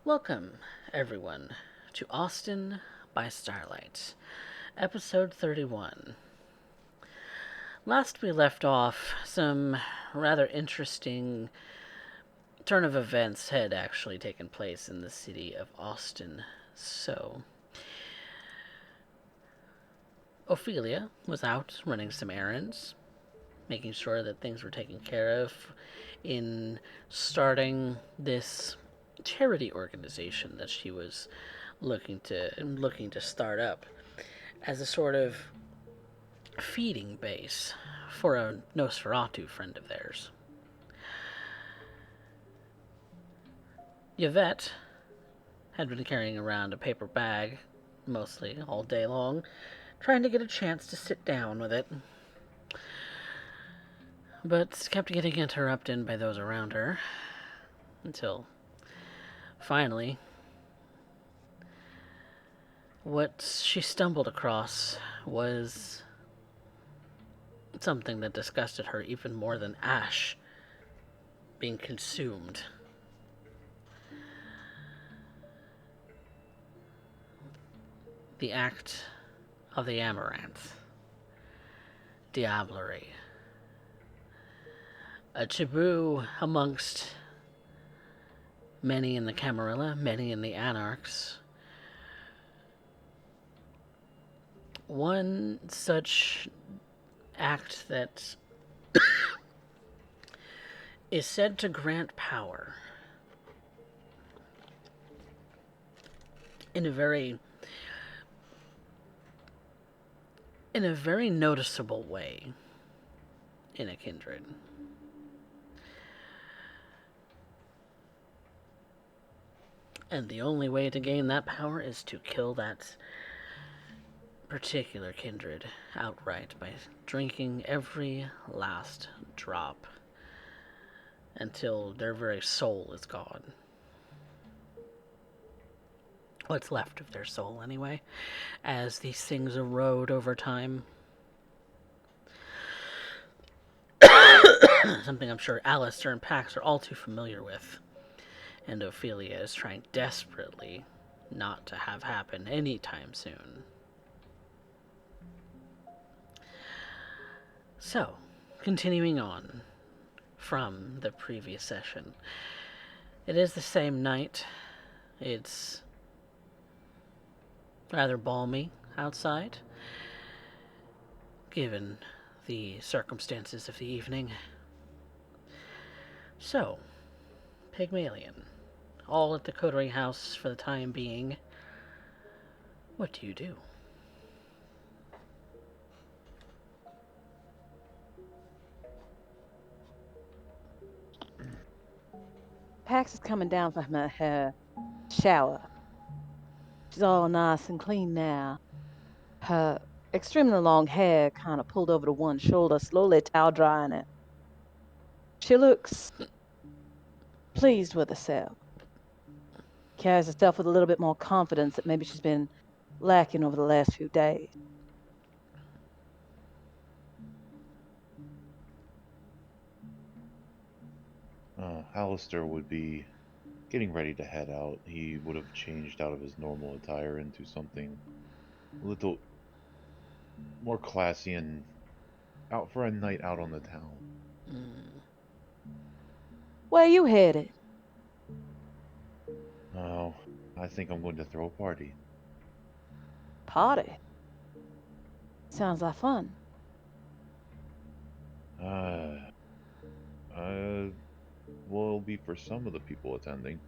Welcome, everyone, to Austin by Starlight, episode 31. Last we left off, some rather interesting turn of events had actually taken place in the city of Austin. So, Ophelia was out running some errands, making sure that things were taken care of in starting this charity organization that she was looking to start up as a sort of feeding base for a Nosferatu friend of theirs. Yvette had been carrying around a paper bag mostly all day long, trying to get a chance to sit down with it, but kept getting interrupted by those around her until finally what she stumbled across was something that disgusted her even more than ash being consumed. The act of the amaranth. Diablerie. A taboo amongst many in the Camarilla, many in the Anarchs. One such act that is said to grant power in a very noticeable way in a kindred. And the only way to gain that power is to kill that particular kindred outright by drinking every last drop until their very soul is gone. What's left of their soul, anyway, as these things erode over time. Something I'm sure Alistair and Pax are all too familiar with. And Ophelia is trying desperately not to have happen anytime soon. So, continuing on from the previous session. It is the same night. It's rather balmy outside, given the circumstances of the evening. So, Pygmalion, all at the coterie house for the time being. What do you do? Pax is coming down from her shower. She's all nice and clean now. Her extremely long hair kind of pulled over to one shoulder, slowly towel drying it. She looks pleased with herself. Carries herself with a little bit more confidence that maybe she's been lacking over the last few days. Alistair would be getting ready to head out. He would have changed out of his normal attire into something a little more classy and out for a night out on the town. Mm, Where you headed? Oh, I think I'm going to throw a party. Party. Sounds like fun. Uh, uh, will be for some of the people attending.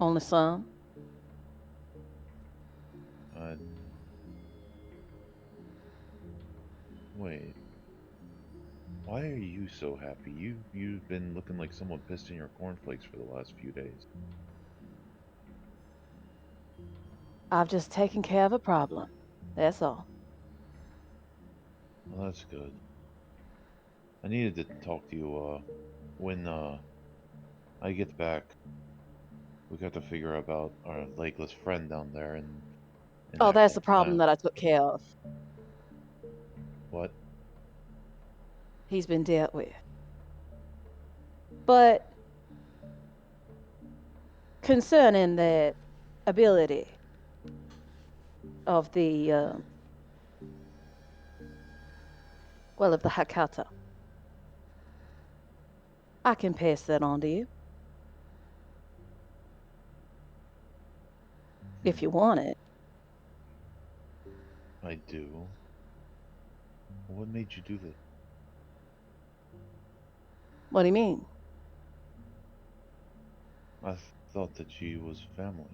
Only some. Uh, wait, why are you so happy? You've been looking like someone pissed in your cornflakes for the last few days. I've just taken care of a problem. That's all. Well, that's good. I needed to talk to you. When I get back, we got to figure about our legless friend down there in Oh, that that's the camp. problem that I took care of. What? He's been dealt with. But concerning the ability of the of the Hakata. I can pass that on to you if you want it. I do. What made you do this? What do you mean? I thought that she was family.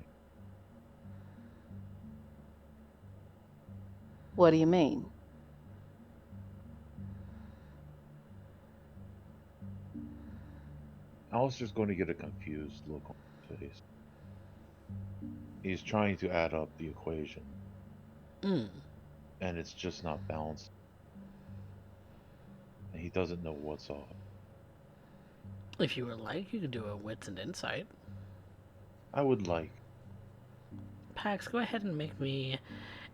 What do you mean? Alistair's going to get a confused look on his face. He's trying to add up the equation, Mm. and it's just not balanced. And he doesn't know what's off. If you would like, you could do a wits and insight. I would like. Pax, go ahead and make me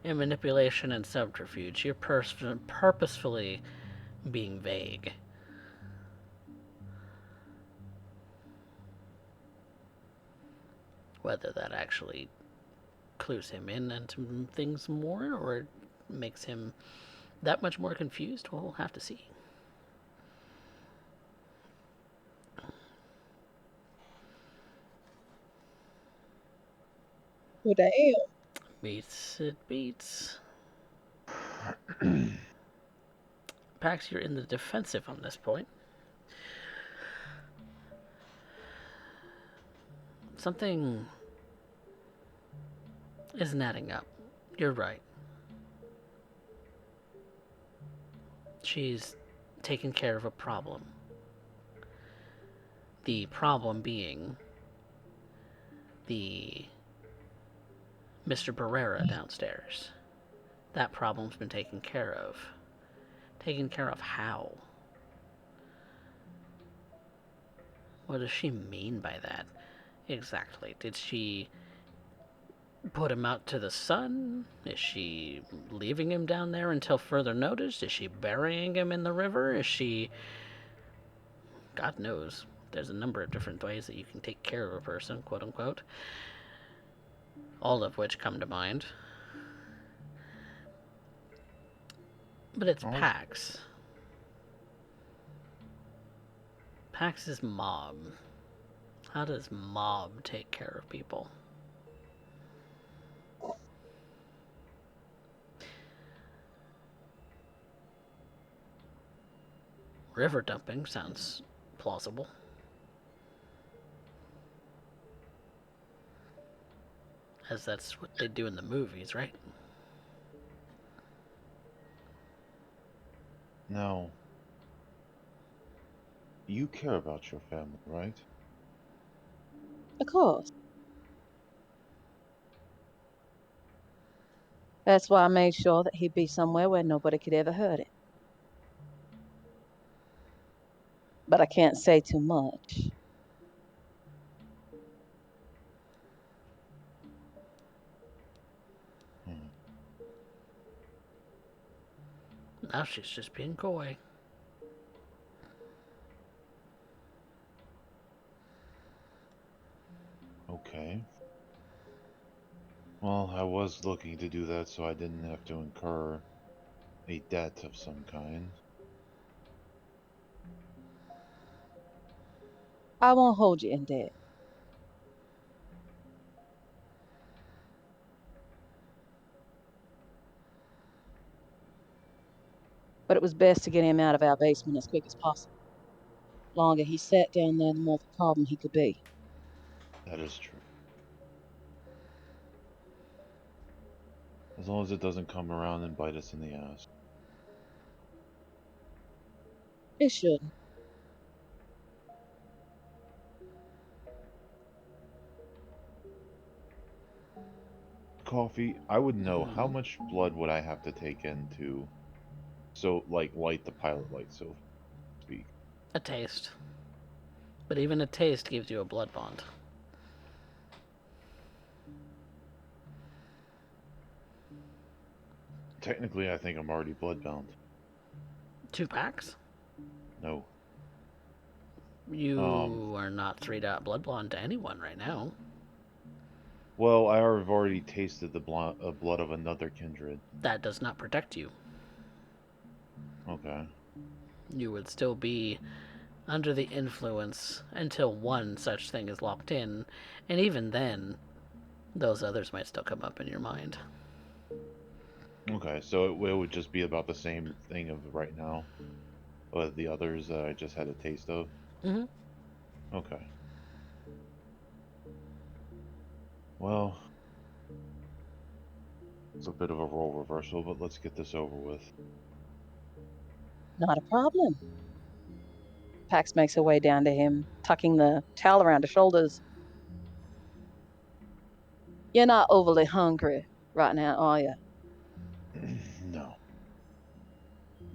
a manipulation and subterfuge. You're purposefully being vague. Whether that actually clues him in into things more or makes him that much more confused, we'll have to see. Well, damn. Beats it beats. Pax, you're in the defensive on this point. Something isn't adding up. You're right. She's taken care of a problem. The problem being the Mr. Barrera downstairs. That problem's been taken care of. Taken care of how? What does she mean by that? Exactly. Did she put him out to the sun? Is she leaving him down there until further notice? Is she burying him in the river? Is she... God knows. There's a number of different ways that you can take care of a person, quote unquote. All of which come to mind. But it's Alistair, Pax. Pax is mob. How does mob take care of people? River dumping sounds plausible. As that's what they do in the movies, right? now, you care about your family, right? Of course. That's why I made sure that he'd be somewhere where nobody could ever hurt him. But I can't say too much. Hmm. Now she's just being coy. Okay. Well, I was looking to do that so I didn't have to incur a debt of some kind. I won't hold you in debt. But it was best to get him out of our basement as quick as possible. The longer he sat down there, the more of a problem he could be. That is true. As long as it doesn't come around and bite us in the ass. It shouldn't. Coffee, I would know how Mm-hmm. much blood would I have to take in to, so, like, light the pilot light, so to speak. A taste. But even a taste gives you a blood bond. Technically, I think I'm already bloodbound. 2 packs? No. You are not 3-dot blood bond to anyone right now. Well, I have already tasted the blood of another kindred. That does not protect you. Okay. You would still be under the influence until one such thing is locked in, and even then, those others might still come up in your mind. Okay, so it would just be about the same thing of right now, but the others I just had a taste of. Mm-hmm. Okay. Well, it's a bit of a role reversal, but let's get this over with. Not a problem. Pax makes her way down to him, tucking the towel around her shoulders. You're not overly hungry right now, are you? No,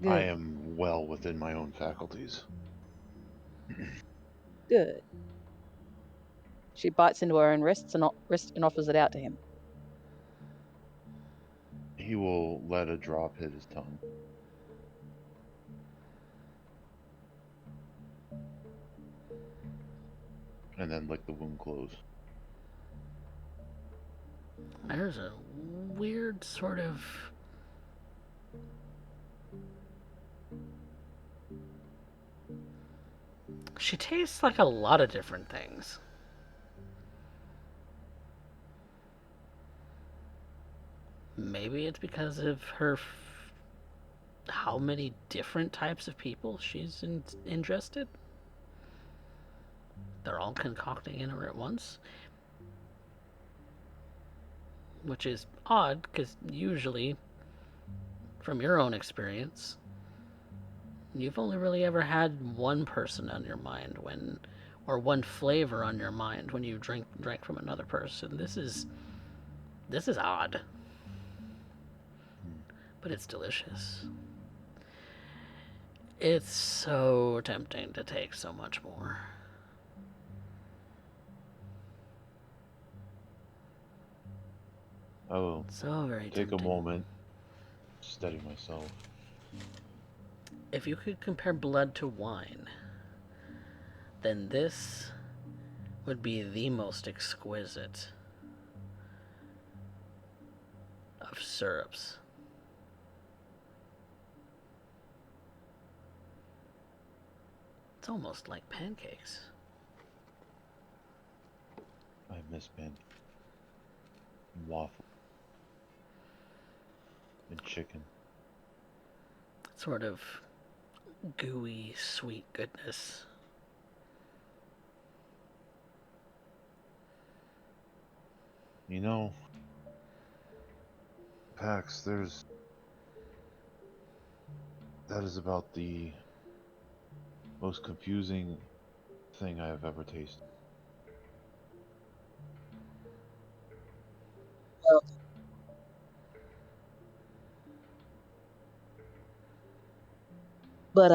I Good, am well within my own faculties. good. She bites into her own wrist and offers it out to him. He will let a drop hit his tongue. And then lick the wound close. There's a weird sort of. She tastes like a lot of different things. Maybe it's because of her. How many different types of people she's ingested? They're all concocting in her at once, which is odd because usually, from your own experience, you've only really ever had one person on your mind when, or one flavor on your mind when you drank from another person. This is odd, Hmm. but it's delicious. It's so tempting to take so much more. I will So very take a tempting. moment, steady myself. If you could compare blood to wine, then this would be the most exquisite of syrups. It's almost like pancakes. I miss pancakes, waffle, and chicken. Sort of gooey, sweet goodness. You know, Pax, that is about the most confusing thing I have ever tasted. Well, but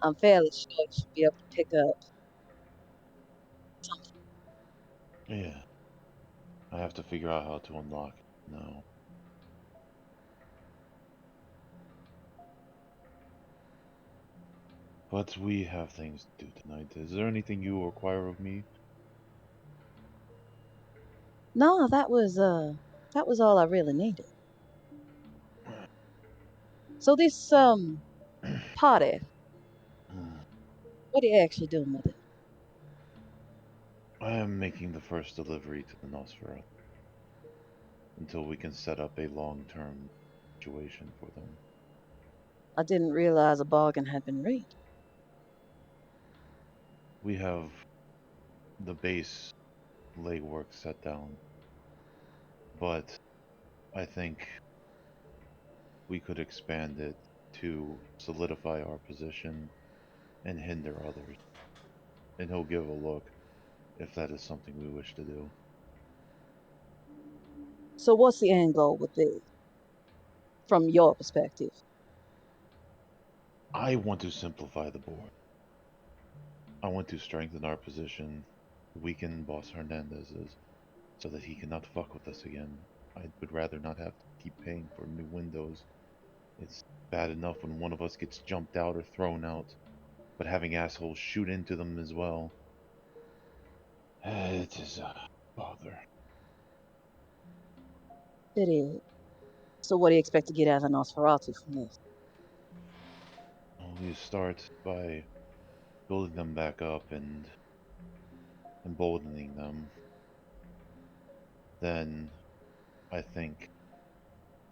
I'm fairly sure you should be able to pick up something. Yeah, I have to figure out how to unlock it now. But we have things to do tonight. Is there anything you require of me? No, that was all I really needed. So this party, what are you actually doing with it? I am making the first delivery to the Nosferatu until we can set up a long-term situation for them. I didn't realize a bargain had been reached. We have the base legwork set down, but I think we could expand it to solidify our position and hinder others. And he'll give a look if that is something we wish to do. So what's the end goal with this, from your perspective? I want to simplify the board. I want to strengthen our position, weaken Boss Hernandez's, so that he cannot fuck with us again. I would rather not have to keep paying for new windows. It's bad enough when one of us gets jumped out or thrown out, but having assholes shoot into them as well. It is a bother. It is. So what do you expect to get out of the Nosferatu from this? Well, you start by building them back up and emboldening them. Then I think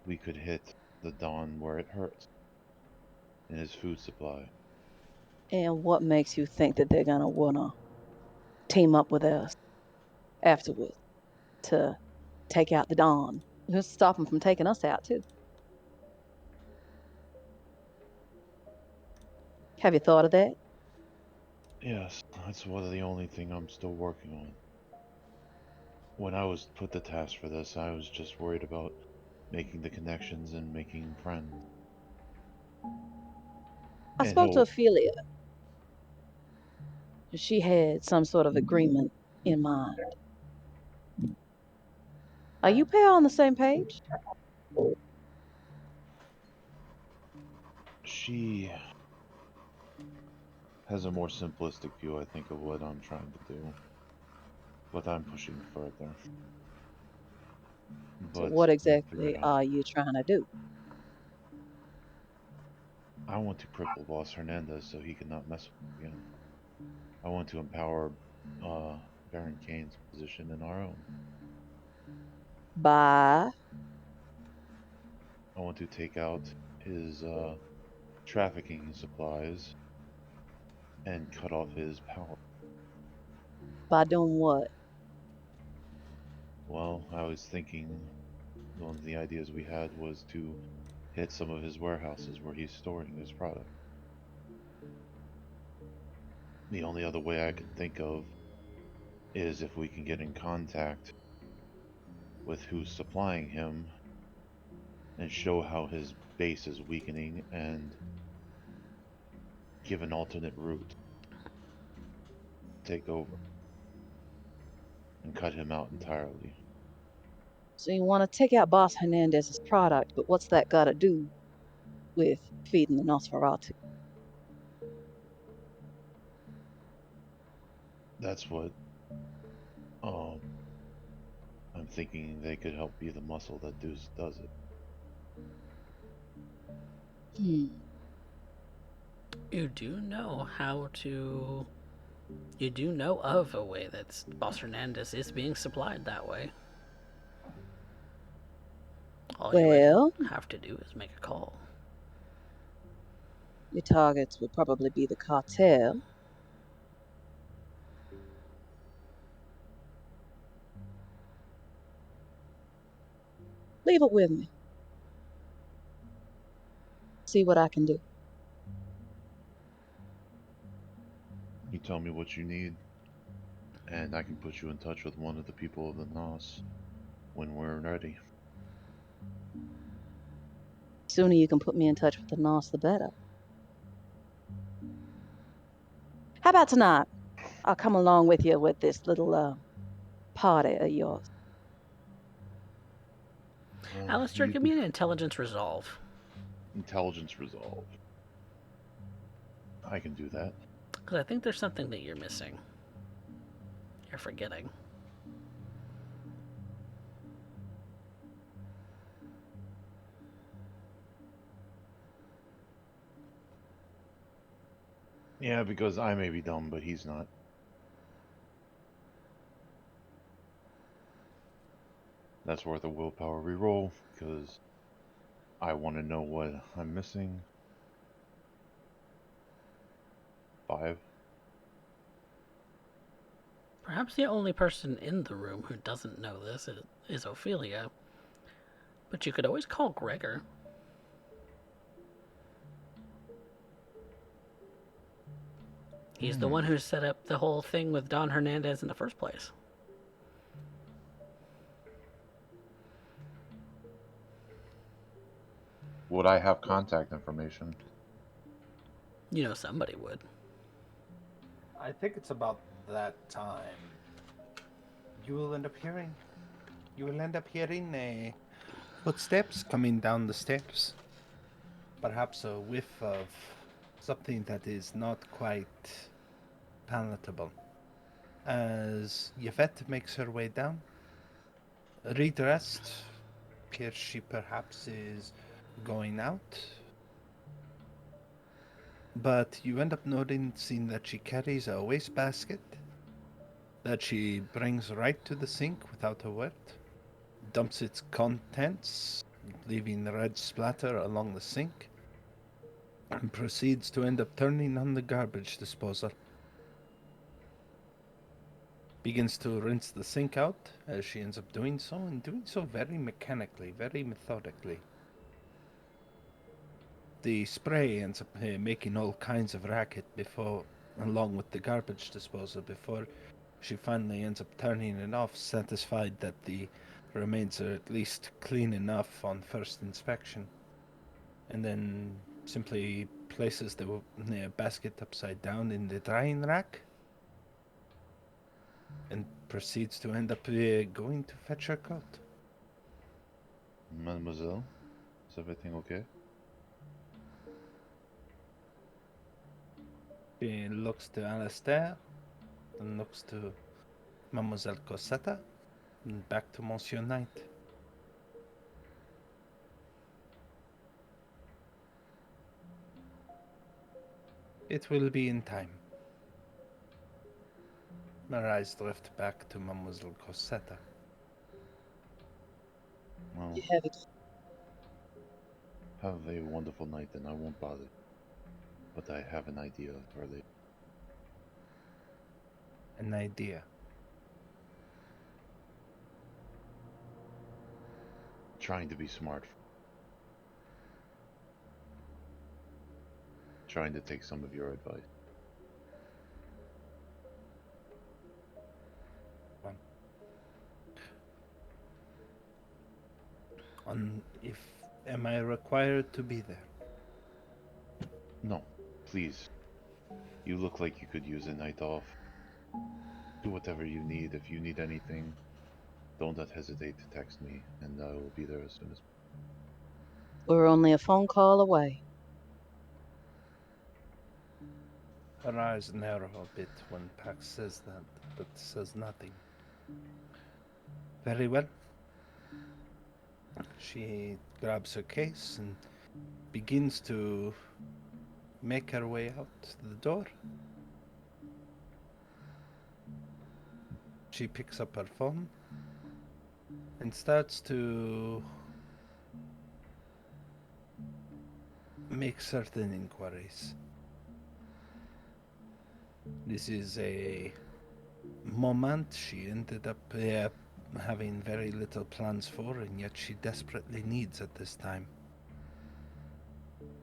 we could hit the Don where it hurts in his food supply. And what makes you think that they're gonna wanna team up with us afterwards to take out the Don? Just stop them from taking us out too. Have you thought of that? Yes, that's one of the only thing I'm still working on. When I was put the task for this, I was just worried about making the connections and making friends. I And spoke to he'll. Ophelia. She had some sort of agreement in mind. Are you pair on the same page? She has a more simplistic view, I think, of what I'm trying to do. But I'm pushing further. So But what we'll figure exactly it out. are you trying to do? I want to cripple Boss Hernandez so he cannot mess with me again. I want to empower uh, Baron Kane's position in our own. By I want to take out his trafficking supplies and cut off his power. doing what? Well, I was thinking one of the ideas we had was to hit some of his warehouses where he's storing his product. The only other way I could think of is if we can get in contact with who's supplying him and show how his base is weakening and give an alternate route, take over, and cut him out entirely. So you want to take out Boss Hernandez's product, but what's that got to do with feeding the Nosferatu? That's what um, I'm thinking they could help be the muscle that does it. Hmm. You do know how to. You do know of a way that Boss Hernandez is being supplied that way. All you would Well, have to do is make a call. your targets would probably be the cartel. Leave it with me. See what I can do. You tell me what you need, and I can put you in touch with one of the people of the NOS when we're ready. Sooner you can put me in touch with the Nos, the better. How about tonight? I'll come along with you with this little party of yours. Alistair, You give me an intelligence resolve. intelligence resolve. I can do that. Because I think there's something that you're missing. You're forgetting. Yeah, because I may be dumb, but he's not. That's worth a willpower reroll because I want to know what I'm missing. 5. Perhaps the only person in the room who doesn't know this is Ophelia. But you could always call Gregor. He's the one who set up the whole thing with Don Hernandez in the first place. Would I have contact information? You know somebody would. I think it's about that time. You will end up hearing. You will end up hearing footsteps coming down the steps. Perhaps a whiff of something that is not quite palatable. as Yvette makes her way down. Redressed, appears she perhaps is going out. But you end up noticing that she carries a wastebasket that she brings right to the sink without a word, dumps its contents, leaving red splatter along the sink, and proceeds to end up turning on the garbage disposal. Begins to rinse the sink out as she ends up doing so, and doing so very mechanically, very methodically. The spray ends up making all kinds of racket before, along with the garbage disposal, before she finally ends up turning it off, satisfied that the remains are at least clean enough on first inspection, and then simply places the basket upside down in the drying rack and proceeds to end up going to fetch her coat. Mademoiselle, is everything okay? She looks to Alastair, then looks to Mademoiselle Cosetta, and back to Monsieur Knight. It will be in time. Her eyes drift back to Mademoiselle Cosetta. Well, You have it. have a wonderful night, and I won't bother. But I have an idea for later. An idea. Trying to be smart. Trying to take some of your advice. Am I required to be there? No, please. You look like you could use a night off. Do whatever you need. If you need anything, don't hesitate to text me, and I will be there as soon as. We're only a phone call away. Her eyes narrow a bit when Pax says that, but says nothing. Very well. She grabs her case and begins to make her way out the door. She picks up her phone and starts to make certain inquiries. This is a moment she ended up having very little plans for, and yet she desperately needs at this time.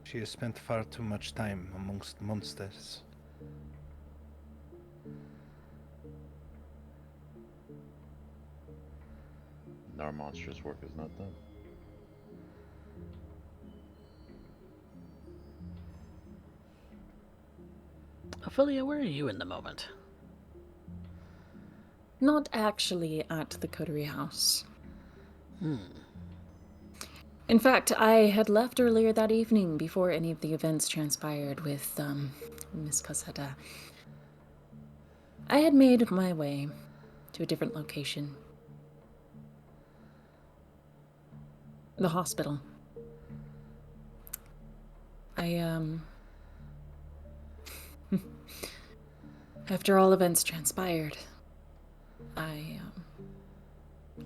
She has spent far too much time amongst monsters. And our monstrous work is not done. Ophelia, where are you in the moment? Not actually at the coterie house. Hmm. In fact, I had left earlier that evening before any of the events transpired with, Miss Cosetta. I had made my way to a different location. The hospital. After all events transpired, I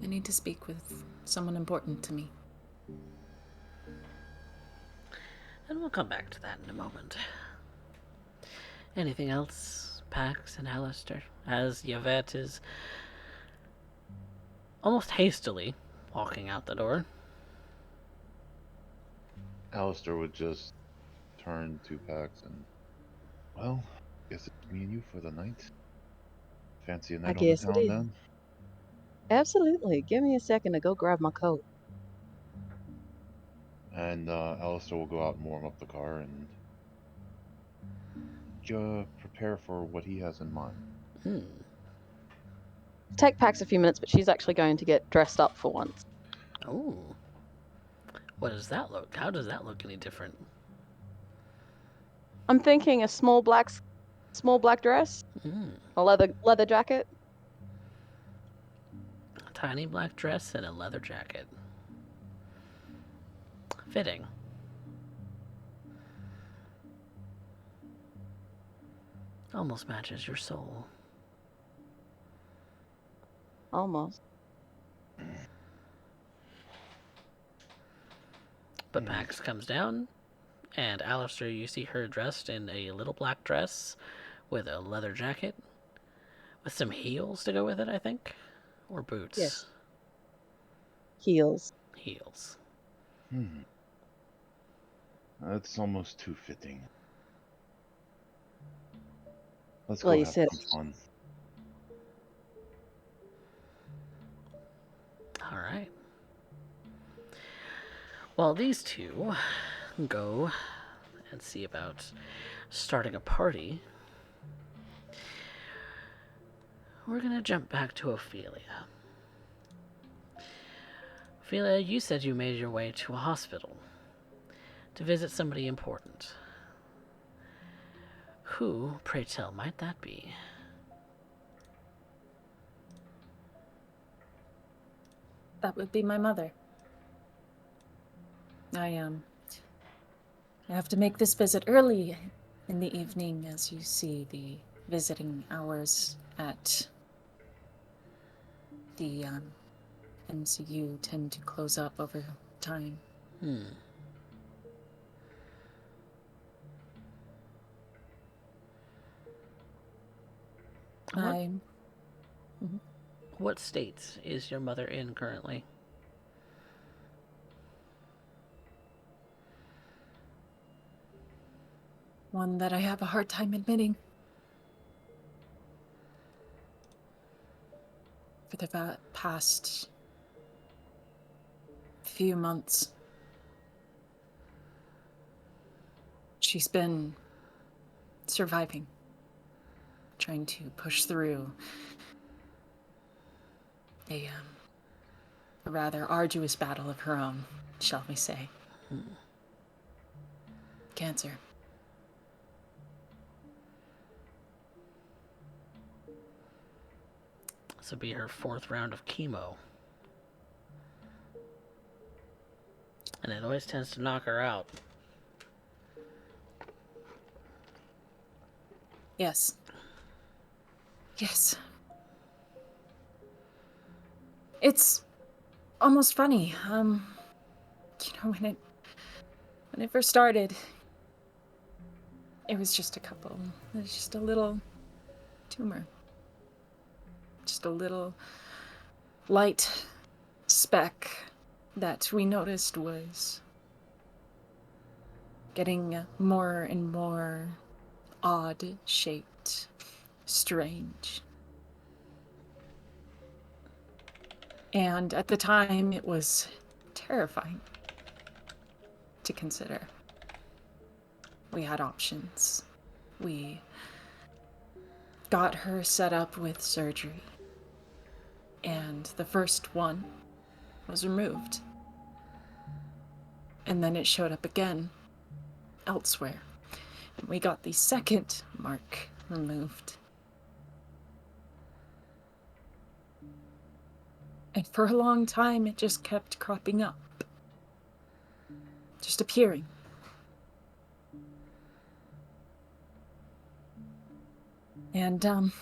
need to speak with someone important to me. And we'll come back to that in a moment. Anything else, Pax and Alistair? As Yvette is almost hastily walking out the door. Alistair would just turn to Pax and, well, guess it's me and you for the night. Fancy a I night on the guess it town is. then? Absolutely. Give me a second to go grab my coat. And Alistair will go out and warm up the car and prepare for what he has in mind. Take Pax a few minutes, but she's actually going to get dressed up for once. Oh. What does that look? How does that look any different? I'm thinking a small black Small black dress, Mm. a leather jacket. A tiny black dress and a leather jacket. Fitting. Almost matches your soul. Almost. But Pax comes down, and Alistair, you see her dressed in a little black dress with a leather jacket with some heels to go with it, I think. Or boots. Yes. Heels. Heels. That's almost too fitting. Let's Well, go you have said some fun. All right. Well, these two go and see about starting a party. We're gonna jump back to Ophelia. Ophelia, you said you made your way to a hospital to visit somebody important. Who, pray tell, might that be? That would be my mother. I have to make this visit early in the evening, as you see the visiting hours at the MCU tend to close up over time. What state is your mother in currently? One that I have a hard time admitting. For the past few months, she's been surviving, trying to push through a rather arduous battle of her own, shall we say. Cancer. This will be her 4th round of chemo. And it always tends to knock her out. Yes. Yes. It's almost funny. When it first started, it was just a little tumor. Just a little light speck that we noticed was getting more and more odd shaped, strange. And at the time, it was terrifying to consider. We had options. We got her set up with surgery, and the first one was removed. And then it showed up again elsewhere. And we got the second mark removed. And for a long time, it just kept cropping up. Just appearing. And,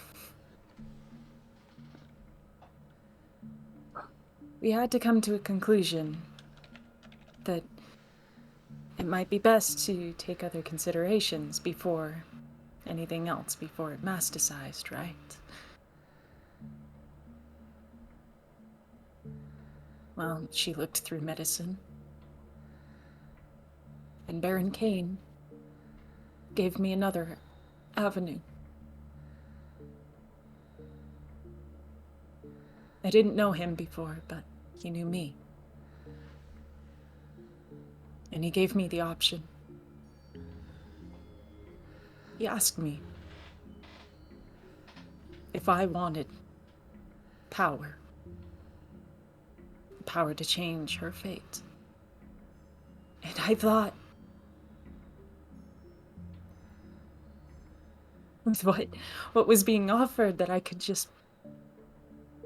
we had to come to a conclusion that it might be best to take other considerations before anything else, before it metastasized, right? Well, she looked through medicine. And Baron Kane gave me another avenue. I didn't know him before, but he knew me. And he gave me the option. He asked me if I wanted power. Power to change her fate. And I thought, with what was being offered, that I could just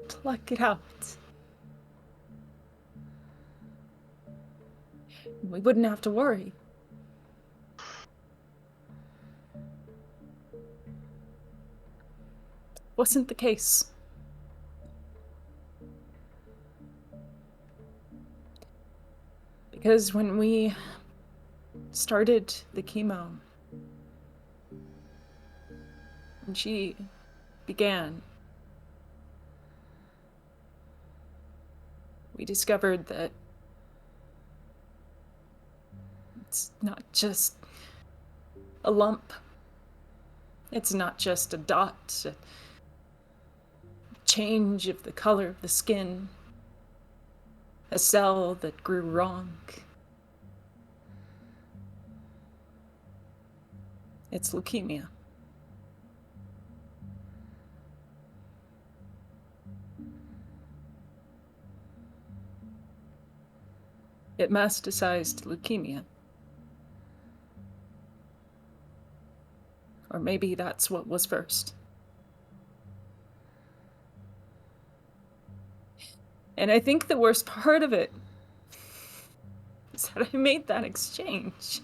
pluck it out. We wouldn't have to worry. Wasn't the case. Because when we started the chemo, and she began, we discovered that it's not just a lump. It's not just a dot, a change of the color of the skin, a cell that grew wrong. It's leukemia. It metastasized leukemia. Or maybe that's what was first. And I think the worst part of it is that I made that exchange.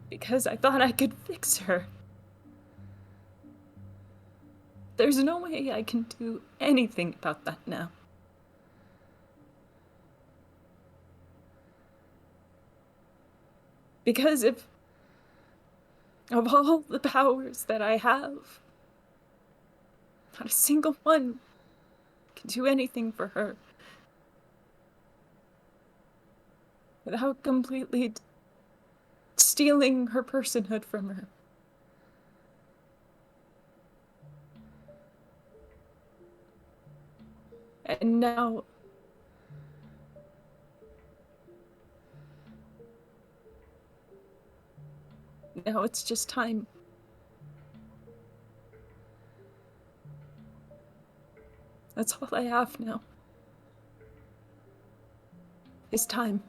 Because I thought I could fix her. There's no way I can do anything about that now. Because of all the powers that I have, not a single one can do anything for her without completely stealing her personhood from her. And now it's just time. That's all I have now. Is time.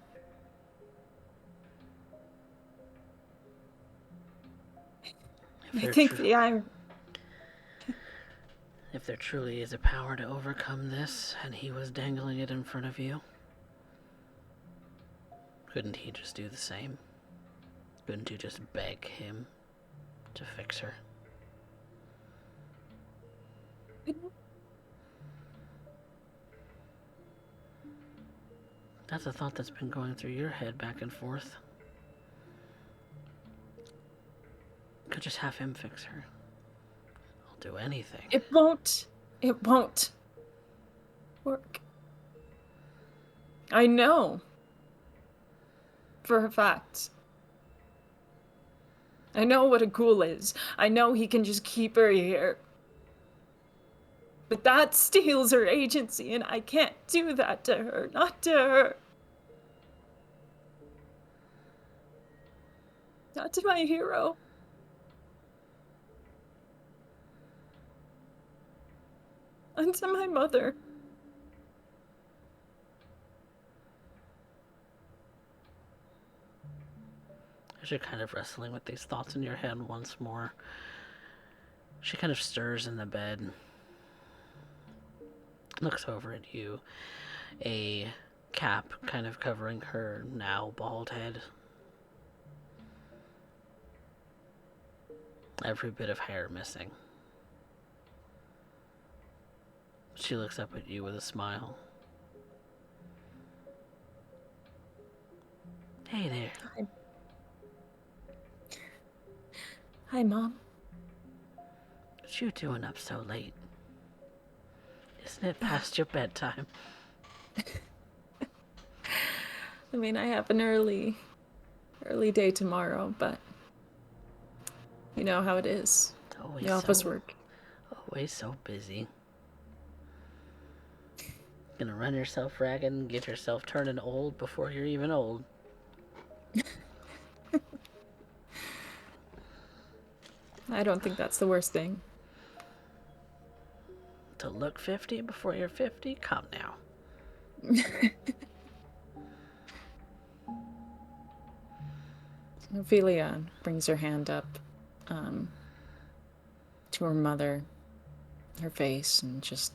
I think the iron. If there truly is a power to overcome this, and he was dangling it in front of you, couldn't he just do the same? Couldn't you just beg him to fix her? That's a thought that's been going through your head back and forth. Could just have him fix her. I'll do anything. It won't work. I know. For a fact. I know what a ghoul is. I know he can just keep her here. But that steals her agency, and I can't do that to her. Not to her. Not to my hero. And to my mother. As you're kind of wrestling with these thoughts in your head once more, she kind of stirs in the bed, looks over at you, a cap kind of covering her now bald head. Every bit of hair missing. She looks up at you with a smile. Hey there. Hi. Hi, Mom. What you doing up so late? Isn't it past your bedtime? I mean, I have an early day tomorrow, but you know how it is. Always The office so, work. Always so busy. Gonna run yourself ragged and get yourself turning old before you're even old. I don't think that's the worst thing. To look 50 before you're 50? Come now. Ophelia brings her hand up to her mother, her face, and just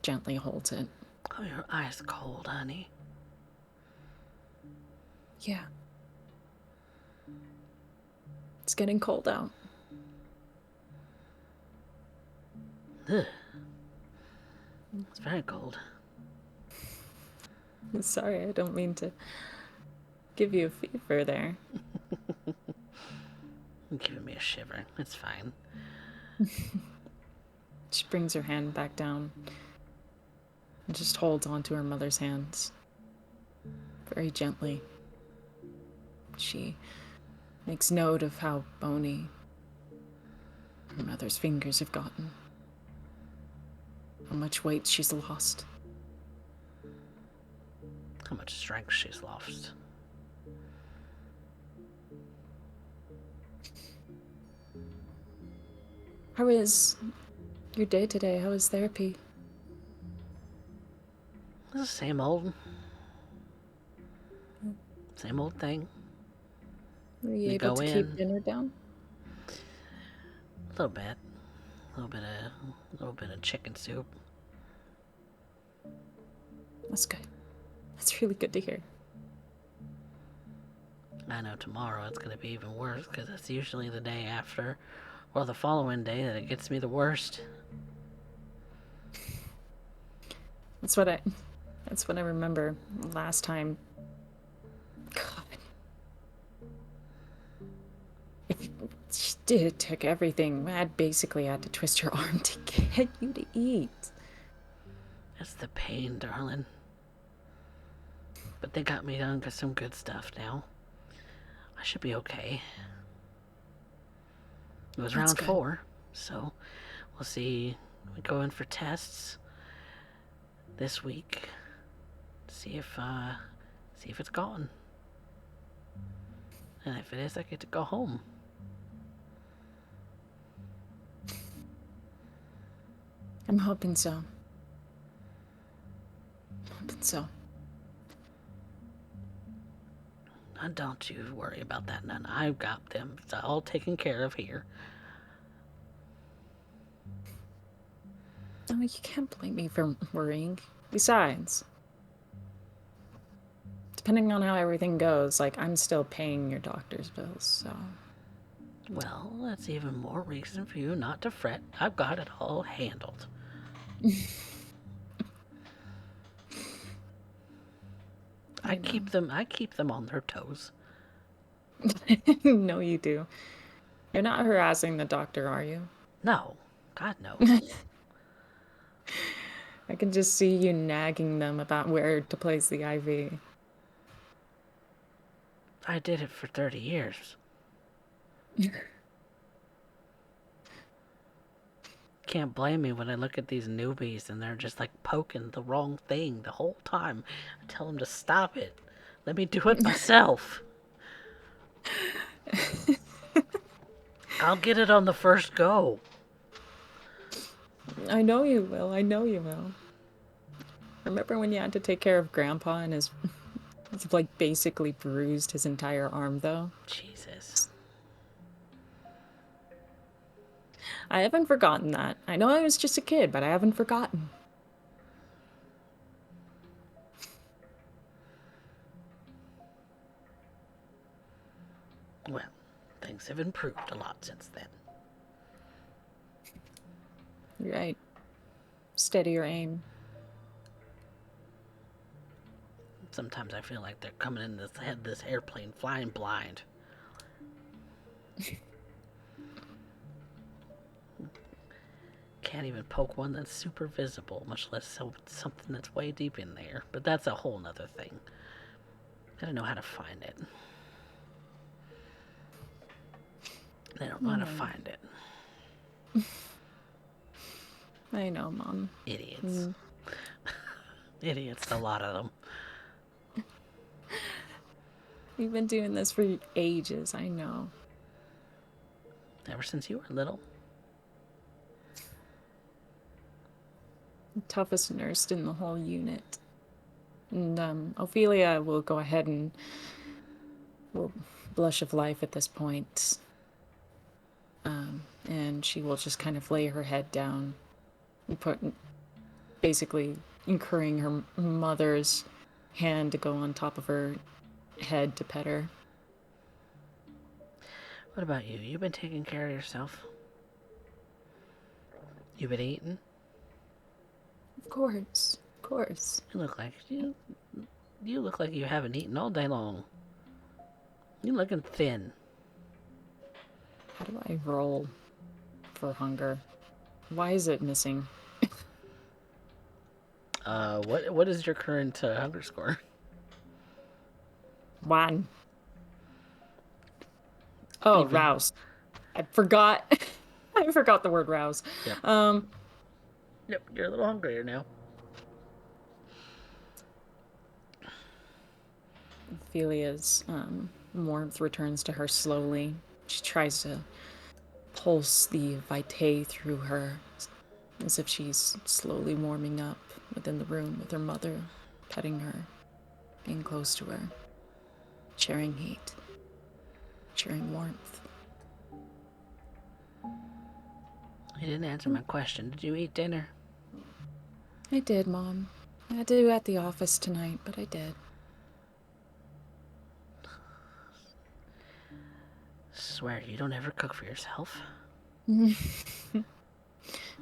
gently holds it. Oh, your ice cold, honey. Yeah. It's getting cold out. Ugh. It's very cold. Sorry, I don't mean to give you a fever there. You're giving me a shiver. It's fine. She brings her hand back down and just holds onto her mother's hands very gently. She makes note of how bony her mother's fingers have gotten, how much weight she's lost. How much strength she's lost. How is your day today? How is therapy? It's the same old thing. Were you You able go to in. keep dinner down? A little bit. A little bit of chicken soup. That's good. That's really good to hear. I know tomorrow it's going to be even worse because it's usually the day after or the following day that it gets me the worst. That's what I remember last time. God. It took everything. I basically had to twist your arm to get you to eat. It's the pain, darling. But they got me done with some good stuff now. I should be okay. It was That's round good. 4, so we'll see. We go in for tests this week. See if it's gone. And if it is, I get to go home. I'm hoping so. Hoping so. And don't you worry about that none. I've got them. It's all taken care of here. No, you can't blame me for worrying. Besides, depending on how everything goes, like, I'm still paying your doctor's bills, so... Well, that's even more reason for you not to fret. I've got it all handled. I keep them on their toes. No, you do. You're not harassing the doctor, are you? No. God, no. I can just see you nagging them about where to place the IV. I did it for 30 years. Can't blame me when I look at these newbies and they're just like poking the wrong thing the whole time. I tell them to stop it. Let me do it myself. I'll get it on the first go. I know you will. I know you will. Remember when you had to take care of Grandpa and his, like, basically bruised his entire arm, though? Jesus. I haven't forgotten that. I know I was just a kid, but I haven't forgotten. Well, things have improved a lot since then. You're right. Steady your aim. Sometimes I feel like they're coming in this airplane flying blind. Can't even poke one that's super visible, much less something that's way deep in there. But that's a whole nother thing. Gotta know how to find it. They don't know how to find it. I know, Mom. Idiots. Idiots, a lot of them. We've been doing this for ages, I know. Ever since you were little. The toughest nurse in the whole unit. And Ophelia will go ahead and will blush of life at this point. And she will just kind of lay her head down and basically incurring her mother's hand to go on top of her head to pet her. What about you? You been taking care of yourself? You been eating? Of course, of course. You look like you haven't eaten all day long. You looking thin. How do I roll for hunger? Why is it missing? What is your current hunger score? 1. Oh, Even. rouse. I forgot. I forgot the word rouse. Yep. Yep, you're a little hungrier now. Ophelia's warmth returns to her slowly. She tries to pulse the vitae through her as if she's slowly warming up within the room with her mother, petting her, being close to her, sharing heat, sharing warmth. You didn't answer my question. Did you eat dinner? I did, Mom. I had to do at the office tonight, but I did. Swear you don't ever cook for yourself.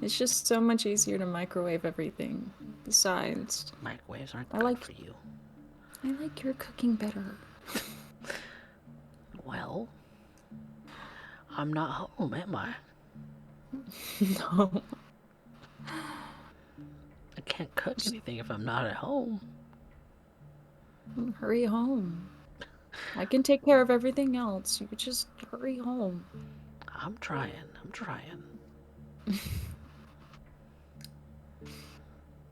It's just so much easier to microwave everything. Besides, Microwaves aren't I good like- for you. I like your cooking better. Well, I'm not home, am I? No. I can't cook anything if I'm not at home. Hurry home. I can take care of everything else. You just hurry home. I'm trying.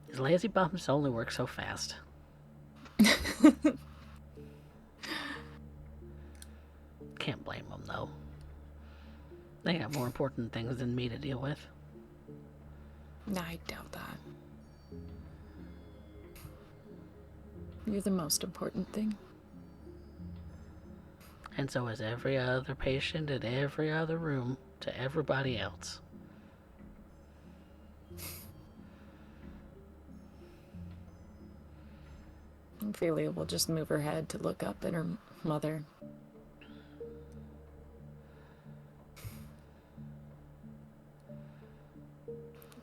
These lazy bums only work so fast. Can't blame them, though. They got more important things than me to deal with. Nah, I doubt that. You're the most important thing. And so is every other patient in every other room to everybody else. Ophelia will just move her head to look up at her mother.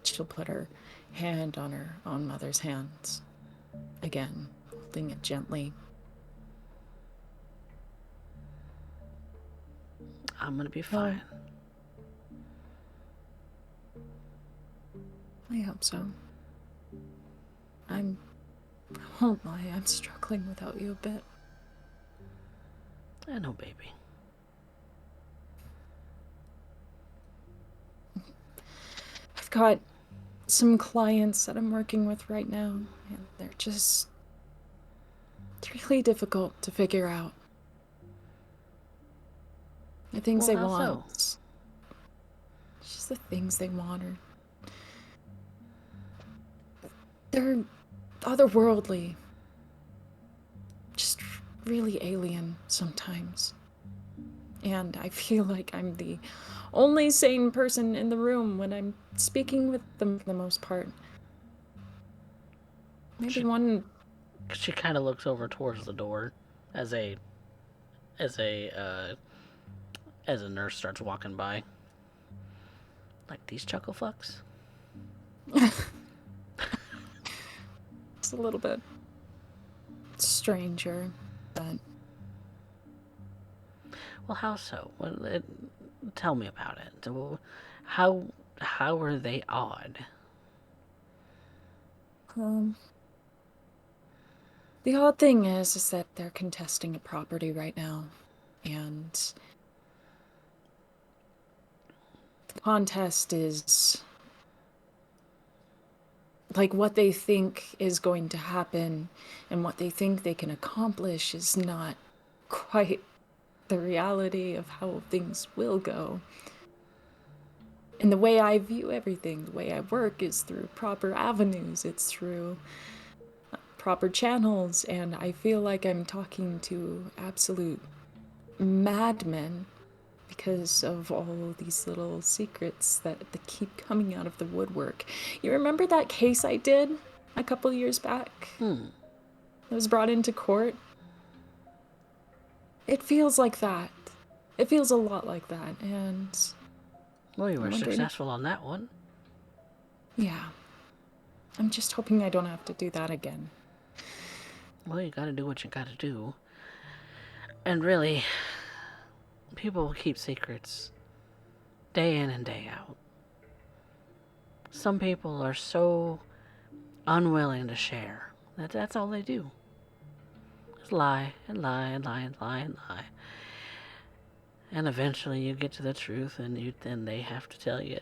She'll put her hand on her own mother's hands. Again, holding it gently. I'm gonna be fine. I hope so. I won't lie, I'm struggling without you a bit. I know, baby. I've got some clients that I'm working with right now, and it's really difficult to figure out. The things they Well, how want. so? It's just the things they want are... They're otherworldly. Just really alien sometimes. And I feel like I'm the only sane person in the room when I'm speaking with them for the most part. Maybe one... She kind of looks over towards the door as a nurse starts walking by. Like, these chuckle fucks? It's a little bit stranger, but... Well, how so? Tell me about it. How are they odd? The odd thing is that they're contesting a property right now, and the contest is like what they think is going to happen and what they think they can accomplish is not quite the reality of how things will go. And the way I view everything, the way I work is through proper avenues, it's through proper channels, and I feel like I'm talking to absolute madmen because of all these little secrets that keep coming out of the woodwork. You remember that case I did a couple years back? It was brought into court. It feels like that. It feels a lot like that, and... Well, you were successful on that one. Yeah. I'm just hoping I don't have to do that again. Well, you gotta do what you gotta do. And really, people will keep secrets day in and day out. Some people are so unwilling to share that that's all they do. Just lie and lie and lie and lie and lie. And eventually you get to the truth, and then they have to tell you.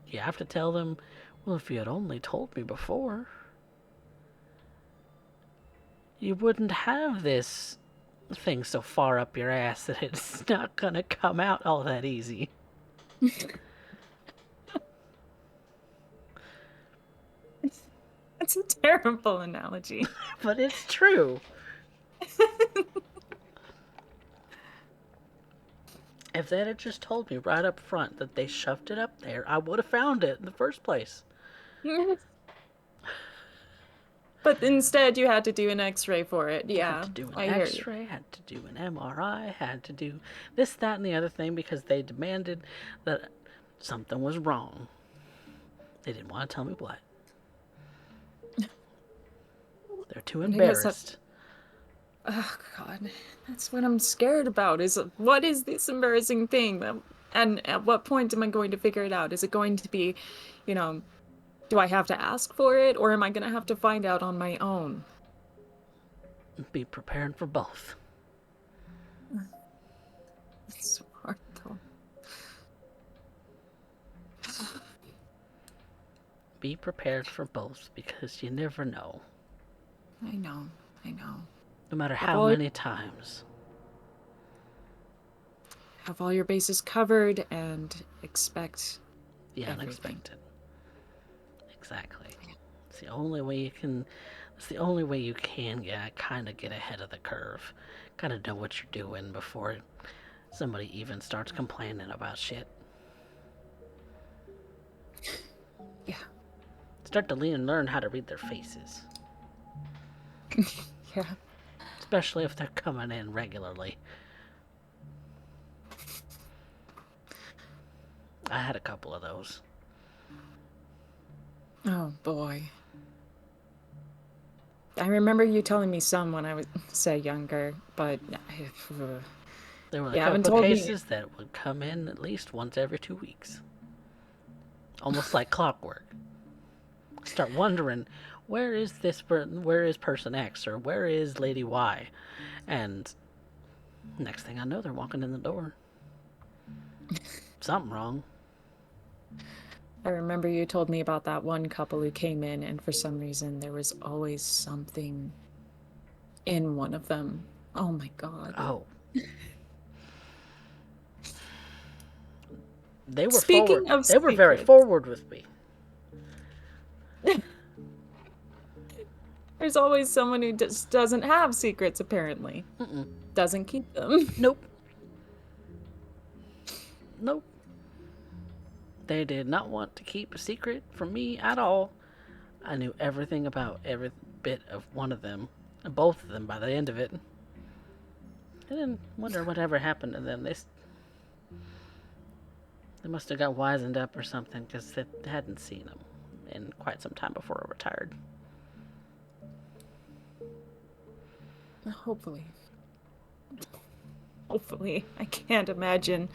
You have to tell them, well, if you had only told me before, you wouldn't have this thing so far up your ass that it's not gonna come out all that easy. That's a terrible analogy. But it's true. If they had just told me right up front that they shoved it up there, I would have found it in the first place. But instead, you had to do an X-ray for it. Yeah, Had to do an I hear you. X-ray, had to do an MRI, had to do this, that, and the other thing because they demanded that something was wrong. They didn't want to tell me what. They're too embarrassed. Oh, God. That's what I'm scared about, is what is this embarrassing thing? And at what point am I going to figure it out? Is it going to be, do I have to ask for it, or am I going to have to find out on my own? Be prepared for both. It's hard, though. Be prepared for both, because you never know. I know. No matter how many times. Have all your bases covered and expect The everything. unexpected. Exactly. It's the only way you can. It's the only way you can kind of get ahead of the curve. Kind of know what you're doing before somebody even starts complaining about shit. Yeah. Start to learn how to read their faces. Yeah. Especially if they're coming in regularly. I had a couple of those. Oh, boy. I remember you telling me some when I was, say, younger, but... There were a You haven't couple of told me. cases that would come in at least once every 2 weeks. Almost like clockwork. Start wondering, where is person X, or where is Lady Y? And next thing I know, they're walking in the door. Something wrong. I remember you told me about that one couple who came in, and for some reason there was always something in one of them. Oh my God. Oh. They were Speaking forward. of They were very secrets. forward with me. There's always someone who just doesn't have secrets, apparently. Mm-mm. Doesn't keep them. Nope. Nope. They did not want to keep a secret from me at all. I knew everything about every bit of one of them, and both of them by the end of it. I didn't wonder whatever happened to them. They must have got wizened up or something, because they hadn't seen them in quite some time before I retired. Hopefully. Hopefully. I can't imagine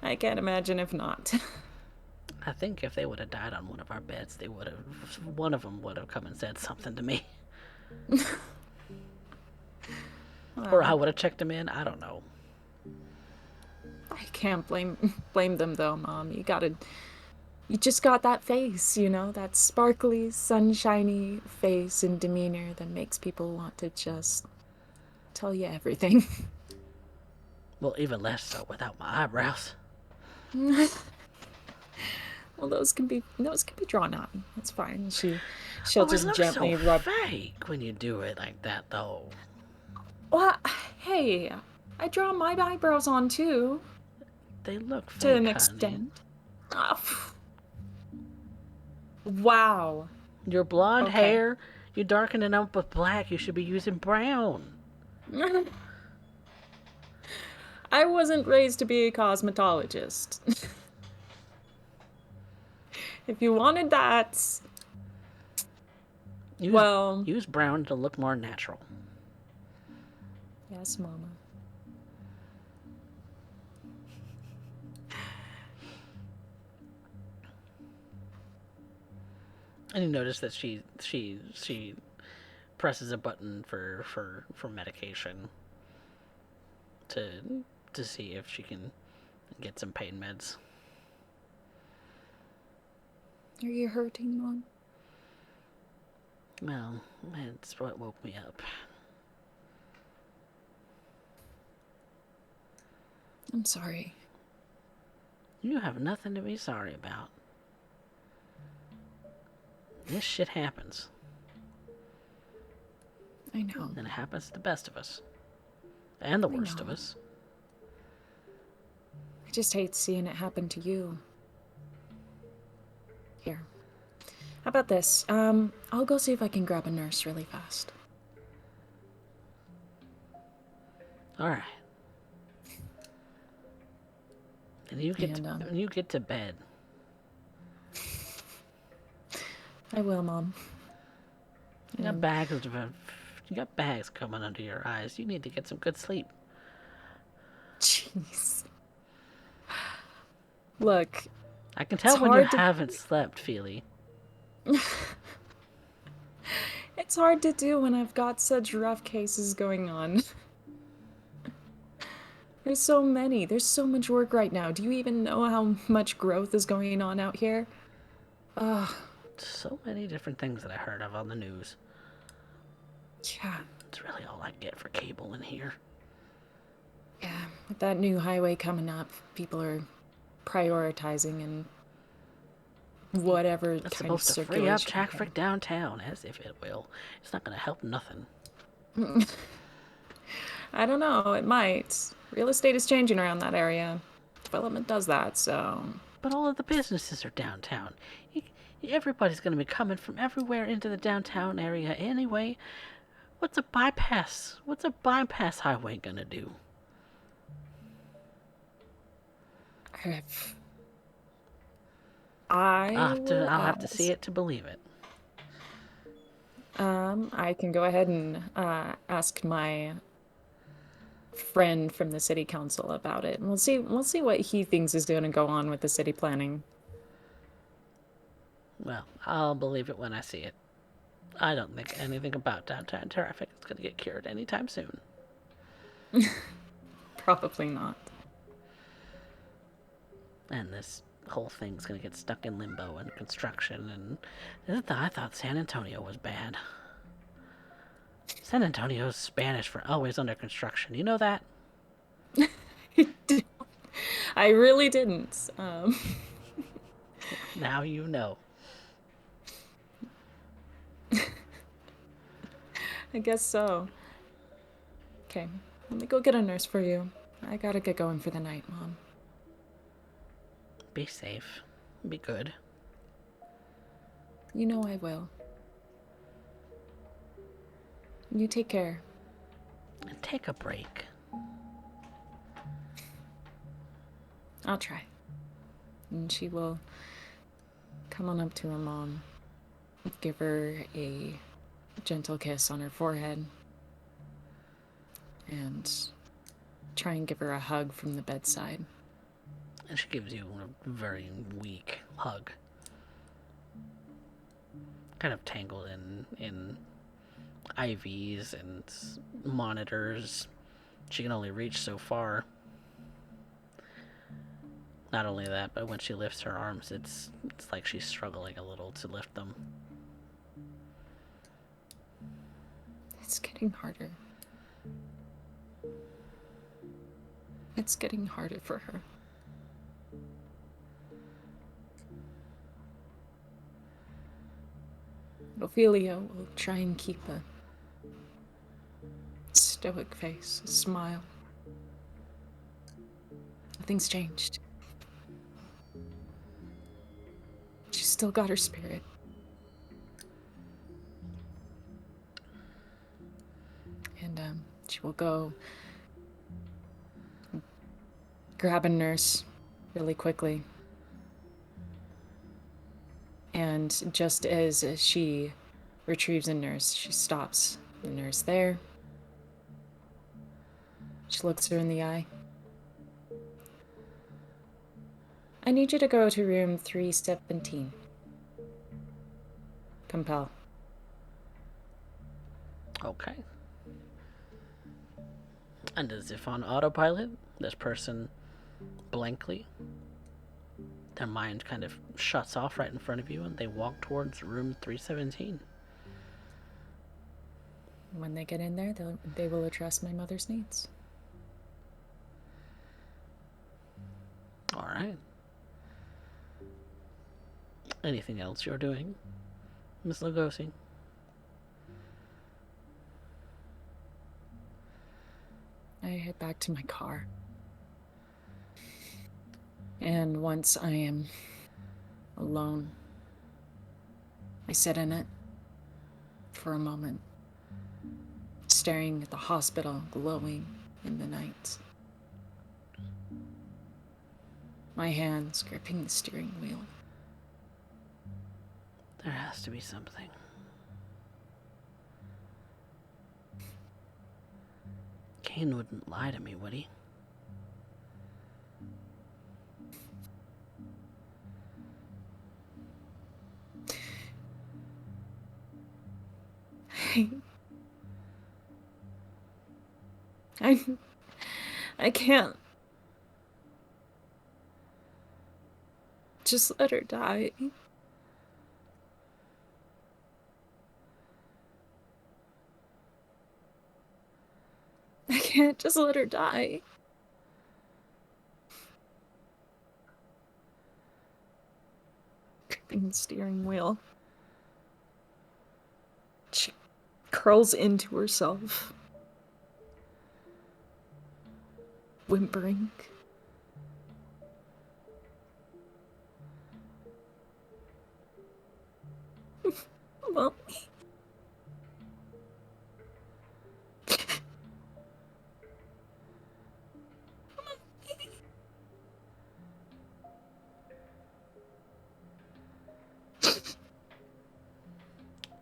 if not. I think if they would have died on one of our beds, one of them would have come and said something to me. Or I would have checked them in. I don't know. I can't blame them though, Mom. You just got that face, that sparkly, sunshiny face and demeanor that makes people want to just tell you everything. Well, even less so without my eyebrows. Well, those can be drawn out. That's fine. She'll just it looks gently so rub. fake when you do it like that, though. Well, hey, I draw my eyebrows on too, They look fake, to an honey. extent. Ah, wow. Your blonde Okay. hair, you darken it up with black. You should be using brown. I wasn't raised to be a cosmetologist. If you wanted that, well, Use brown to look more natural. yes, Mama. And you notice that she presses a button for medication to see if she can get some pain meds. Are you hurting, Mom? Well, it's what woke me up. I'm sorry. You have nothing to be sorry about. This shit happens. I know. And it happens to the best of us. And the I worst of know. us. I just hate seeing it happen to you. Here. How about this? I'll go see if I can grab a nurse really fast. Alright. And you get to bed. I will, Mom. You got bags coming under your eyes. You need to get some good sleep. Jeez. Look. I can tell when you hard to- haven't slept, Feely. It's hard to do when I've got such rough cases going on. There's so many. There's so much work right now. Do you even know how much growth is going on out here? Ugh. So many different things that I heard of on the news. Yeah. It's really all I get for cable in here. Yeah. With that new highway coming up, people are prioritizing and whatever It's kind of supposed to circulation. free up traffic downtown, as if it will. It's not going to help nothing. I don't know. It might. Real estate is changing around that area. Development does that, so... But all of the businesses are downtown. Everybody's going to be coming from everywhere into the downtown area anyway. What's a bypass highway going to do? I'll have to see it to believe it. I can go ahead and ask my friend from the city council about it. We'll see what he thinks is going to go on with the city planning. Well, I'll believe it when I see it. I don't think anything about downtown traffic is going to get cured anytime soon. Probably not. And this whole thing's going to get stuck in limbo and construction. And I thought San Antonio was bad. San Antonio's Spanish for always under construction. You know that? I really didn't. Now you know. I guess so. Okay, let me go get a nurse for you. I gotta get going for the night, Mom. Be safe. Be good. You know I will. You take care. And take a break. I'll try. And she will come on up to her mom, give her a gentle kiss on her forehead, and try and give her a hug from the bedside. And she gives you a very weak hug. Kind of tangled in IVs and monitors. She can only reach so far. Not only that, but when she lifts her arms, it's like she's struggling a little to lift them. It's getting harder. It's getting harder for her. Ophelia will try and keep a stoic face, a smile. Nothing's changed. She's still got her spirit. And she will go grab a nurse really quickly. And just as she retrieves a nurse, she stops the nurse there. She looks her in the eye. I need you to go to room 317. Compel. Okay. And as if on autopilot, this person blankly, their mind kind of shuts off right in front of you, and they walk towards room 317. When they get in there, they will address my mother's needs. All right. Anything else you're doing, Miss Lugosi? I head back to my car. And once I am alone, I sit in it for a moment, staring at the hospital glowing in the night. My hands gripping the steering wheel. There has to be something. Kane wouldn't lie to me, would he? I can't. Just let her die. I can't just let her die. Gripping the steering wheel. She curls into herself, whimpering. Mommy.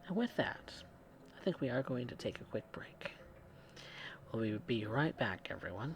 And with that, I think we are going to take a quick break. We'll be right back, everyone.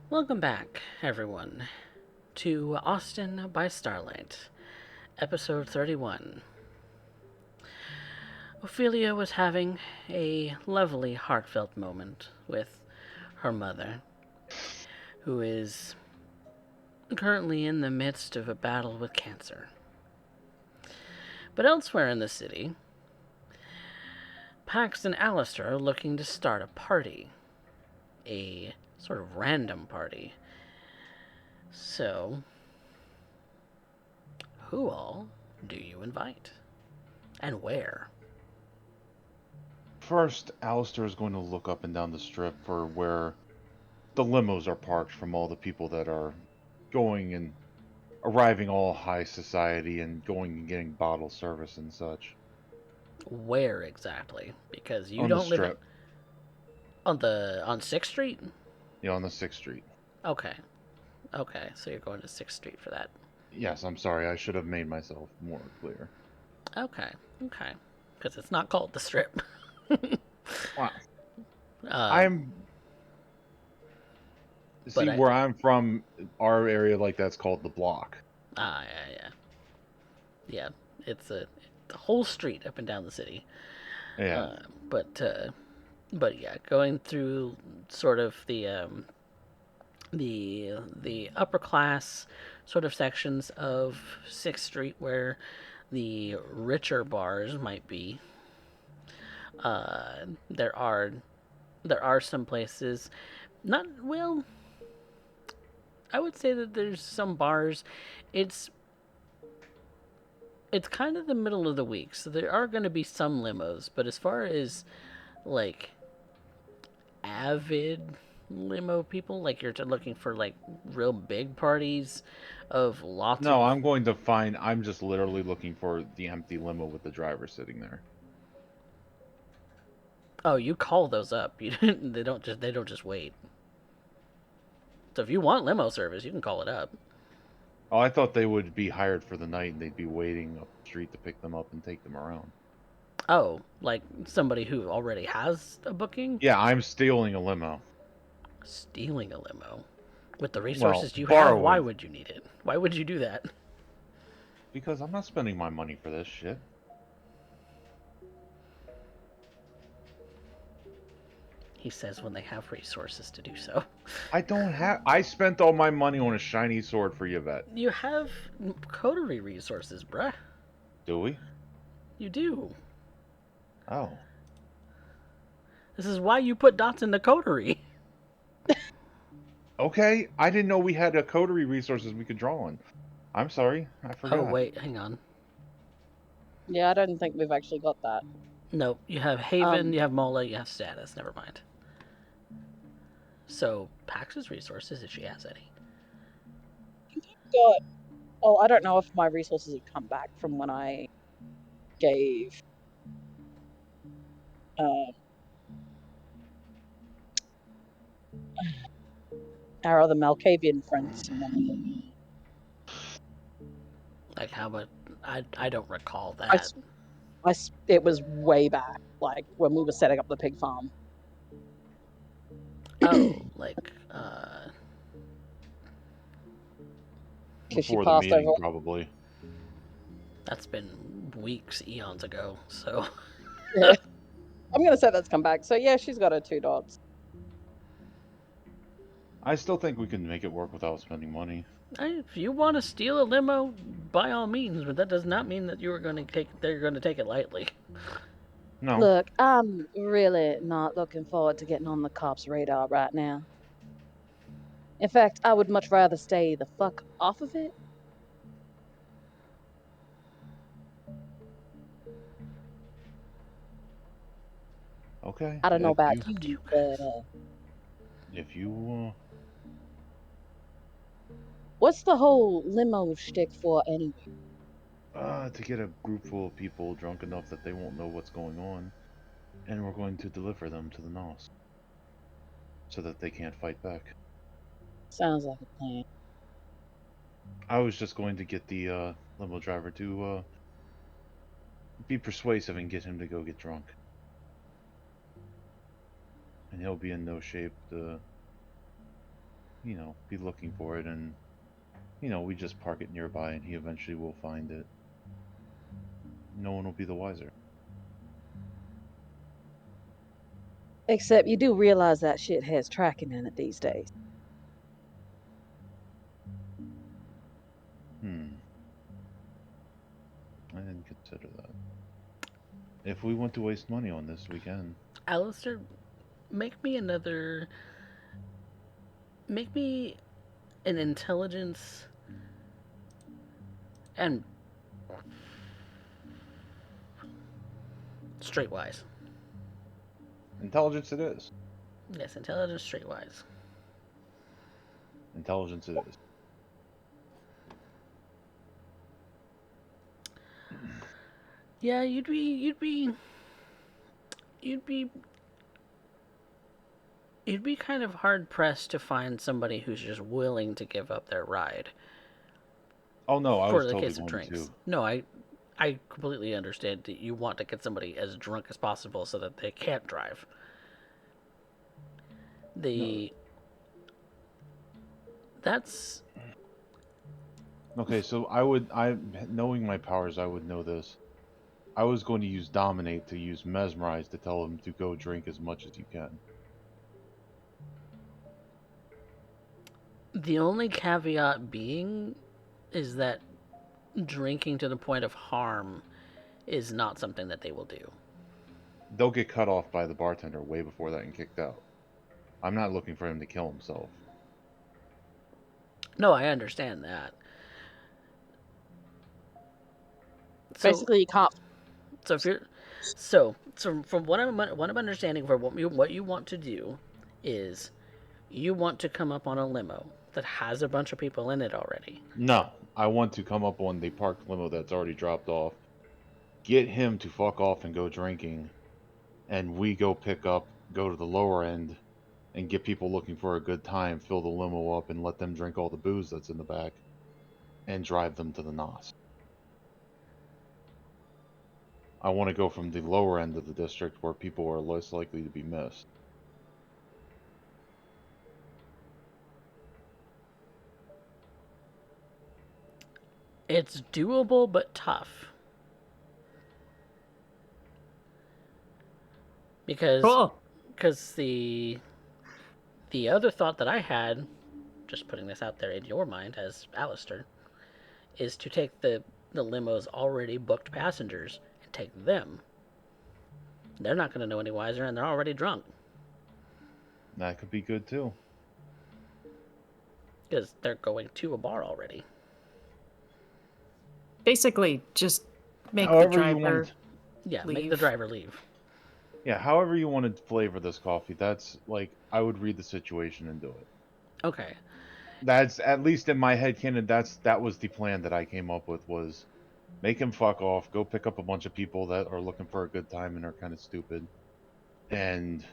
Welcome back, everyone, to Austin by Starlight, episode 31. Ophelia was having a lovely, heartfelt moment with her mother, who is currently in the midst of a battle with cancer. But elsewhere in the city, Pax and Alistair are looking to start a party. A sort of random party. So, who all do you invite? And where? First, Alistair is going to look up and down the strip for where the limos are parked from all the people that are going and arriving all high society and going and getting bottle service and such. Where exactly? Because you On the don't live strip. on 6th Street? Yeah, on the 6th Street. Okay. Okay, so you're going to 6th Street for that. Yes, I'm sorry. I should have made myself more clear. Okay. Okay. Because it's not called the Strip. Wow. But Where I'm from, our area like that's called the block. yeah. Yeah, it's a whole street up and down the city. Yeah. But yeah, going through sort of the upper class sort of sections of 6th Street where the richer bars might be. There are some places, not well. I would say that there's some bars. It's it's kind of the middle of the week, so there are going to be some limos. But as far as like avid limo people, like you're looking for like real big parties of lots No, of. I'm just literally looking for the empty limo with the driver sitting there. Oh, you call those up. You they don't just wait. So if you want limo service, you can call it up. Oh, I thought they would be hired for the night and they'd be waiting up the street to pick them up and take them around. Oh, like somebody who already has a booking? Yeah, I'm stealing a limo. Stealing a limo. With the Well, resources you have, why borrowing. would you need it? Why would you do that? Because I'm not spending my money for this shit. He says when they have resources to do so. I spent all my money on a shiny sword for Yvette. You have coterie resources, bruh. Do we? You do. Oh. This is why you put dots in the coterie. Okay, I didn't know we had a coterie resources we could draw on. I'm sorry, I forgot. Oh, wait, hang on. Yeah, I don't think we've actually got that. Nope, you have Haven, you have Mola, you have Status. Never mind. So, Pax's resources, if she has any. Got. Oh, I don't know if my resources have come back from when I gave. Our other Malkavian friends some money. Like how much? I don't recall that. It was way back, like when we were setting up the pig farm. Oh, like Because she Before the passed meeting, over. probably. that's been weeks, eons ago. So Yeah. I'm gonna say that's come back. So yeah, she's got her 2 dots. I still think we can make it work without spending money. if you want to steal a limo, by all means, but that does not mean that you are going to they're going to take it lightly. No. Look, I'm really not looking forward to getting on the cops' radar right now. In fact, I would much rather stay the fuck off of it. Okay. I don't know about Up to you, you but guys. If you, what's the whole limo shtick for anyway? to get a group full of people drunk enough that they won't know what's going on, and we're going to deliver them to the NOS, so that they can't fight back. Sounds like a plan. I was just going to get the limo driver to be persuasive and get him to go get drunk. And he'll be in no shape to be looking for it, and we just park it nearby, and he eventually will find it. No one will be the wiser. Except you do realize that shit has tracking in it these days. I didn't consider that. If we want to waste money on this, we can. Alistair, make me an intelligence and streetwise. Intelligence it is. Yes, intelligence streetwise. Intelligence it is. Yeah, you'd be kind of hard pressed to find somebody who's just willing to give up their ride Oh no, I for was the totally case of going drinks. to. No, I completely understand that you want to get somebody as drunk as possible so that they can't drive. That's Okay, so knowing my powers, I would know this. I was going to use Dominate to use Mesmerize to tell him to go drink as much as you can. the only caveat being is that drinking to the point of harm is not something that they will do. They'll get cut off by the bartender way before that and kicked out. I'm not looking for him to kill himself. No, I understand that. So, Basically, you can't. so if you're, so from what I'm understanding, for what you want to do, is you want to come up on a limo that has a bunch of people in it already. No, I want to come up on the parked limo that's already dropped off, get him to fuck off and go drinking, and we go go to the lower end, and get people looking for a good time, fill the limo up, and let them drink all the booze that's in the back, and drive them to the NOS. I want to go from the lower end of the district where people are less likely to be missed. It's doable but tough. Because Cool. the other thought that I had, just putting this out there in your mind as Alistair, is to take the limo's already booked passengers and take them. They're not going to know any wiser, and they're already drunk. That could be good too. Because they're going to a bar already. Basically, just make However the you driver want. Yeah, leave. make the driver leave. Yeah, however you want to flavor this coffee, that's like I would read the situation and do it. Okay. That's at least in my head canon. That was the plan that I came up with, was make him fuck off, go pick up a bunch of people that are looking for a good time and are kind of stupid, and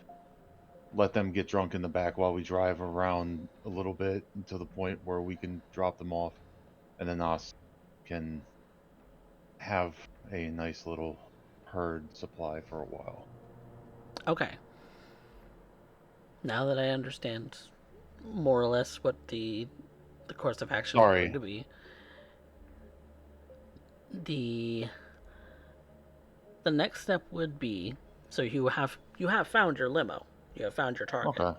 let them get drunk in the back while we drive around a little bit to the point where we can drop them off, and then us can have a nice little herd supply for a while. Okay. Now that I understand more or less what the course of action is going to be, the next step would be, so you have found your limo. You have found your target. Okay.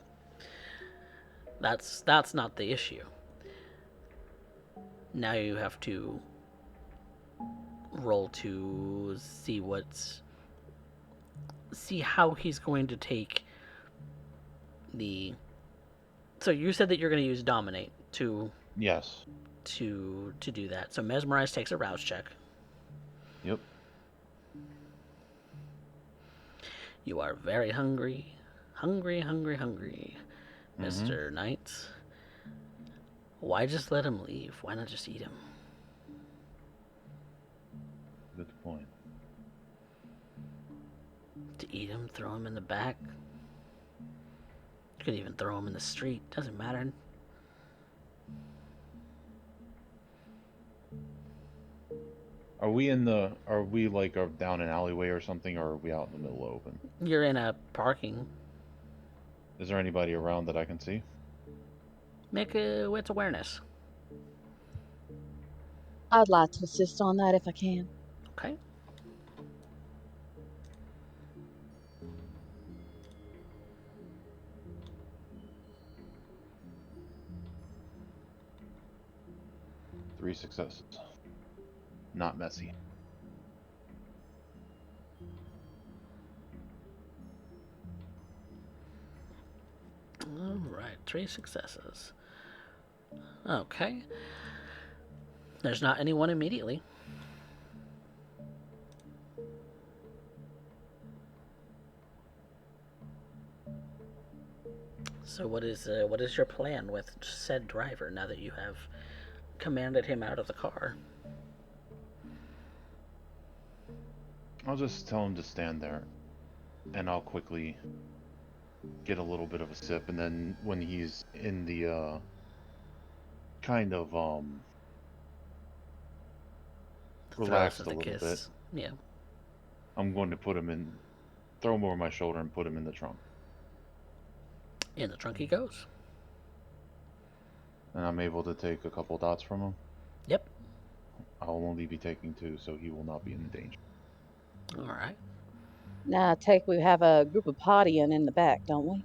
That's not the issue. Now you have to roll to see how he's going to take the. So you said that you're going to use Dominate to Yes. to do that. So Mesmerize takes a rouse check. Yep. You are very hungry. Hungry, Mr. Knight. Why just let him leave? Why not just eat him? Good point. To eat him, throw him in the back. You could even throw him in the street. Doesn't matter. Are we like down an alleyway or something, or are we out in the middle open? You're in a parking. Is there anybody around that I can see? Make a wits awareness. I'd like to assist on that if I can. Okay. Three successes. Not messy. All right, 3 successes. Okay. There's not anyone immediately. So what is your plan with said driver now that you have commanded him out of the car? I'll just tell him to stand there, and I'll quickly get a little bit of a sip, and then when he's in the kind of The throes relaxed of a the little bit, kiss. Yeah. I'm going to throw him over my shoulder and put him in the trunk. In the trunk he goes. And I'm able to take a couple dots from him. Yep. I'll only be taking 2, so he will not be in danger. All right. Now, I take we have a group of partying in the back, don't we?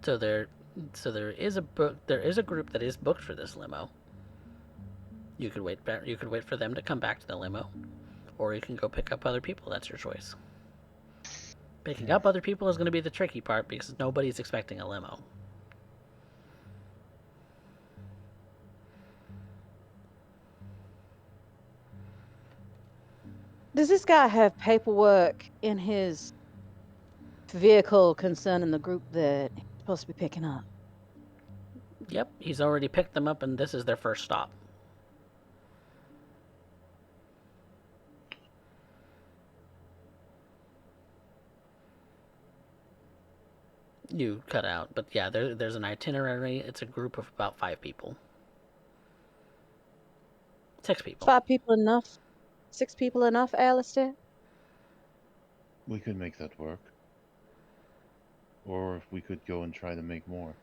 So there is a group that is booked for this limo. You could wait for them to come back to the limo, or you can go pick up other people. That's your choice. Picking up other people is going to be the tricky part because nobody's expecting a limo. Does this guy have paperwork in his vehicle concerning the group that he's supposed to be picking up? Yep, he's already picked them up, and this is their first stop. You cut out, but yeah, there's an itinerary. It's a group of about 5 people. 6 people. 5 people enough? 6 people enough, Alistair? We could make that work. Or we could go and try to make more.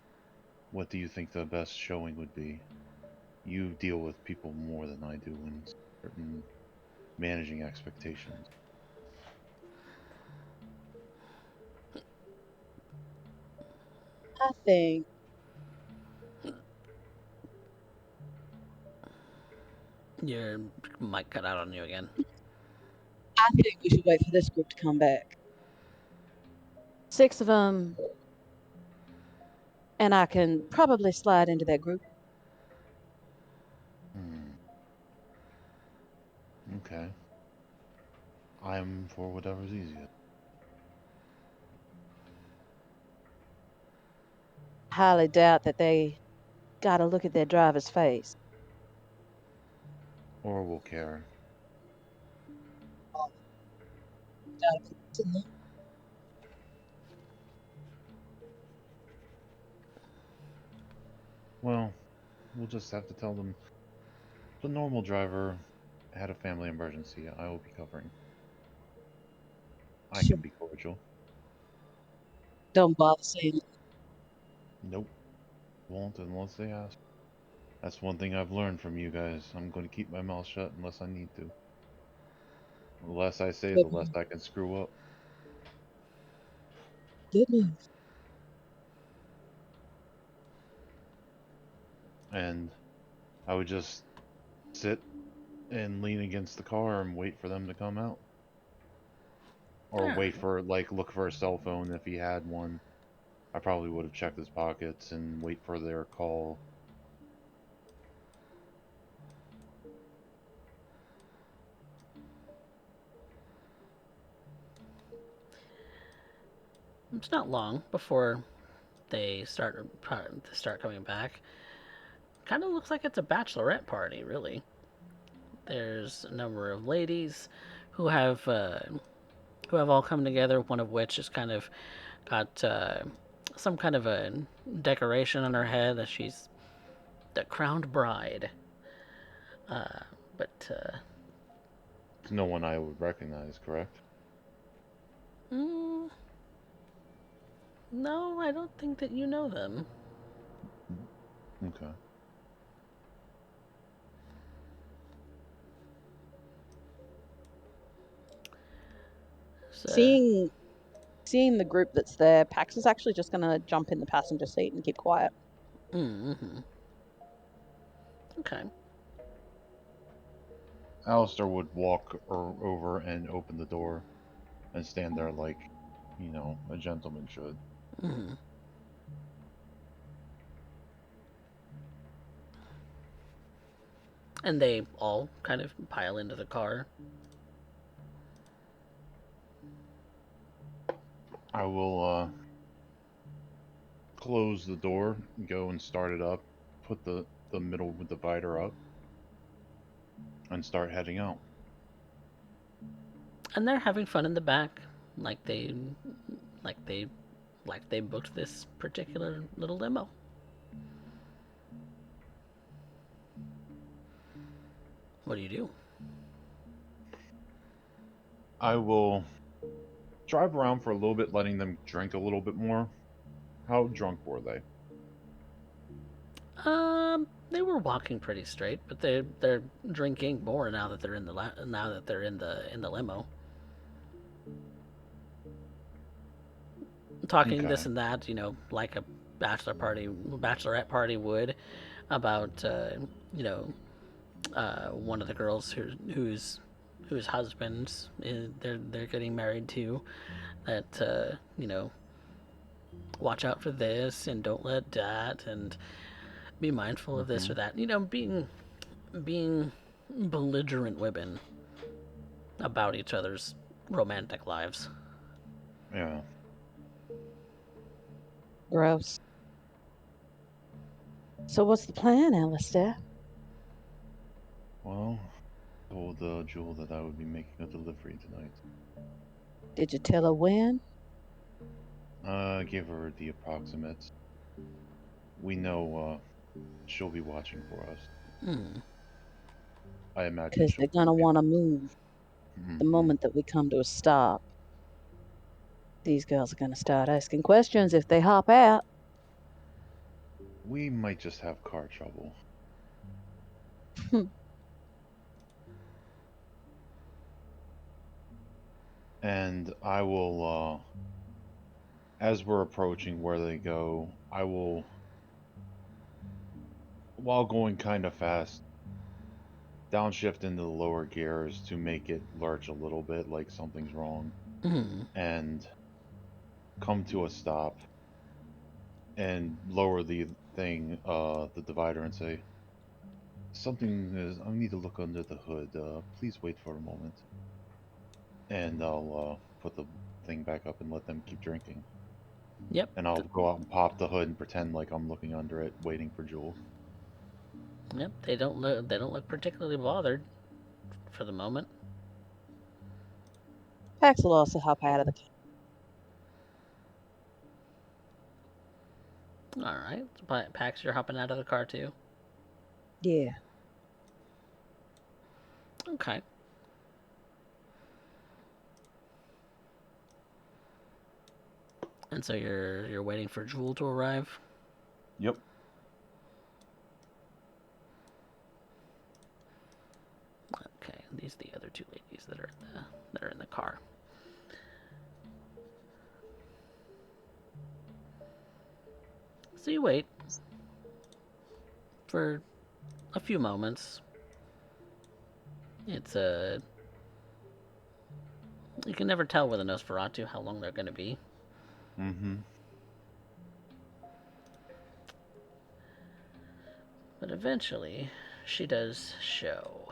What do you think the best showing would be? You deal with people more than I do in certain managing expectations. I think Your mic cut out on you again. we should wait for this group to come back. 6 of them, and I can probably slide into that group. Okay. I'm for whatever's easiest. Highly doubt that they got to look at their driver's face. Or will care. Well, we'll just have to tell them the normal driver had a family emergency. I will be covering. I Sure. can be cordial. Don't bother saying it. Nope. Won't unless they ask. That's one thing I've learned from you guys. I'm going to keep my mouth shut unless I need to. The less I say, the Good less move. I can screw up. Good move. And I would just sit and lean against the car and wait for them to come out. Or wait for, look for a cell phone if he had one. I probably would have checked his pockets and wait for their call. It's not long before they start coming back. Kind of looks like it's a bachelorette party, really. There's a number of ladies who have all come together. One of which is kind of got some kind of a decoration on her head that she's the crowned bride. But It's no one I would recognize, correct? mm, No, I don't think that you know them. Okay. So, Seeing the group that's there, Pax is actually just gonna jump in the passenger seat and keep quiet. mm-hmm. Okay. Alistair would walk over and open the door and stand there like, a gentleman should. Mm-hmm. And they all kind of pile into the car. I will close the door, go and start it up, put the middle divider up, and start heading out. And they're having fun in the back, like they, like they, like they booked this particular little limo. What do you do? I will drive around for a little bit, letting them drink a little bit more. How drunk were they? They were walking pretty straight, but they're drinking more now that they're in the now that they're in the limo, talking this Okay. and that, like a bachelorette party would, about you know, one of the girls whose husbands they're getting married to, that watch out for this and don't let that and be mindful of this Mm-hmm. or that. Being belligerent women about each other's romantic lives. Yeah. Gross. So what's the plan, Alistair? Well, I told Jewel that I would be making a delivery tonight. Did you tell her when? Give her the approximates. We know she'll be watching for us. Hmm. I imagine Because they're she'll gonna cook it. want to move the Mm-hmm. moment that we come to a stop. These girls are gonna start asking questions if they hop out. We might just have car trouble. And I will, as we're approaching where they go, I will, while going kind of fast, downshift into the lower gears to make it lurch a little bit like something's wrong, Hmm. and come to a stop and lower the divider, and say, something is, I need to look under the hood. Please wait for a moment. And I'll put the thing back up and let them keep drinking. Yep. And I'll go out and pop the hood and pretend like I'm looking under it, waiting for Jewel. Yep. They don't look particularly bothered for the moment. Pax will also hop out of the car. All right. Pax, you're hopping out of the car too. Yeah. Okay. And so you're waiting for Jewel to arrive. Yep. Okay. These are the other two ladies that are in the car. So you wait for a few moments. It's a You can never tell with a Nosferatu how long they're going to be. Mm-hmm. But eventually, she does show.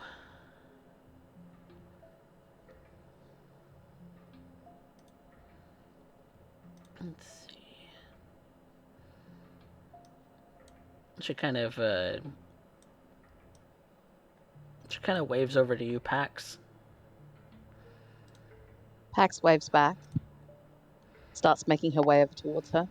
Let's see. She kind of uh, she kind of waves over to you, Pax. Pax waves back, starts making her way over towards her.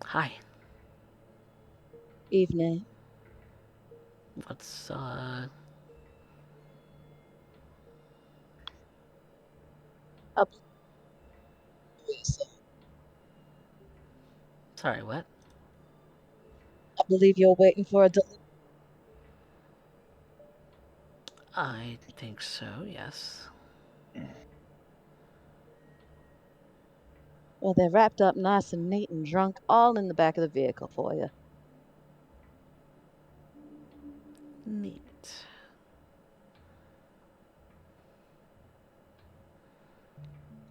Hi. Evening. What's I believe so. Sorry, what? I believe you're waiting for a delivery. I think so, yes. Well, they're wrapped up nice and neat and drunk, all in the back of the vehicle for you. Neat.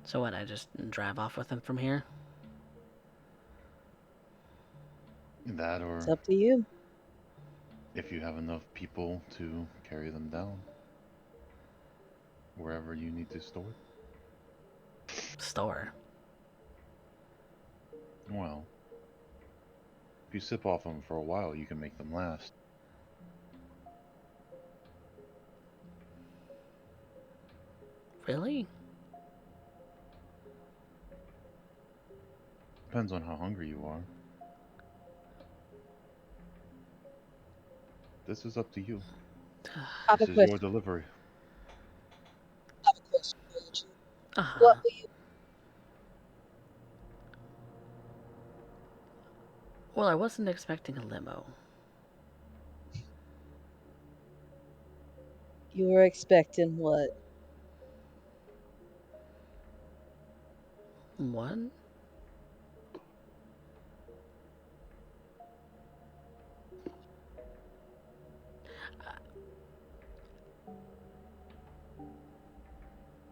So what, I just drive off with him from here? That, It's or up to you. if you have enough people to carry them down wherever you need to store. Store. Well, if you sip off them for a while, you can make them last. Really? Depends on how hungry you are. This is up to you. I have This a is your question. delivery. I have a question for you, Jude. Uh-huh. What were Well, I wasn't expecting a limo. you were expecting? What? One?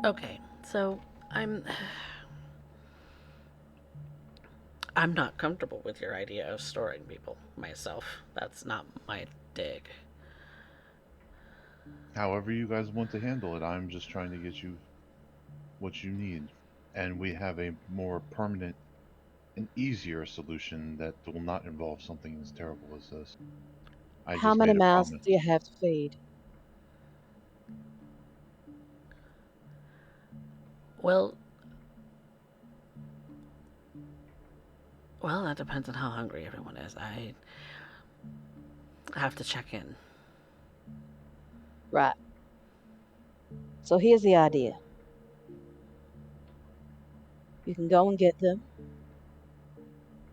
Okay, so I'm not comfortable with your idea of storing people myself. That's not my dig. However you guys want to handle it, I'm just trying to get you what you need. And we have a more permanent and easier solution that will not involve something as terrible as this. I How just many made a mouths promise. do you have to feed? Well, that depends on how hungry everyone is. I have to check in. Right. So here's the idea. You can go and get them.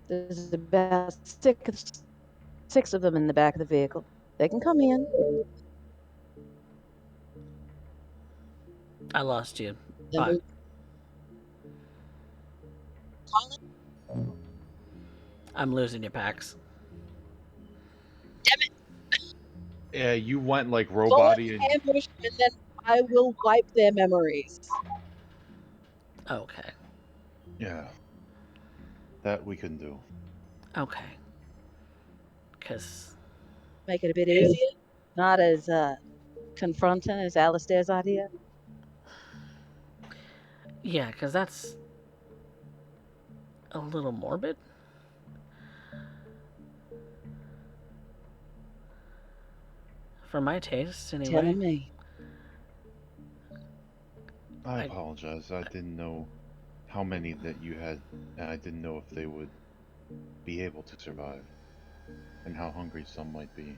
There's about six of them in the back of the vehicle. They can come in. I lost you, Then but we call it. I'm losing you, Pax. Damn it. Yeah, you went like Go robot-y and and ambush, and then I will wipe their memories. Okay. yeah, that we can do. Okay. Because, Make it a bit easier. Not as confronting as Alistair's idea. yeah, because that's a little morbid. For my taste, anyway. Telling me. I I, apologize. I didn't know how many that you had, and I didn't know if they would be able to survive, and how hungry some might be.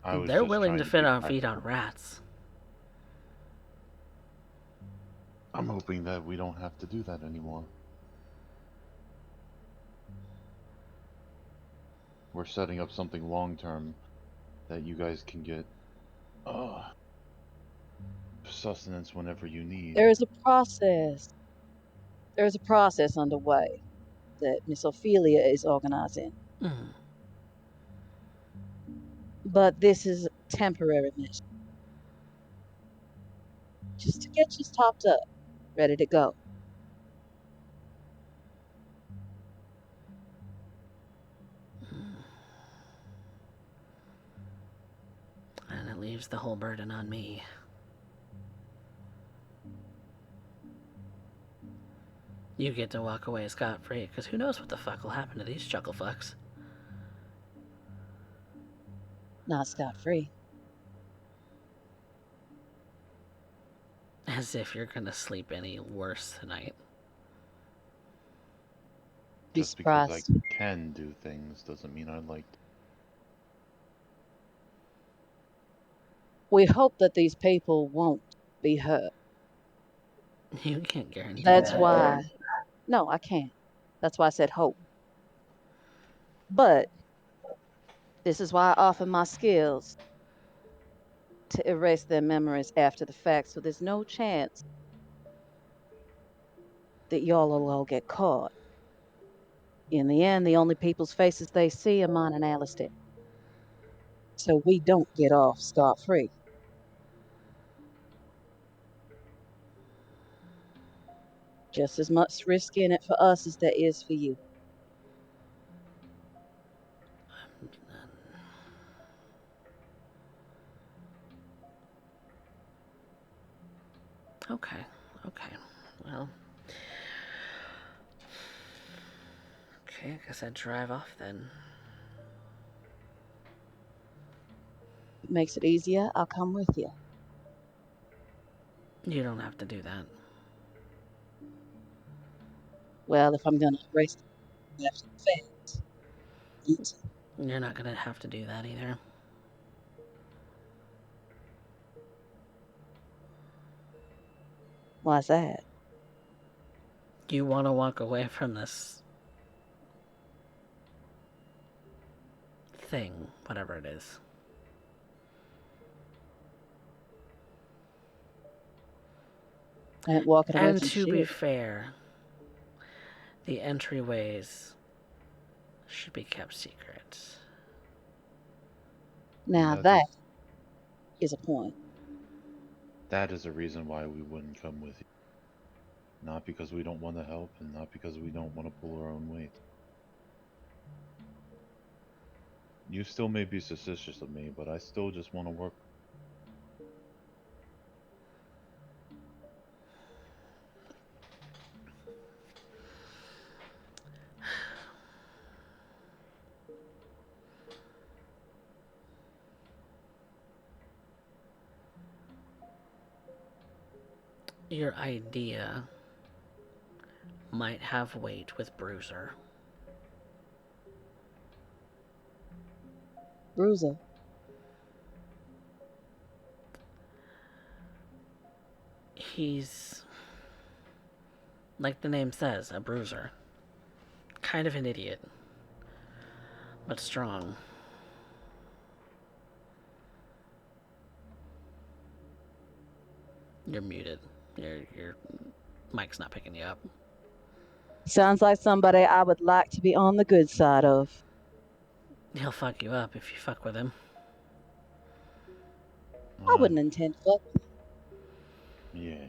I was they're just willing trying to to be feed on practical. rats. I'm hoping that we don't have to do that anymore. We're setting up something long term that you guys can get uh, sustenance whenever you need. There is a process. There is a process underway that Miss Ophelia is organizing. Mm. But this is a temporary measure. Just to get you topped up, ready to go. And it leaves the whole burden on me. You get to walk away scot-free, because who knows what the fuck will happen to these chuckle fucks. Not scot free. As if you're gonna sleep any worse tonight. Be Just because I surprised. can do things doesn't mean I like to. We hope that these people won't be her. You can't guarantee That's that. why. No, I can't. That's why I said hope. But this is why I offer my skills to erase their memories after the fact, so there's no chance that y'all will all get caught. In the end, the only people's faces they see are mine and Alistair. So we don't get off scot-free. Just as much risk in it for us as there is for you. Okay. Okay. Well. Okay, I guess I'd drive off then. If it makes it easier, I'll come with you. You don't have to do that. Well, if I'm gonna erase them after the fact. You're not gonna have to do that either. Why's that? You want to walk away from this thing, whatever it is. I ain't walking away And from to be shit. fair, the entryways should be kept secret. Now that is a point. That is a reason why we wouldn't come with you. Not because we don't want to help, and not because we don't want to pull our own weight. You still may be suspicious of me, but I still just want to work. Your idea might have weight with Bruiser. Bruiser. He's, like the name says, a bruiser. Kind of an idiot, but strong. You're muted. Your mic's not picking you up. Sounds like somebody I would like to be on the good side of. He'll fuck you up if you fuck with him. I wouldn't intend to fuck. Yeah.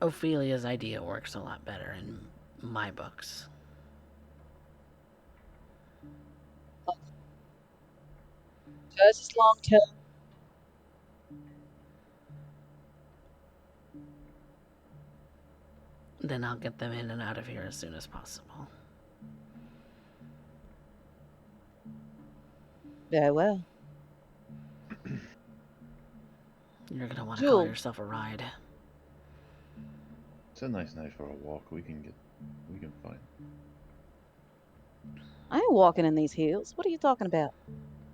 Ophelia's idea works a lot better in my books. Hers is long term. Then I'll get them in and out of here as soon as possible. Very well. You're gonna want to call Jewel. yourself a ride. It's a nice night for a walk. We can find. I ain't walking in these hills. What are you talking about?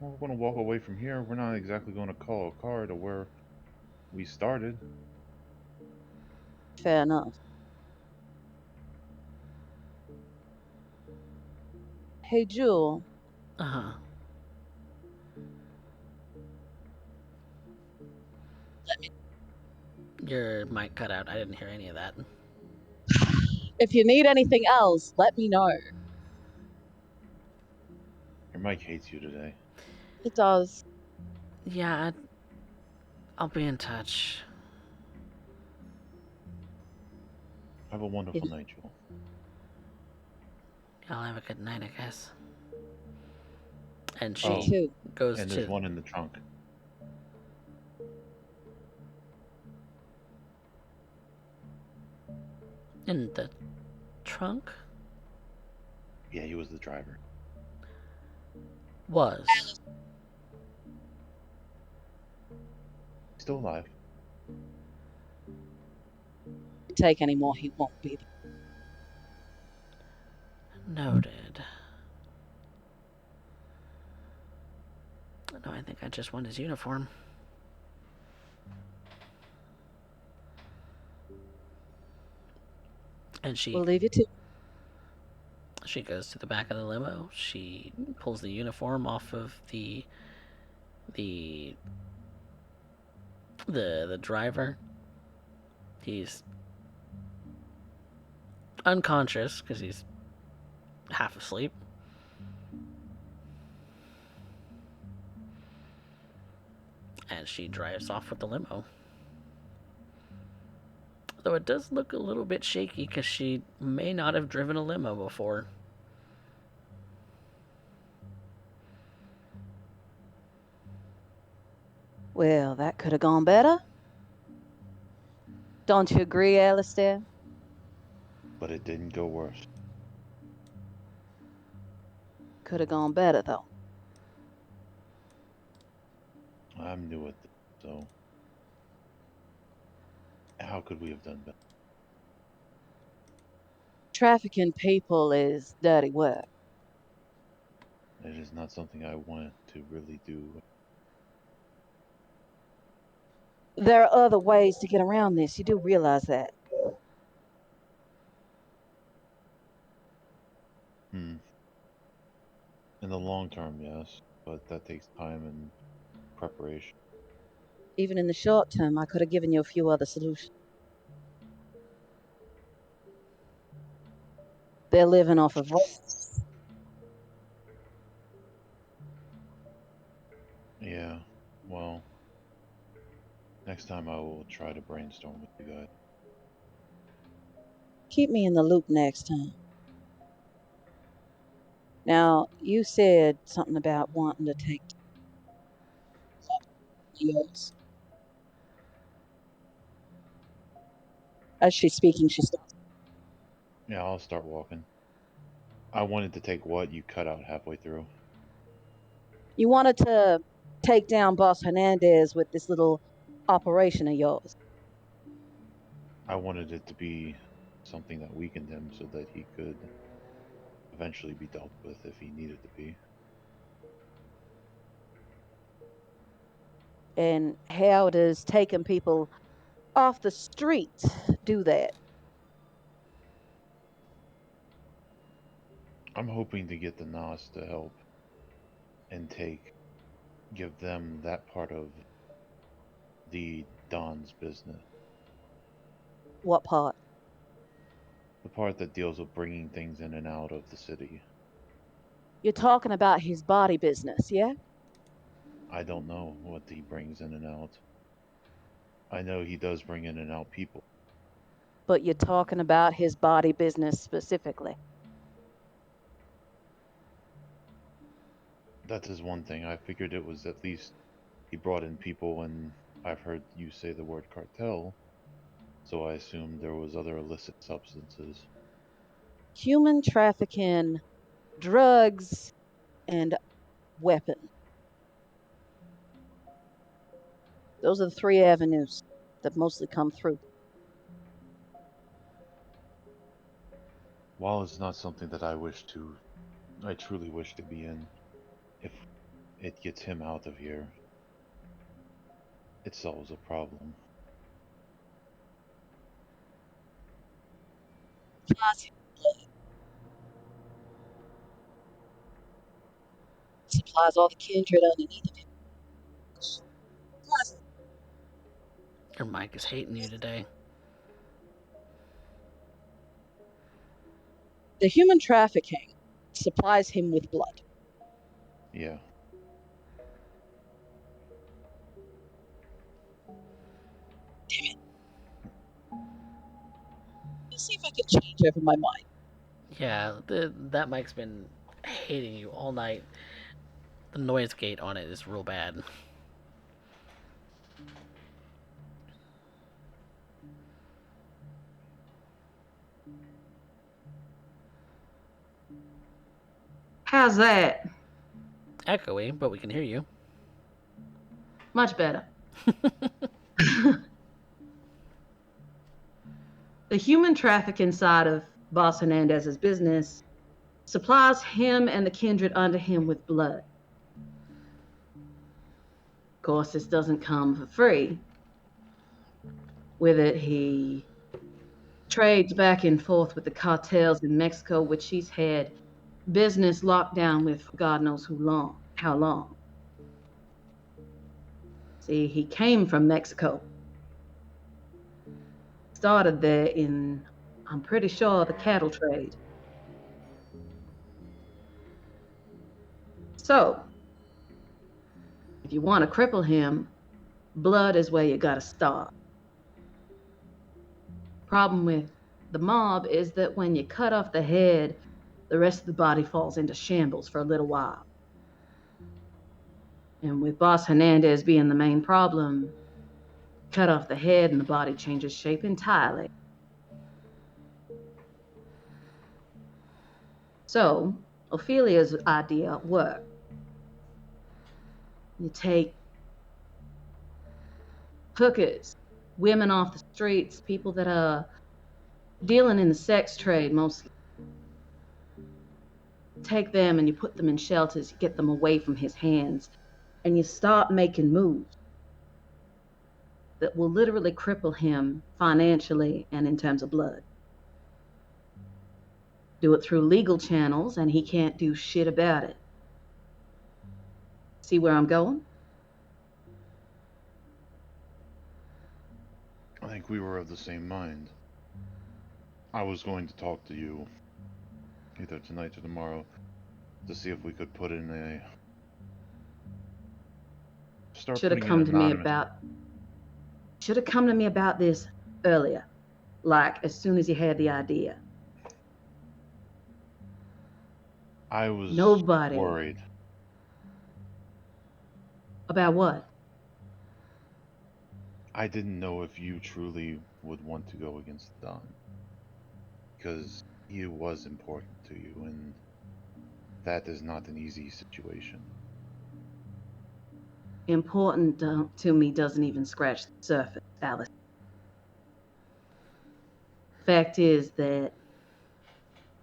Well, we're gonna walk away from here. We're not exactly gonna call a car to where we started. Fair enough. Hey, Jewel. Uh-huh. Your mic cut out. I didn't hear any of that. If you need anything else, let me know. Your mic hates you today. It does. Yeah, I'll be in touch. Have a wonderful night, Joel. Y'all have a good night, I guess. And Oh, she goes and to... there's one in the trunk. In the trunk? Yeah, he was the driver. Was. Still alive. Take any more, he won't be there. Noted. I think I just want his uniform. And We'll leave you to. she goes to the back of the limo. She pulls the uniform off of the driver. He's unconscious because he's half asleep. And she drives off with the limo. Though it does look a little bit shaky because she may not have driven a limo before. Well, that could have gone better. Don't you agree, Alistair? But it didn't go worse. Could have gone better, though. I'm new at this, so how could we have done better? Trafficking people is dirty work. It is not something I wanted to really do. There are other ways to get around this. You do realize that. In the long term, yes, but that takes time and preparation. Even in the short term, I could have given you a few other solutions. They're living off of rats. Yeah, well, next time I will try to brainstorm with you guys. Keep me in the loop next time. Now, you said something about wanting to take yours. As she's speaking, she stops. Yeah, I'll start walking. I wanted to take what you cut out halfway through. You wanted to take down Boss Hernandez with this little operation of yours. I wanted it to be something that weakened him so that he could eventually be dealt with if he needed to be. And how does taking people off the street do that? I'm hoping to get the Nas to help and give them that part of the Don's business. What part? The part that deals with bringing things in and out of the city. You're talking about his body business, yeah? I don't know what he brings in and out. I know he does bring in and out people. But you're talking about his body business specifically. That is one thing. I figured it was at least he brought in people, and I've heard you say the word cartel, so I assumed there was other illicit substances. Human trafficking, drugs, and weapons. Those are the three avenues that mostly come through. While it's not something that I truly wish to be in, if it gets him out of here, it solves a problem. Supplies all the kindred underneath of him. Plus, Your mic is hating you today. the human trafficking supplies him with blood. Yeah. Let's see if I can change over my mind. Yeah, that mic's been hating you all night. The noise gate on it is real bad. How's that? Echoey, but we can hear you. Much better. The human trafficking side of Boss Hernandez's business supplies him and the kindred under him with blood. Of course, this doesn't come for free. With it, he trades back and forth with the cartels in Mexico, which he's had business locked down with for God knows how long. See, he came from Mexico, started there in, I'm pretty sure, the cattle trade. So, if you want to cripple him, blood is where you gotta start. Problem with the mob is that when you cut off the head, the rest of the body falls into shambles for a little while. And with Boss Hernandez being the main problem, cut off the head and the body changes shape entirely. So, Ophelia's idea worked. You take hookers, women off the streets, people that are dealing in the sex trade mostly. Take them and you put them in shelters, you get them away from his hands, and you start making moves that will literally cripple him financially and in terms of blood. Do it through legal channels, and he can't do shit about it. See where I'm going? I think we were of the same mind. I was going to talk to you either tonight or tomorrow to see if we could put in a Should have come to me about this earlier, like as soon as you had the idea. I was Nobody. worried. About what? I didn't know if you truly would want to go against Don. Because he was important to you, and that is not an easy situation. Important to me doesn't even scratch the surface, Alice. Fact is that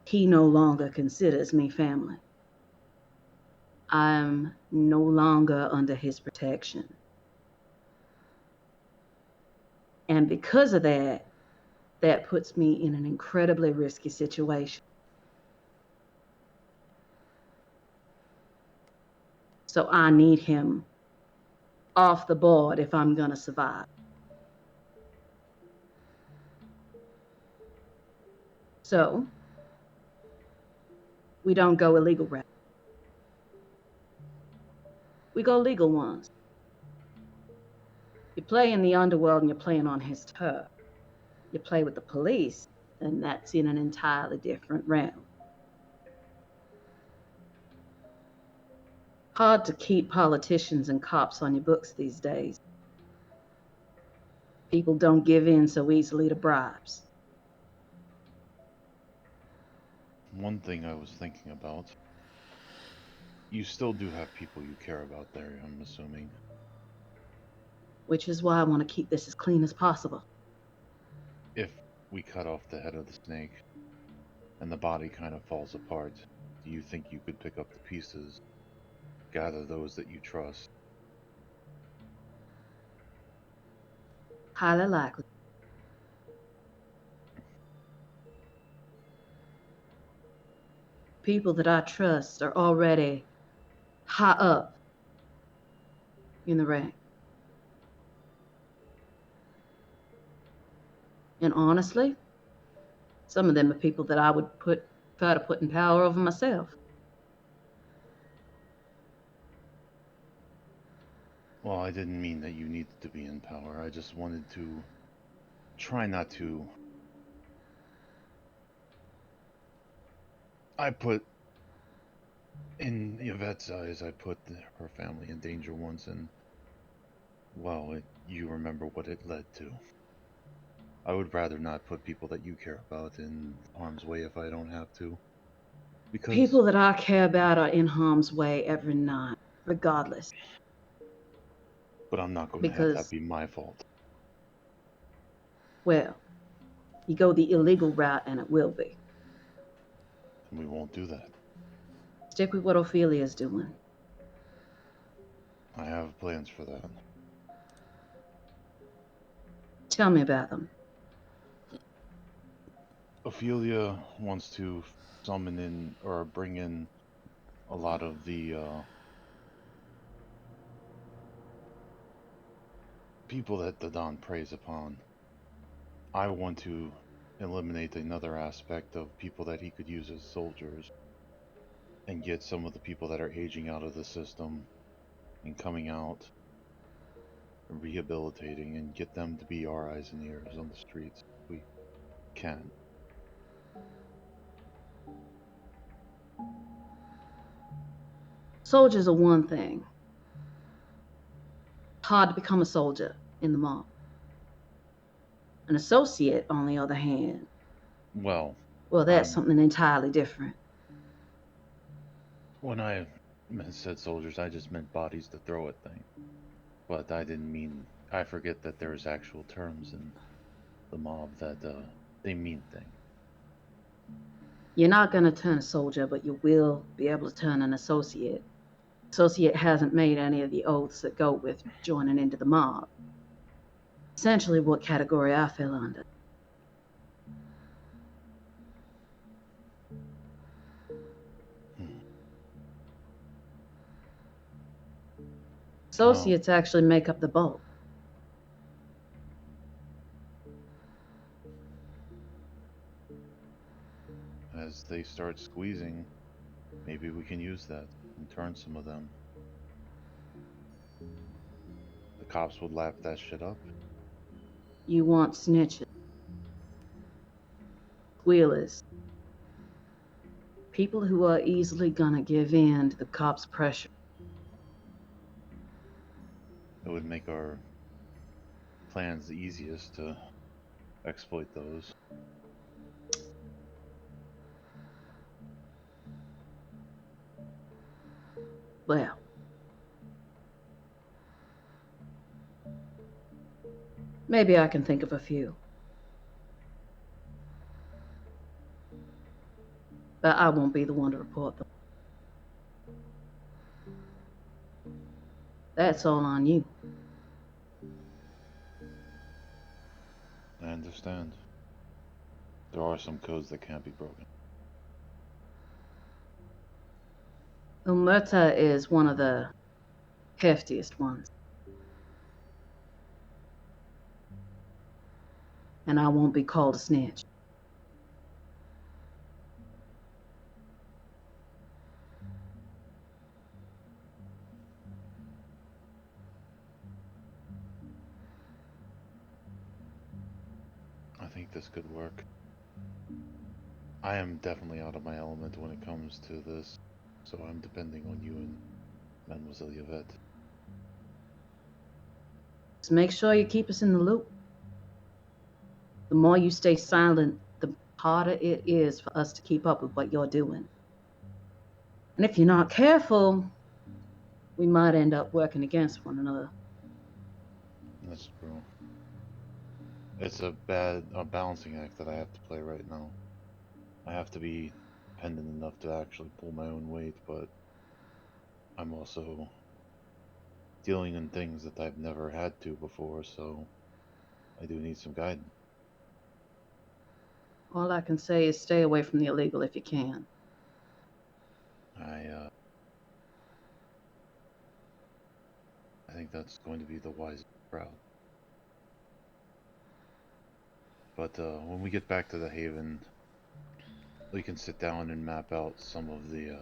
he no longer considers me family. I'm no longer under his protection. And because of that, that puts me in an incredibly risky situation. So I need him off the board if I'm gonna survive. So we don't go illegal route. We go legal ones. You play in the underworld and you're playing on his turf. You play with the police, and that's in an entirely different realm. Hard to keep politicians and cops on your books these days. People don't give in so easily to bribes. One thing I was thinking about, you still do have people you care about there, I'm assuming. Which is why I want to keep this as clean as possible. If we cut off the head of the snake and the body kind of falls apart, do you think you could pick up the pieces, gather those that you trust? Highly likely. People that I trust are already high up in the rank. And honestly, some of them are people that I would try to put in power over myself. Well, I didn't mean that you needed to be in power. I just wanted to try not to. I put, in Yvette's eyes, I put her family in danger once, and, well, you remember what it led to. I would rather not put people that you care about in harm's way if I don't have to. Because People that I care about are in harm's way every night, regardless. But I'm not going to have that be my fault. Well, you go the illegal route and it will be. And we won't do that. Stick with what Ophelia's doing. I have plans for that. Tell me about them. Ophelia wants to summon in or bring in a lot of the people that the Don preys upon. I want to eliminate another aspect of people that he could use as soldiers and get some of the people that are aging out of the system and coming out, rehabilitating, and get them to be our eyes and ears on the streets if we can. Soldiers are one thing. Hard to become a soldier in the mob. An associate, on the other hand, Well, that's something entirely different. when I said soldiers, I just meant bodies to throw at things. But I didn't mean. I forget that there's actual terms in the mob that they mean things. You're not going to turn a soldier, but you will be able to turn an associate. Associate hasn't made any of the oaths that go with joining into the mob. Essentially what category I fell under. Associates actually make up the bulk. As they start squeezing, maybe we can use that and turn some of them. The cops would lap that shit up. You want snitches, squealers, people who are easily gonna give in to the cops' pressure. It would make our plans the easiest to exploit those. Well, maybe I can think of a few. But I won't be the one to report them. That's all on you. I understand. There are some codes that can't be broken. Umerta is one of the heftiest ones. And I won't be called a snitch. I think this could work. I am definitely out of my element when it comes to this, so I'm depending on you and Mademoiselle Yvette. Just make sure you keep us in the loop. The more you stay silent, the harder it is for us to keep up with what you're doing. And if you're not careful, we might end up working against one another. That's true. It's a balancing act that I have to play right now. I have to be independent enough to actually pull my own weight, but I'm also dealing in things that I've never had to before, so I do need some guidance. All I can say is stay away from the illegal if you can. I think that's going to be the wisest route. But when we get back to the Haven, we can sit down and map out some of the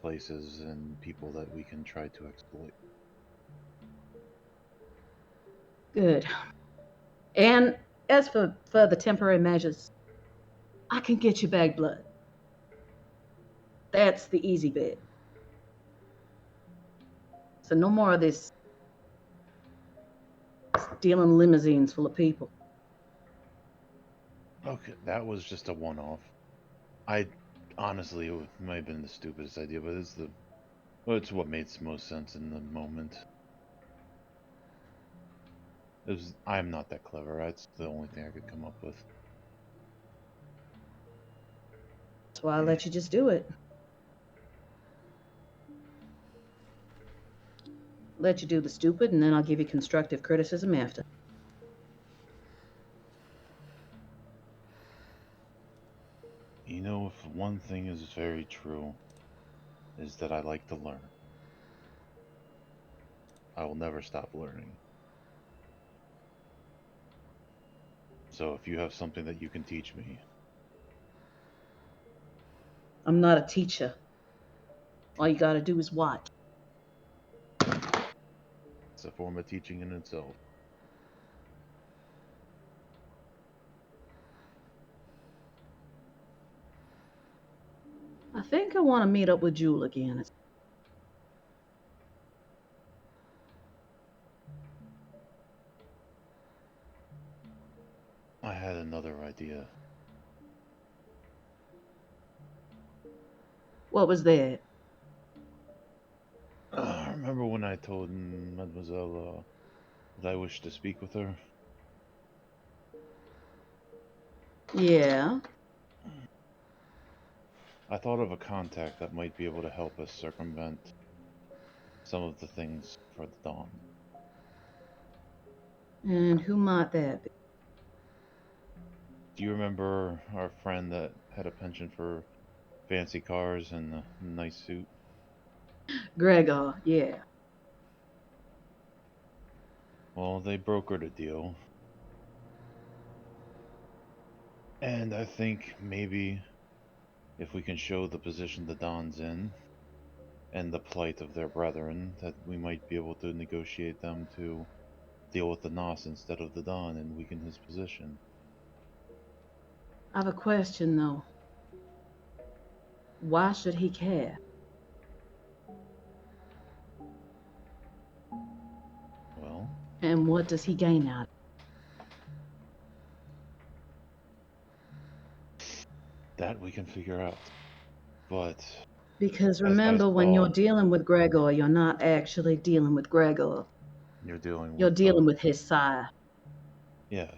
places and people that we can try to exploit. Good. And as for further temporary measures, I can get you bag blood. That's the easy bit. So no more of this stealing limousines full of people. Okay, that was just a one-off. I honestly, it might have been the stupidest idea, but it's what made most sense in the moment. I'm not that clever. That's the only thing I could come up with. That's why I let you just do it. let you do the stupid, and then I'll give you constructive criticism after. You know, if one thing is very true, is that I like to learn. I will never stop learning. So if you have something that you can teach me, I'm not a teacher. All you gotta do is watch. it's a form of teaching in itself. I think I want to meet up with Jewel again. I had another idea. What was that? Remember when I told Mademoiselle that I wished to speak with her? Yeah. I thought of a contact that might be able to help us circumvent some of the things for the Dawn. And who might that be? Do you remember our friend that had a penchant for fancy cars and a nice suit? Gregor, yeah. Well, they brokered a deal. And I think maybe if we can show the position the Dawn's in and the plight of their brethren, that we might be able to negotiate them to deal with the Nos instead of the Dawn and weaken his position. I have a question, though. Why should he care? Well, And what does he gain out of it? that we can figure out. But Because as I remember, when saw, you're dealing with Gregor, you're not actually dealing with Gregor. you're dealing You're with dealing with his sire, yes.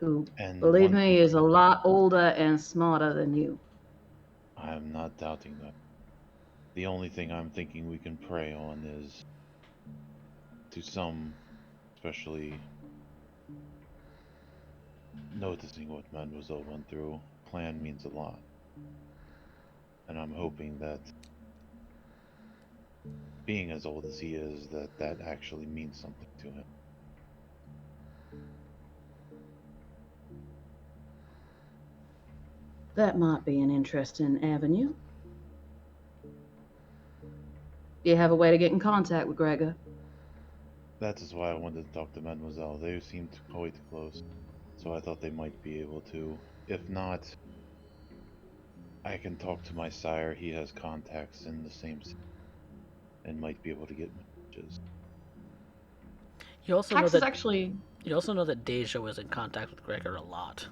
who, And believe one me, is a lot older and smarter than you. I'm not doubting that. The only thing I'm thinking we can prey on is to some, especially noticing what Mademoiselle went through, clan means a lot. And I'm hoping that being as old as he is, that actually means something to him. That might be an interesting avenue. Do you have a way to get in contact with Gregor? That is why I wanted to talk to Mademoiselle. They seemed quite close, so I thought they might be able to. If not, I can talk to my sire. He has contacts in the same city and might be able to get messages. You also know Pax is that actually Deja was in contact with Gregor a lot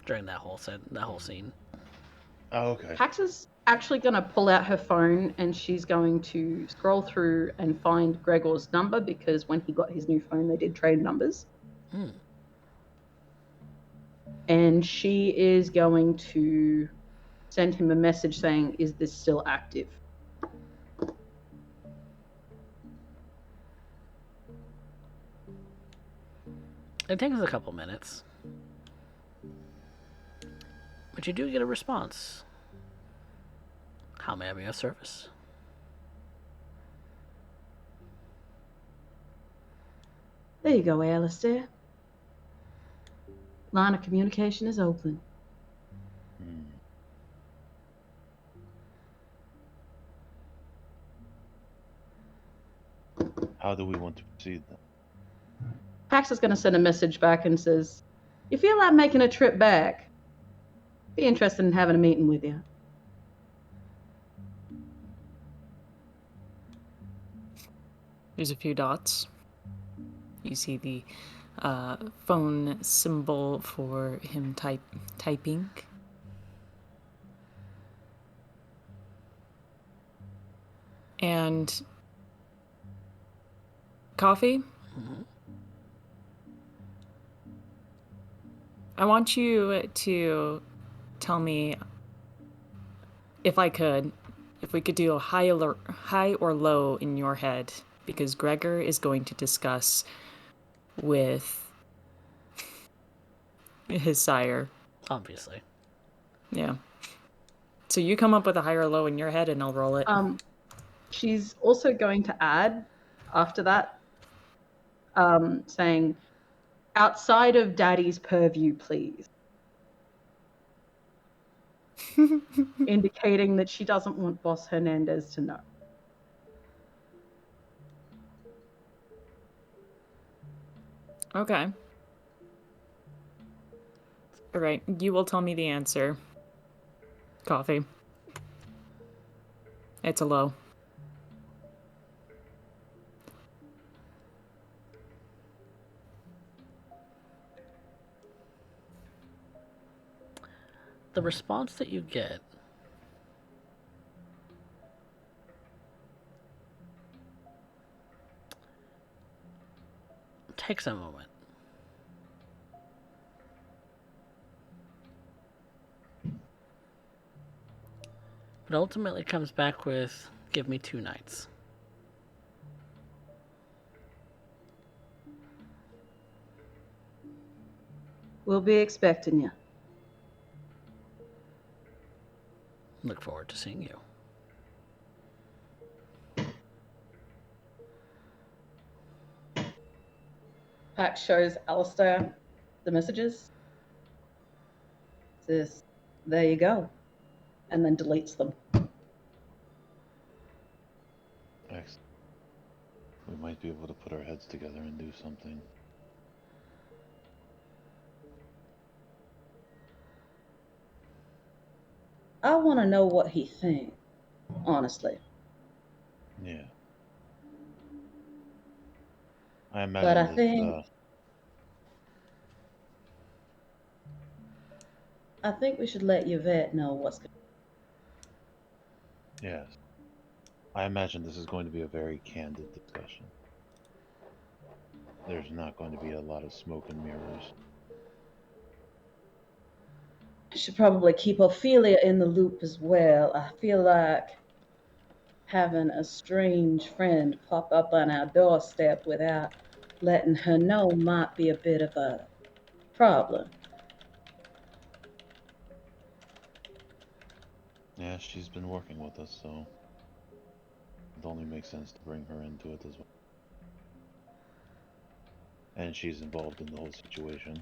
during that whole scene. Oh, okay. Pax is actually going to pull out her phone and she's going to scroll through and find Gregor's number, because when he got his new phone, they did trade numbers. Hmm. And she is going to send him a message saying, "Is this still active?" It takes a couple minutes, but you do get a response. How may I be of service? There you go, Alistair. Line of communication is open. How do we want to proceed then? Pax is going to send a message back and says, "You feel like making a trip back? Be interested in having a meeting with you." There's a few dots. You see the phone symbol for him typing. And coffee? Mm-hmm. I want you to tell me, if I if we could do a high or low in your head, because Gregor is going to discuss with his sire. Obviously. Yeah. So you come up with a high or low in your head and I'll roll it. She's also going to add after that, saying, outside of Daddy's purview, please. Indicating that she doesn't want Boss Hernandez to know. Okay. All right, you will tell me the answer. Coffee. It's a low. The response that you get takes a moment. But ultimately comes back with, give me 2 nights. We'll be expecting you. Look forward to seeing you. Pax shows Alistair the messages. Says, there you go. And then deletes them. Excellent. We might be able to put our heads together and do something. I want to know what he thinks, honestly. Yeah. I imagine But I that, think we should let Yvette know what's going yes. I imagine this is going to be a very candid discussion. There's not going to be a lot of smoke and mirrors. on. Should probably keep Ophelia in the loop as well. I feel like having a strange friend pop up on our doorstep without letting her know might be a bit of a problem. Yeah, she's been working with us, so it only makes sense to bring her into it as well. And she's involved in the whole situation.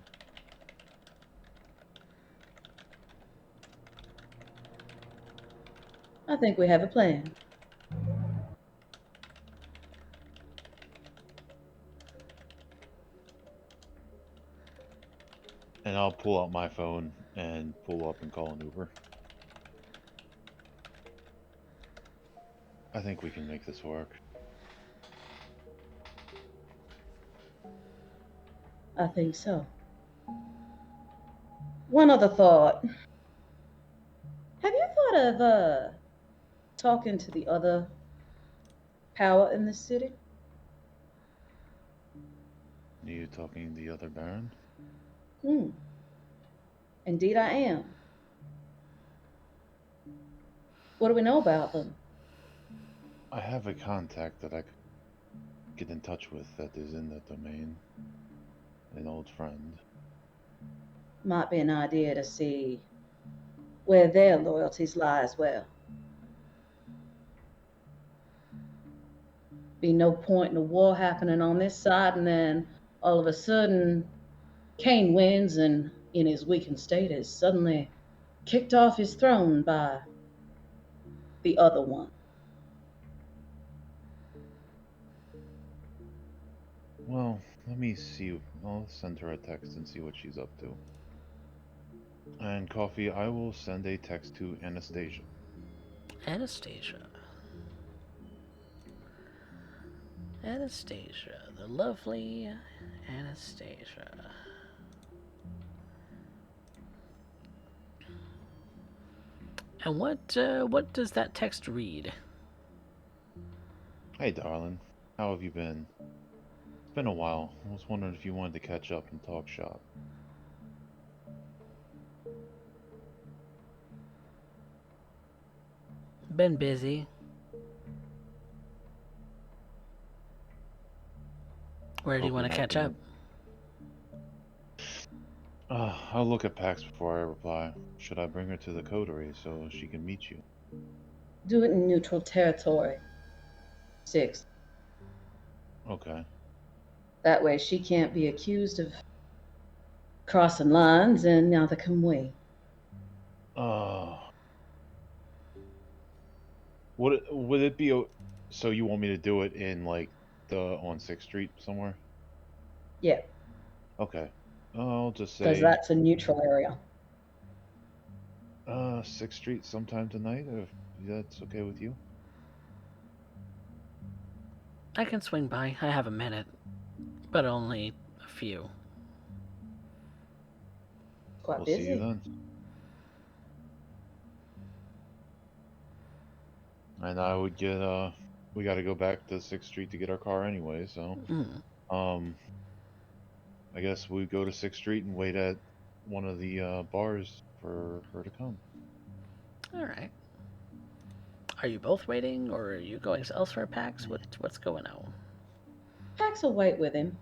I think we have a plan. And I'll pull out my phone and pull up and call an Uber. I think we can make this work. I think so. One other thought. Have you thought of talking to the other power in this city? Are you talking the other Baron? Indeed, I am. What do we know about them? I have a contact that I could get in touch with that is in that domain. An old friend. Might be an idea to see where their loyalties lie as well. Be no point in a war happening on this side, and then all of a sudden, Cain wins and, in his weakened state, is suddenly kicked off his throne by the other one. Well, let me see. I'll send her a text and see what she's up to. And Coffee, I will send a text to Anastasia. Anastasia. Anastasia. The lovely Anastasia. And what does that text read? Hey, darling. How have you been? It's been a while. I was wondering if you wanted to catch up and talk shop. Been busy. Where do you Hope you're want to not catch up? being. I'll look at Pax before I reply. Should I bring her to the coterie so she can meet you? Do it in neutral territory. 6. Okay. That way she can't be accused of crossing lines, and neither can we. Uh, would it be so you want me to do it in like the on 6th Street somewhere? Yeah, Okay. I'll just because say that's a neutral area. 6th Street sometime tonight if that's okay with you. I can swing by. I have a minute, but only a few. Quite We'll see you busy. then. And I would get we got to go back to 6th Street to get our car anyway, so Mm. um I guess we go to 6th Street and wait at one of the bars for her to come. All right. Are you both waiting, or are you going elsewhere, Pax? What's going on? Pax will wait with him.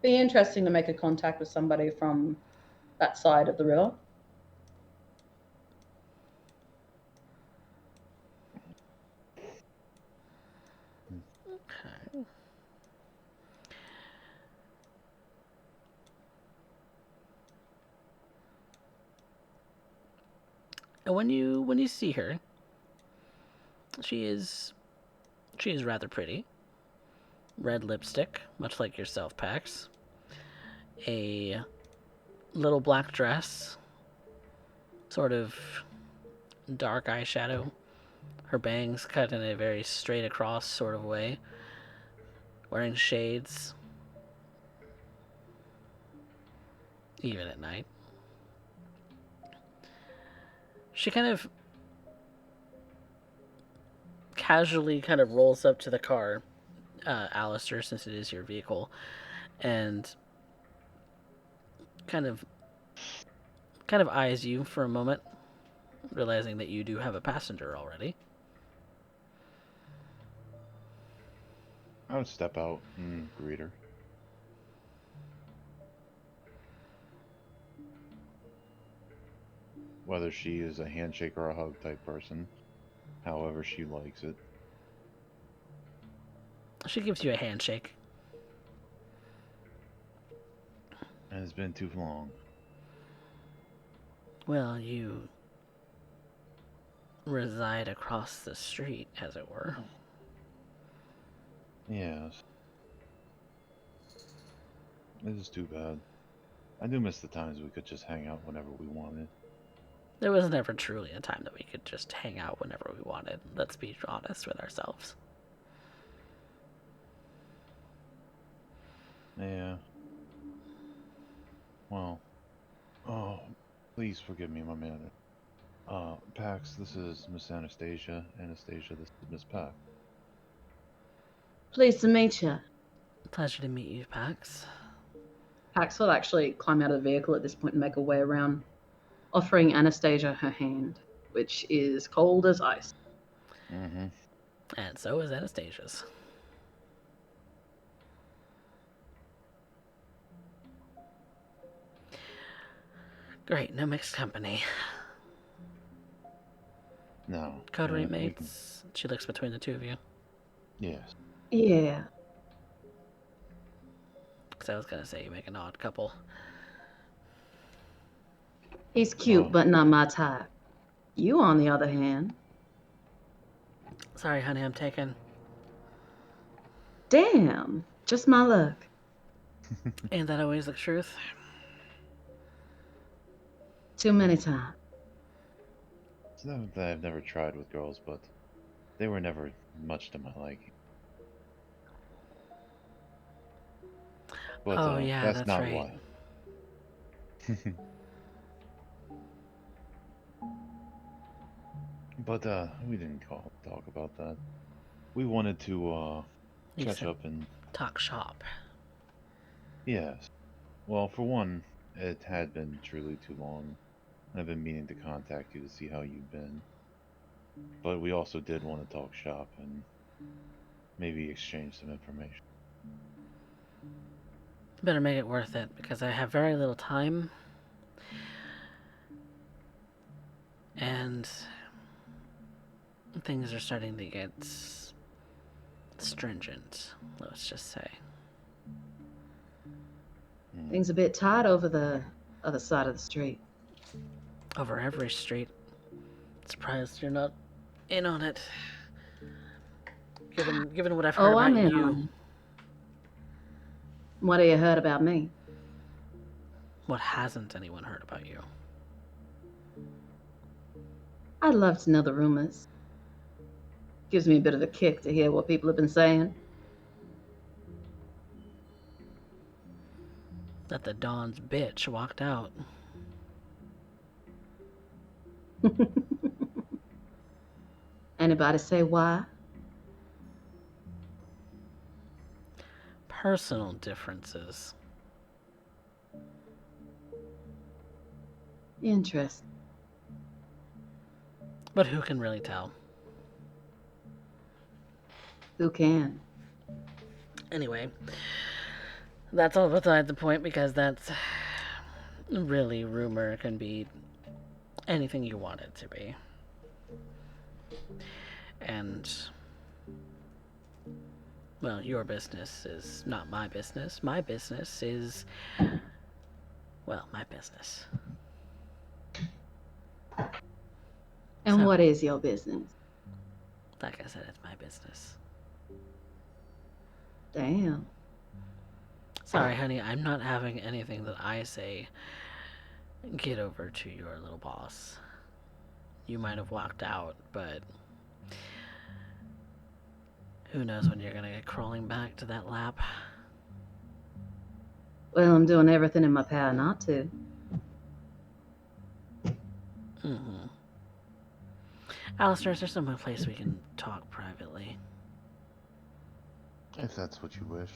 Be interesting to make a contact with somebody from that side of the river. Okay. And when you see her, she is rather pretty. Red lipstick, much like yourself, Pax. A little black dress, sort of dark eyeshadow. Her bangs cut in a very straight across sort of way. Wearing shades, even at night. She kind of casually kind of rolls up to the car, Alistair, since it is your vehicle, and kind of eyes you for a moment, realizing that you do have a passenger already. I would step out and greet her. Whether she is a handshake or a hug type person, however she likes it. She gives you a handshake. And it's been too long. Well, you reside across the street, as it were. Yes. It is too bad. I do miss the times we could just hang out whenever we wanted. There was never truly a time that we could just hang out whenever we wanted. Let's be honest with ourselves. Yeah. Well. Oh, please forgive me my manner. Pax, this is Miss Anastasia. Anastasia, this is Miss Pax. Pleased to meet you. Pleasure to meet you, Pax. Pax will actually climb out of the vehicle at this point and make her way around, offering Anastasia her hand, which is cold as ice. Mm-hmm. And so is Anastasia's. Great, no mixed company. No. Coterie we can... mates. She looks between the two of you. Yes. Yeah. Because I was going to say you make an odd couple. He's cute, Oh. but not my type. You, on the other hand. Sorry, honey, I'm taken. Damn. Just my luck. Ain't that always the truth? Too many times. It's not that I've never tried with girls, but they were never much to my liking. But Oh, yeah, that's that's not right. why. But we didn't talk about that. We wanted to You catch said up and talk shop. yes. Well, for one, it had been truly too long. I've been meaning to contact you to see how you've been. But we also did want to talk shop and maybe exchange some information. Better make it worth it, because I have very little time. And things are starting to get stringent, let's just say. Things a bit tight over the other side of the street. Over every street. Surprised you're not in on it. Given what I've heard Oh, I'm about in you. on it. What have you heard about me? What hasn't anyone heard about you? I'd love to know the rumors. Gives me a bit of a kick to hear what people have been saying. That the Dawn's bitch walked out. Anybody say why? Personal differences. Interesting. But who can really tell? Who can? Anyway, that's all beside the point, because that's really, rumor can be anything you want it to be. And, well, your business is not my business. My business is, well, my business. And So, what is your business? like I said, it's my business. Damn. Sorry, honey, I'm not having anything that I say get over to your little boss. You might have walked out, but who knows when you're gonna get crawling back to that lap. Well, I'm doing everything in my power not to. Mm-hmm. Alistair, is there some place we can talk privately? If that's what you wish.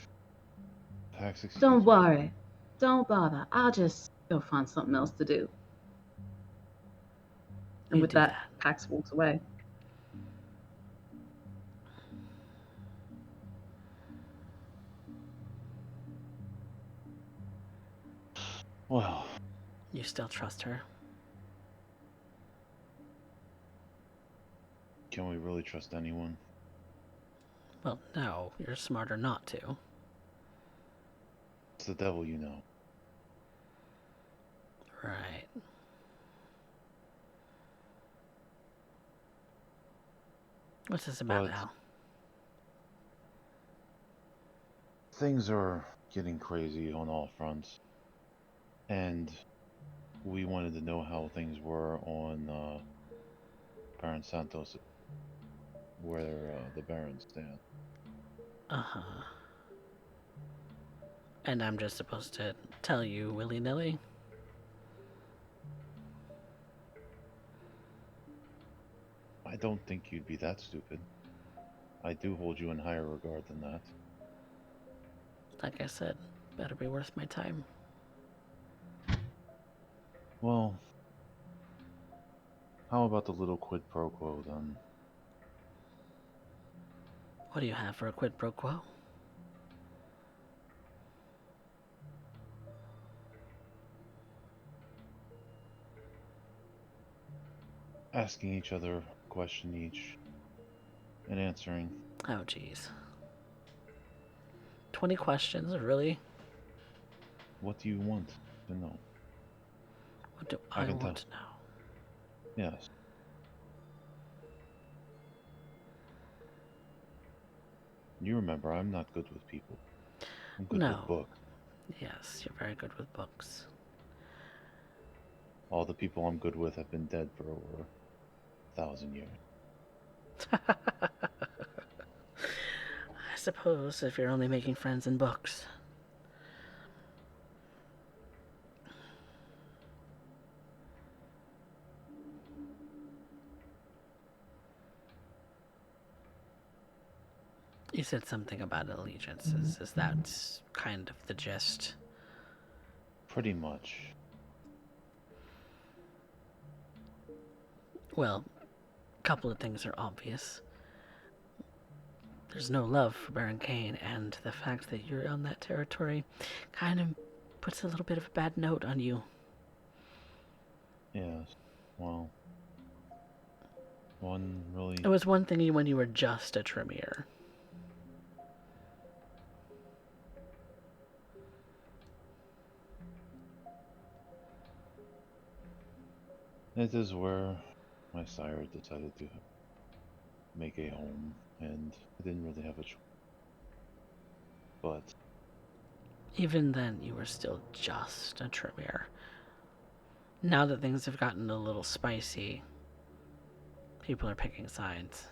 Pax, excuse Don't me. worry. Don't bother. I'll just go find something else to do. And You with do that, that. Pax walks away. Well, You still trust her? can we really trust anyone? Well, no. You're smarter not to. It's the devil you know. Right. What's this about, But Al? things are getting crazy on all fronts. And we wanted to know how things were on Baron Santos, where the Barons stand. Uh-huh. And I'm just supposed to tell you willy-nilly? I don't think you'd be that stupid. I do hold you in higher regard than that. Like I said, better be worth my time. Well, how about the little quid pro quo then? What do you have for a quid pro quo? Asking each other a question each and answering. Oh, jeez. 20 questions, really? What do you want to know? What do I I can want tell. to know? Yes. You remember, I'm not good with people. I'm good No. with books. Yes, you're very good with books. All the people I'm good with have been dead for over 1,000 years. I suppose, if you're only making friends in books. You said something about allegiances. Is that kind of the gist? Pretty much. Well, a couple of things are obvious. There's no love for Baron Kane, and the fact that you're on that territory kind of puts a little bit of a bad note on you. Yes. Well, one really. It was one thing when you were just a Tremere. It is where my sire decided to make a home, and I didn't really have a choice. But Even then, you were still just a Tremere. Now that things have gotten a little spicy, people are picking sides.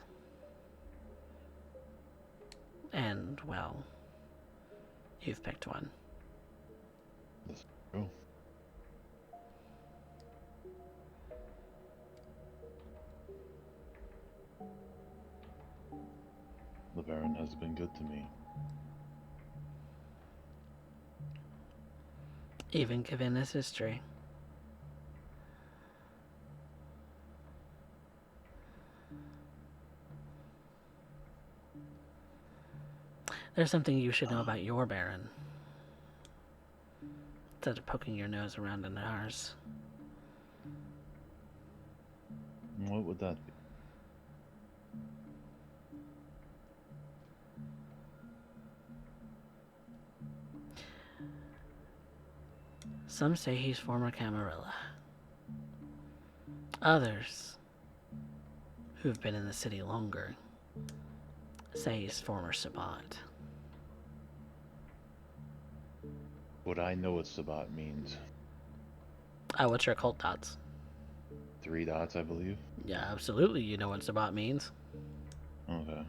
And, well, you've picked one. this is true. The Baron has been good to me. Even given his history. There's something you should know about your Baron. Instead of poking your nose around in ours. What would that be? Some say he's former Camarilla. Others, who've been in the city longer, say he's former Sabat. Would I know what Sabat means? What's your cult dots? 3 dots, I believe. Yeah, absolutely, you know what Sabat means. Okay.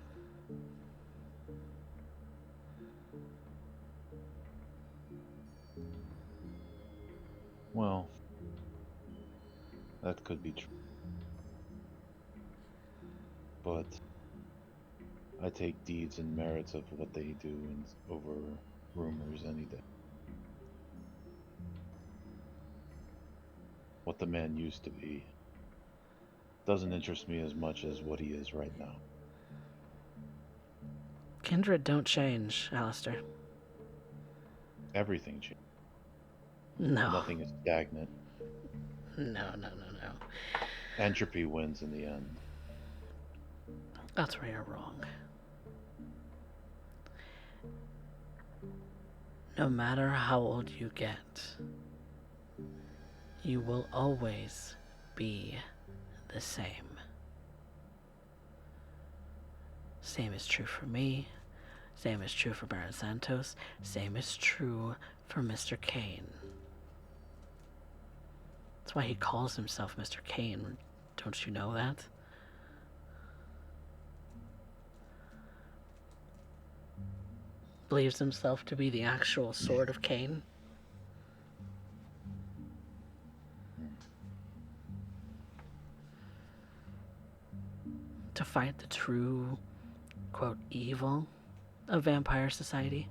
Well, that could be true. But I take deeds and merits of what they do over rumors any day. What the man used to be doesn't interest me as much as what he is right now. Kindred don't change, Alistair. Everything changed. No. Nothing is stagnant. No. Entropy wins in the end. That's where you're wrong. No matter how old you get, you will always be the same. Same is true for me. Same is true for Baron Santos. Same is true for Mr. Kane. That's why he calls himself Mr. Kane. Don't you know that? Believes himself to be the actual Sword of Kane. To fight the true, quote, evil of vampire society.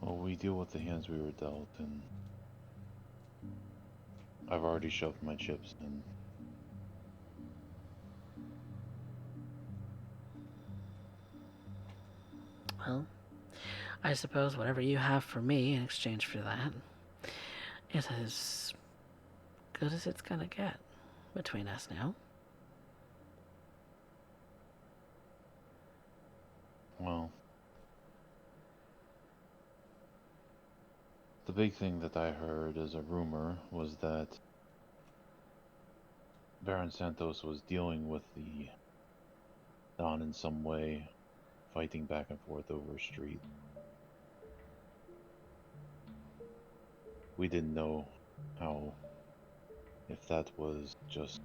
Well, we deal with the hands we were dealt, and I've already shoved my chips in. Well, I suppose whatever you have for me in exchange for that is as good as it's gonna get between us now. Well, the big thing that I heard as a rumor was that Baron Santos was dealing with the Don in some way, fighting back and forth over a street. We didn't know if that was just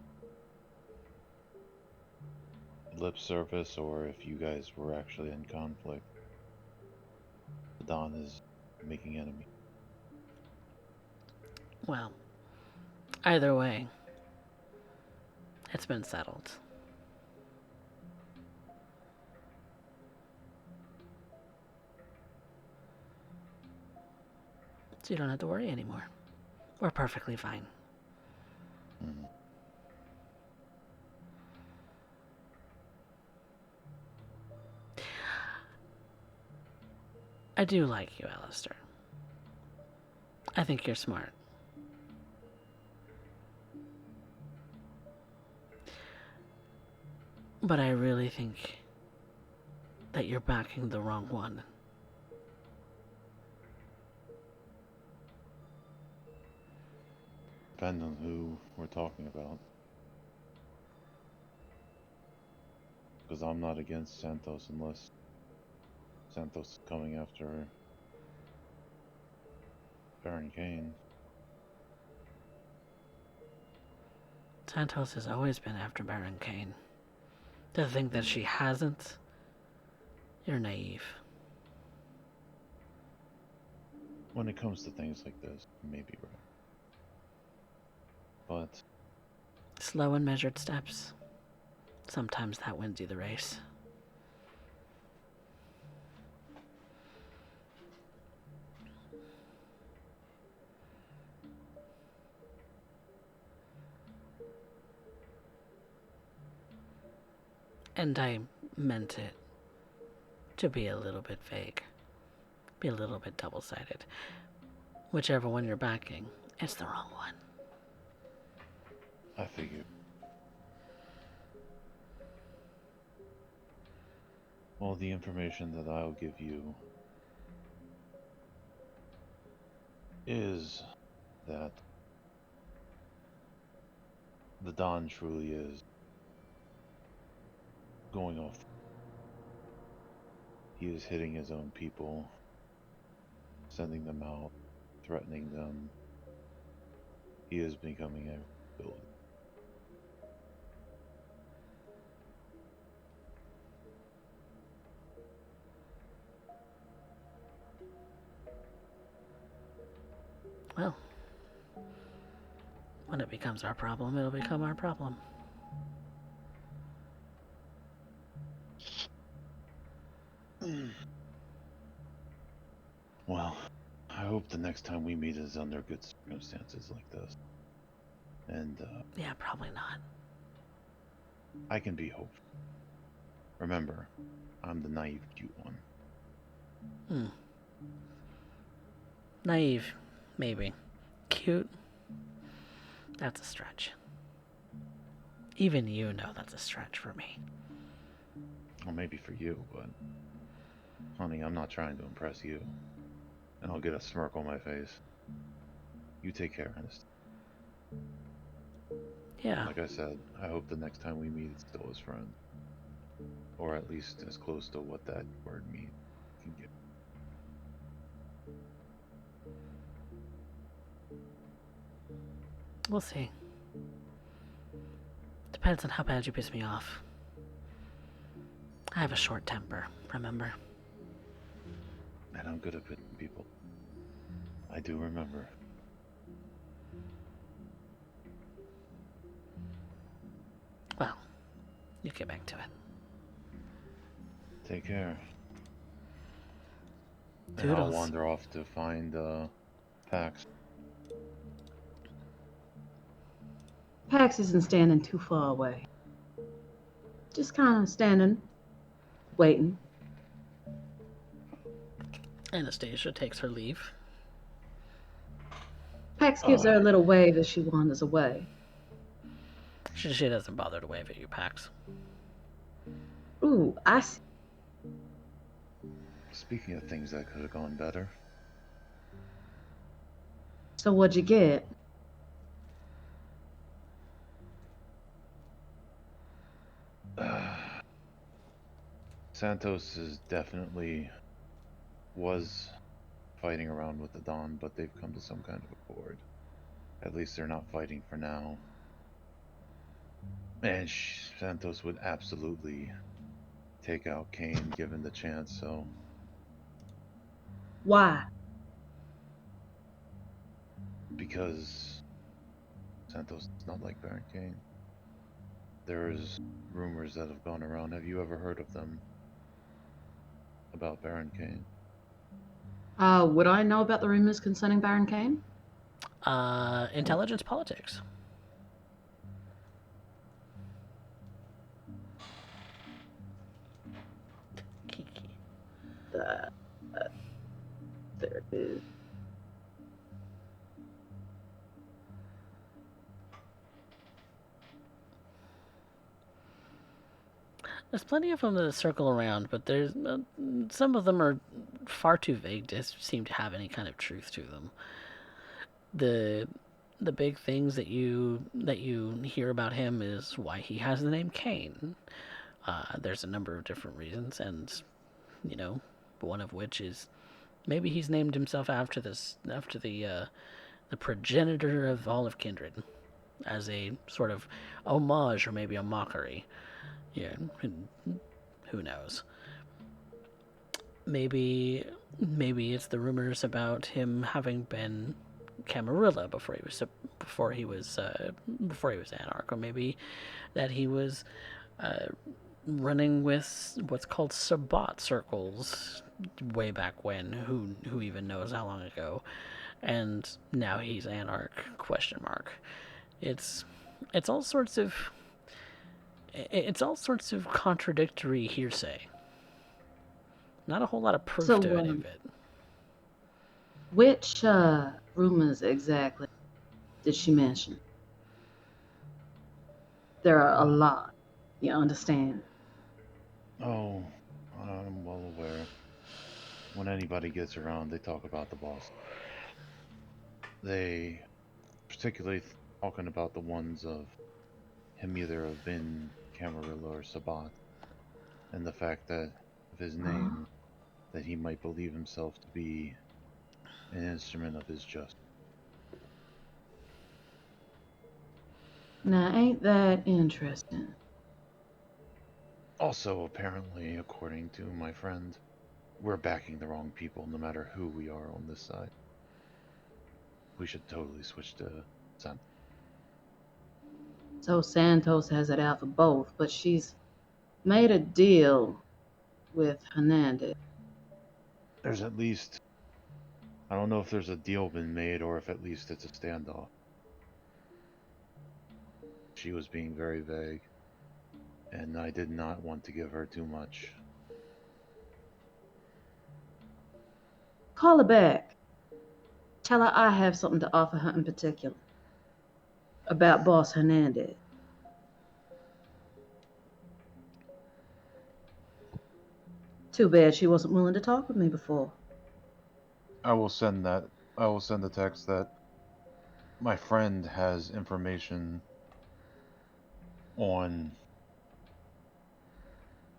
lip service or if you guys were actually in conflict. The Don is making enemies. Well, either way, it's been settled. So you don't have to worry anymore. We're perfectly fine. Hmm. I do like you, Alistair. I think you're smart. But I really think that you're backing the wrong one. Depends on who we're talking about. Because I'm not against Santos unless Santos is coming after Baron Kane. Santos has always been after Baron Kane. To think that she hasn't, you're naive. When it comes to things like this, you may be right. But Slow and measured steps. Sometimes that wins you the race. And I meant it to be a little bit vague. Be a little bit double-sided. Whichever one you're backing, it's the wrong one. I figure. All the information that I'll give you is that the Don truly is going off. He is hitting his own people, sending them out, threatening them. He is becoming a villain. Well, when it becomes our problem, it'll become our problem. Well, I hope the next time we meet is under good circumstances like this. And Yeah, probably not. I can be hopeful. Remember, I'm the naive cute one. Naive, maybe. Cute, that's a stretch. Even you know that's a stretch for me. Well, maybe for you, but honey, I'm not trying to impress you. And I'll get a smirk on my face. You take care, Ernest. Yeah, Like I said, I hope the next time we meet it's still as friends. Or at least as close to what that word means can get. we'll see. Depends on how bad you piss me off. I have a short temper, remember? And I'm good at picking people. I do remember. Well, you get back to it. Take care. And I'll Toodles. wander off to find Pax. Pax isn't standing too far away. Just kind of standing, waiting. Anastasia takes her leave. Pax gives her a little wave as she wanders away. She doesn't bother to wave at you, Pax. Ooh, I see. Speaking of things that could have gone better, So what'd you get? Santos is definitely was fighting around with the Dawn, but they've come to some kind of accord. At least they're not fighting for now. And Santos would absolutely take out Kane given the chance, so Why? because Santos is not like Baron Kane. There's rumors that have gone around. Have you ever heard of them? About Baron Kane? Would I know about the rumors concerning Baron Kane? Intelligence politics. Kiki. That there it is. There's plenty of them that circle around, but there's some of them are far too vague to seem to have any kind of truth to them. The the big things that you hear about him is why he has the name Kane. There's a number of different reasons, and you know, one of which is maybe he's named himself after the progenitor of all of kindred, as a sort of homage or maybe a mockery. Yeah, who knows? Maybe it's the rumors about him having been Camarilla before he was Anarch, or maybe that he was running with what's called Sabbat circles way back when. Who even knows how long ago? And now he's Anarch? Question mark. It's it's all sorts of it's all sorts of contradictory hearsay. Not a whole lot of proof So, to any of it. which rumors exactly did she mention? There are a lot. You understand? Oh, I'm well aware. When anybody gets around, they talk about the boss. They, particularly talking about the ones of him either have been Camarilla or Sabbat, and the fact that of his name, that he might believe himself to be an instrument of his justice. Now, ain't that interesting? Also, apparently, according to my friend, we're backing the wrong people no matter who we are on this side. We should totally switch to Santos. So Santos has it out for both, but she's made a deal with Hernandez. There's at least, I don't know if there's a deal been made or if at least it's a standoff. She was being very vague, and I did not want to give her too much. Call her back. Tell her I have something to offer her in particular. About Boss Hernandez. Too bad she wasn't willing to talk with me before. I will send the text that my friend has information on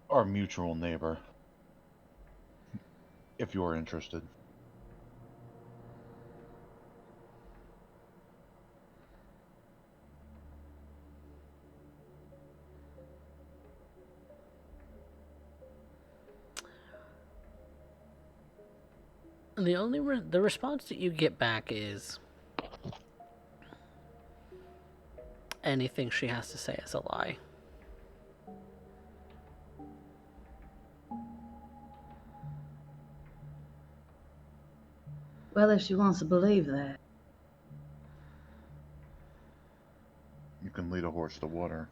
our mutual neighbor, if you are interested. The response that you get back is anything she has to say is a lie. Well, if she wants to believe that. You can lead a horse to water.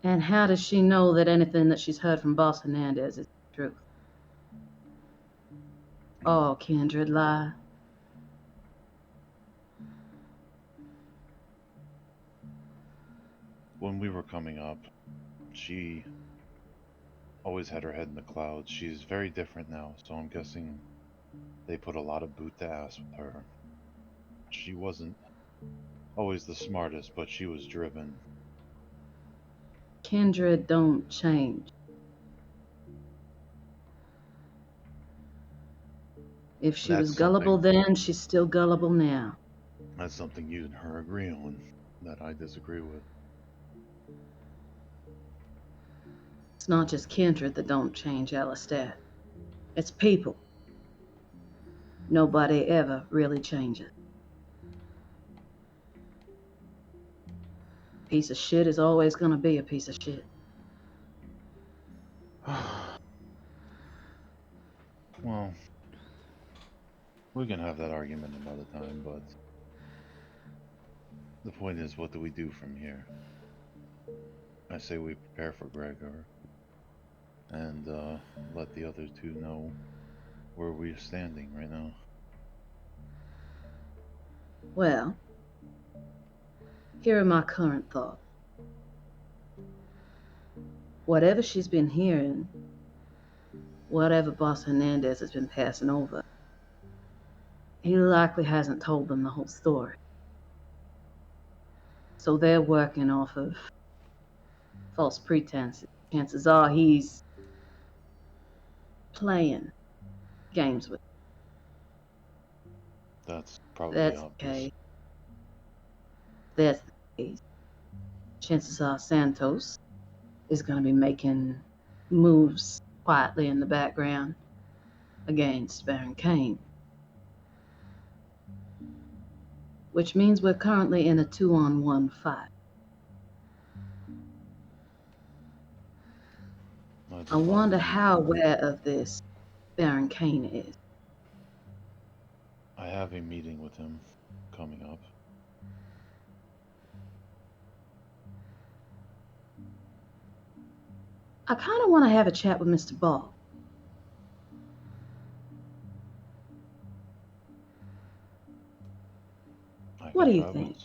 And how does she know that anything that she's heard from Boss Hernandez is the truth? Oh, kindred lie. When we were coming up, she always had her head in the clouds. She's very different now, so I'm guessing they put a lot of boot to ass with her. She wasn't always the smartest, but she was driven. Kindred don't change. If she was gullible then, she's still gullible now. That's something you and her agree on that I disagree with. It's not just kindred that don't change, Alistair. It's people. Nobody ever really changes. Piece of shit is always gonna be a piece of shit. Well, we can have that argument another time, but the point is, what do we do from here? I say we prepare for Gregor and let the other two know where we're standing right now. Well, here are my current thoughts. Whatever she's been hearing, whatever Boss Hernandez has been passing over, he likely hasn't told them the whole story. So they're working off of false pretenses. Chances are he's playing games with. That's probably That's obvious. okay. That's the case. Chances are Santos is going to be making moves quietly in the background against Baron Kane. Which means we're currently in a 2-on-1 fight. That's I wonder fine. how aware of this Baron Kane is. I have a meeting with him coming up. I kind of want to have a chat with Mr. Ball. I What can do you Travis. think?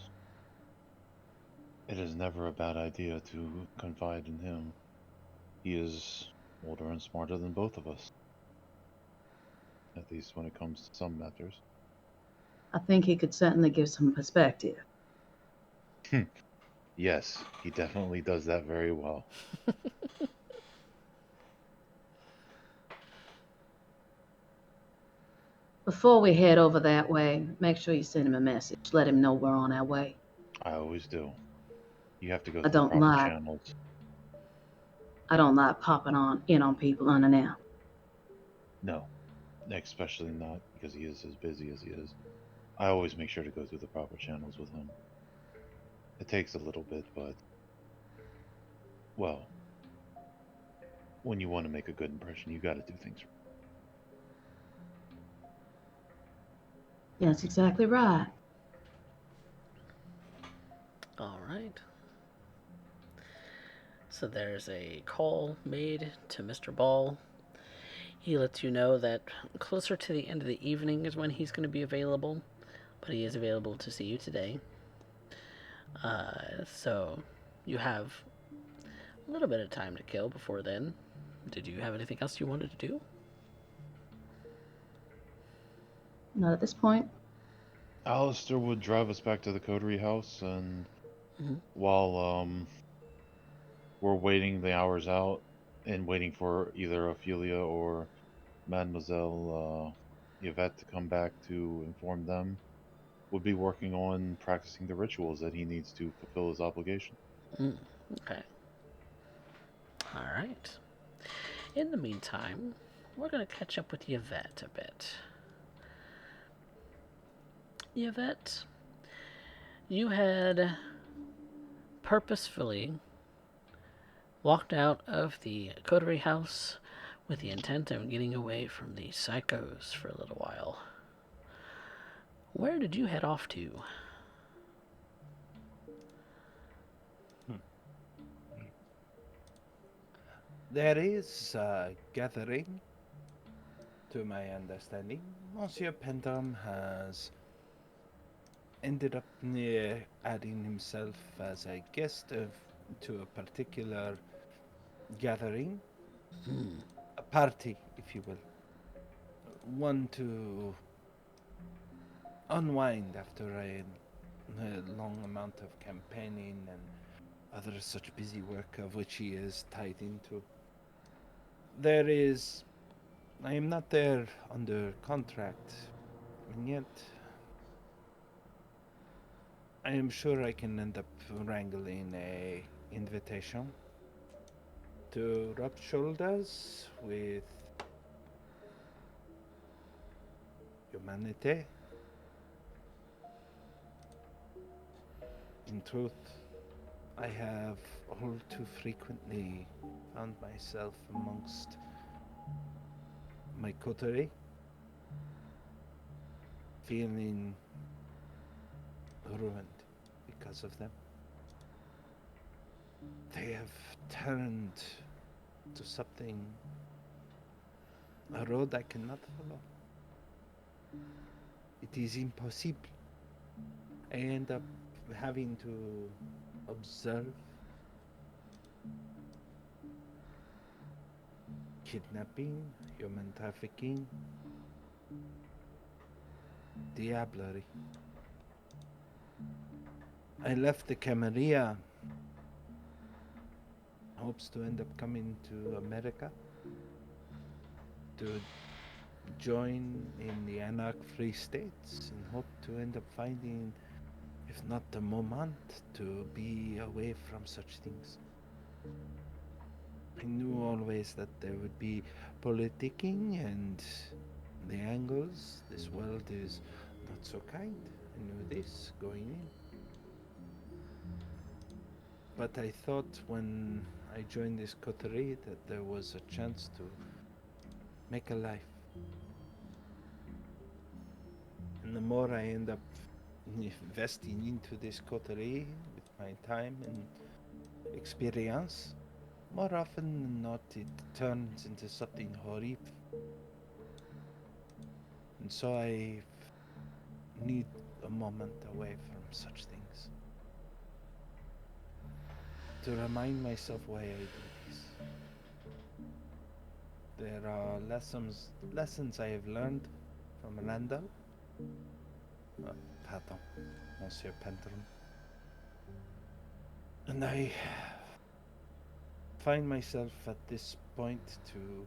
It is never a bad idea to confide in him. He is older and smarter than both of us. At least when it comes to some matters. I think he could certainly give some perspective. Yes, he definitely does that very well. Before we head over that way, make sure you send him a message. Let him know we're on our way. I always do. You have to go I through the don't proper like channels. popping in on people unannounced. No, especially not because he is as busy as he is. I always make sure to go through the proper channels with him. It takes a little bit, but well, when you want to make a good impression, you got to do things. That's exactly right. All right. So there's a call made to Mr. Ball. He lets you know that closer to the end of the evening is when he's going to be available, but he is available to see you today. So you have a little bit of time to kill before then. Did you have anything else you wanted to do? Not at this point. Alistair would drive us back to the coterie house, and Mm-hmm. while we're waiting the hours out and waiting for either Ophelia or Mademoiselle Yvette to come back to inform them, would be working on practicing the rituals that he needs to fulfill his obligation. Okay. All right. In the meantime, we're going to catch up with Yvette a bit. Yvette, you had purposefully walked out of the coterie house with the intent of getting away from the psychos for a little while. Where did you head off to? There is a gathering, to my understanding. Monsieur Pendam has ended up adding himself as a guest to a particular gathering, a party, if you will. One to unwind after a long amount of campaigning and other such busy work of which he is tied into. There is. I am not there under contract, and yet I am sure I can end up wrangling a invitation to rub shoulders with humanity. In truth, I have all too frequently found myself amongst my coterie, feeling ruined because of them. They have turned to something, a road I cannot follow. It is impossible. I end up having to observe kidnapping, human trafficking, diablerie. I left the Camarilla, hopes to end up coming to America to join in the Anarch Free States and hope to end up finding, if not the moment, to be away from such things. I knew always that there would be politicking and the angles. This world is not so kind. I knew this going in. But I thought when I joined this coterie that there was a chance to make a life. And the more I end up investing into this coterie with my time and experience, more often than not it turns into something horrible. And so I need a moment away from such things to remind myself why I do this. There are lessons I have learned from Randall. Pardon, Monsieur Pentron. And I find myself at this point to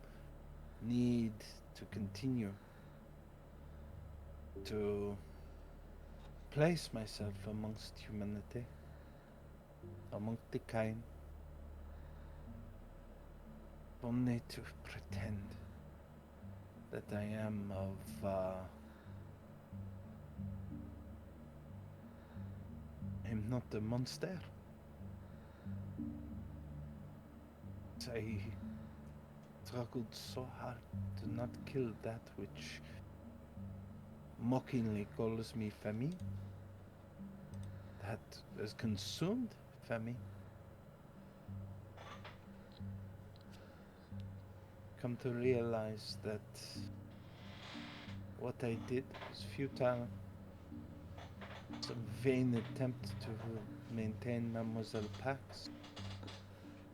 need to continue to place myself amongst humanity, amongst the kind, only to pretend that I am I'm not a monster. I struggled so hard to not kill that which mockingly calls me famille, that has consumed famille. Come to realize that what I did was futile. Some vain attempt to maintain Mademoiselle Pax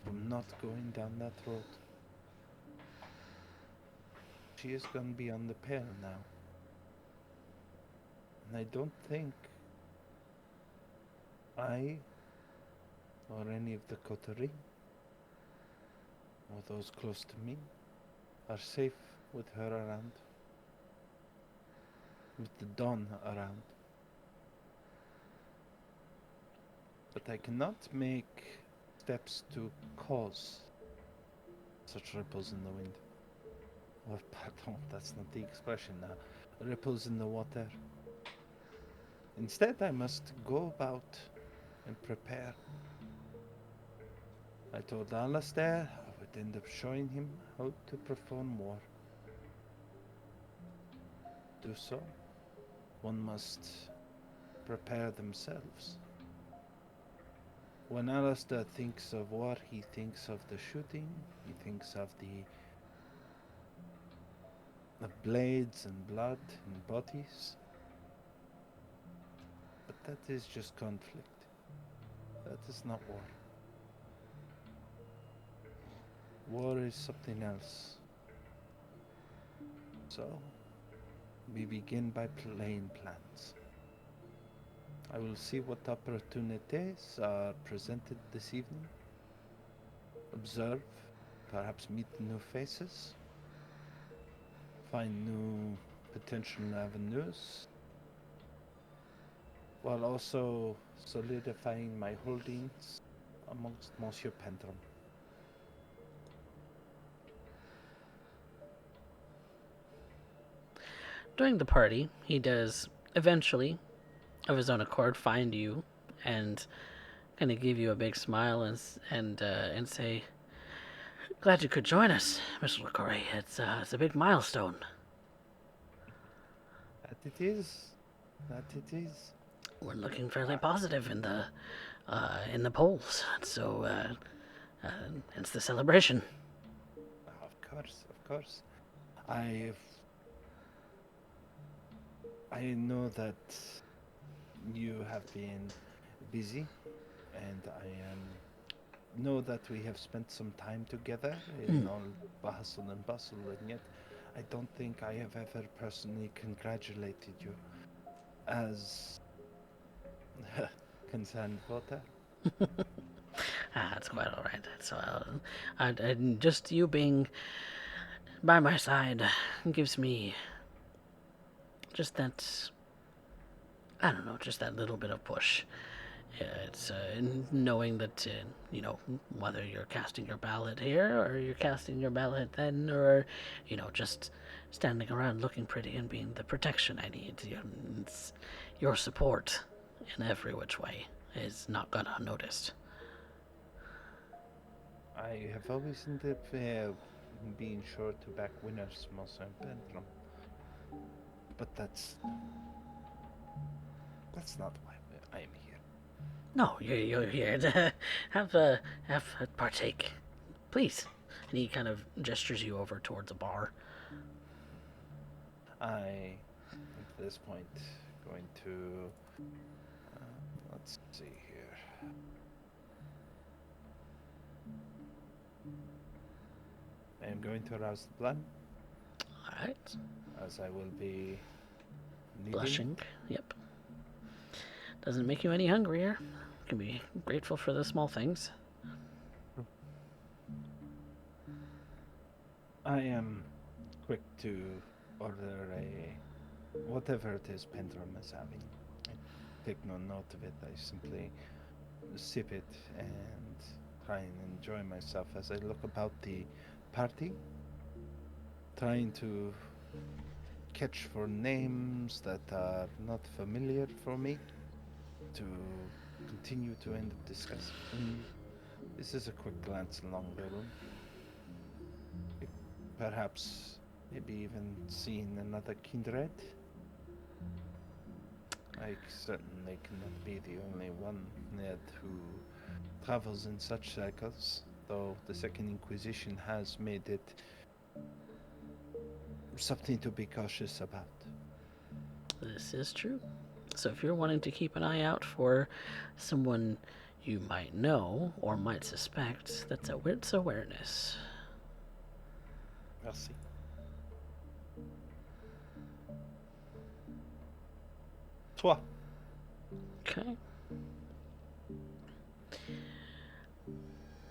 from not going down that road. She has gone beyond the pale now. And I don't think I or any of the coterie or those close to me are safe with her around, with the dawn around. But I cannot make steps to cause such ripples in the wind. Or, pardon, that's not the expression now. Ripples in the water. Instead, I must go about and prepare. I told Alastair I would end up showing him how to perform war. Do so, one must prepare themselves. When Alastair thinks of war, he thinks of the shooting, he thinks of the blades and blood and bodies. But that is just conflict. That is not war. War is something else. So, we begin by laying plans. I will see what opportunities are presented this evening. Observe, perhaps meet new faces, find new potential avenues, while also solidifying my holdings amongst Monsieur Pentron. During the party, he does eventually, of his own accord, find you and kind of give you a big smile and say, "Glad you could join us, Mr. LaCroix. It's a big milestone. That it is. That it is. We're looking fairly positive in the polls, so it's the celebration." Of course, of course. I know that you have been busy, and I know that we have spent some time together in all the hustle and bustle, and yet I don't think I have ever personally congratulated you as concerned voter. That's quite all right. So, just you being by my side gives me just that, I don't know, just that little bit of push. It's knowing that, whether you're casting your ballot here or you're casting your ballot then, or, just standing around looking pretty and being the protection I need. It's your support in every which way is not gone unnoticed. I have always ended up being sure to back winners, Monster and Pentrum. But that's not why I am here. No, you're here to have a partake, please. And he kind of gestures you over towards a bar. I, at this point, going to let's see here. I am going to arouse the blood, All right, as I will be needing. blushing. Yep. Doesn't make you any hungrier. You can be grateful for the small things. I am quick to order a whatever it is Pentrum is having. I take no note of it. I simply sip it and try and enjoy myself as I look about the party, trying to catch for names that are not familiar for me to continue to end up discussing. This is a quick glance along the room. Perhaps, maybe even seeing another kindred. I certainly cannot be the only one yet who travels in such cycles, though the Second Inquisition has made it something to be cautious about. This is true. So if you're wanting to keep an eye out for someone you might know or might suspect, that's a wits awareness. Merci. Toi. Okay.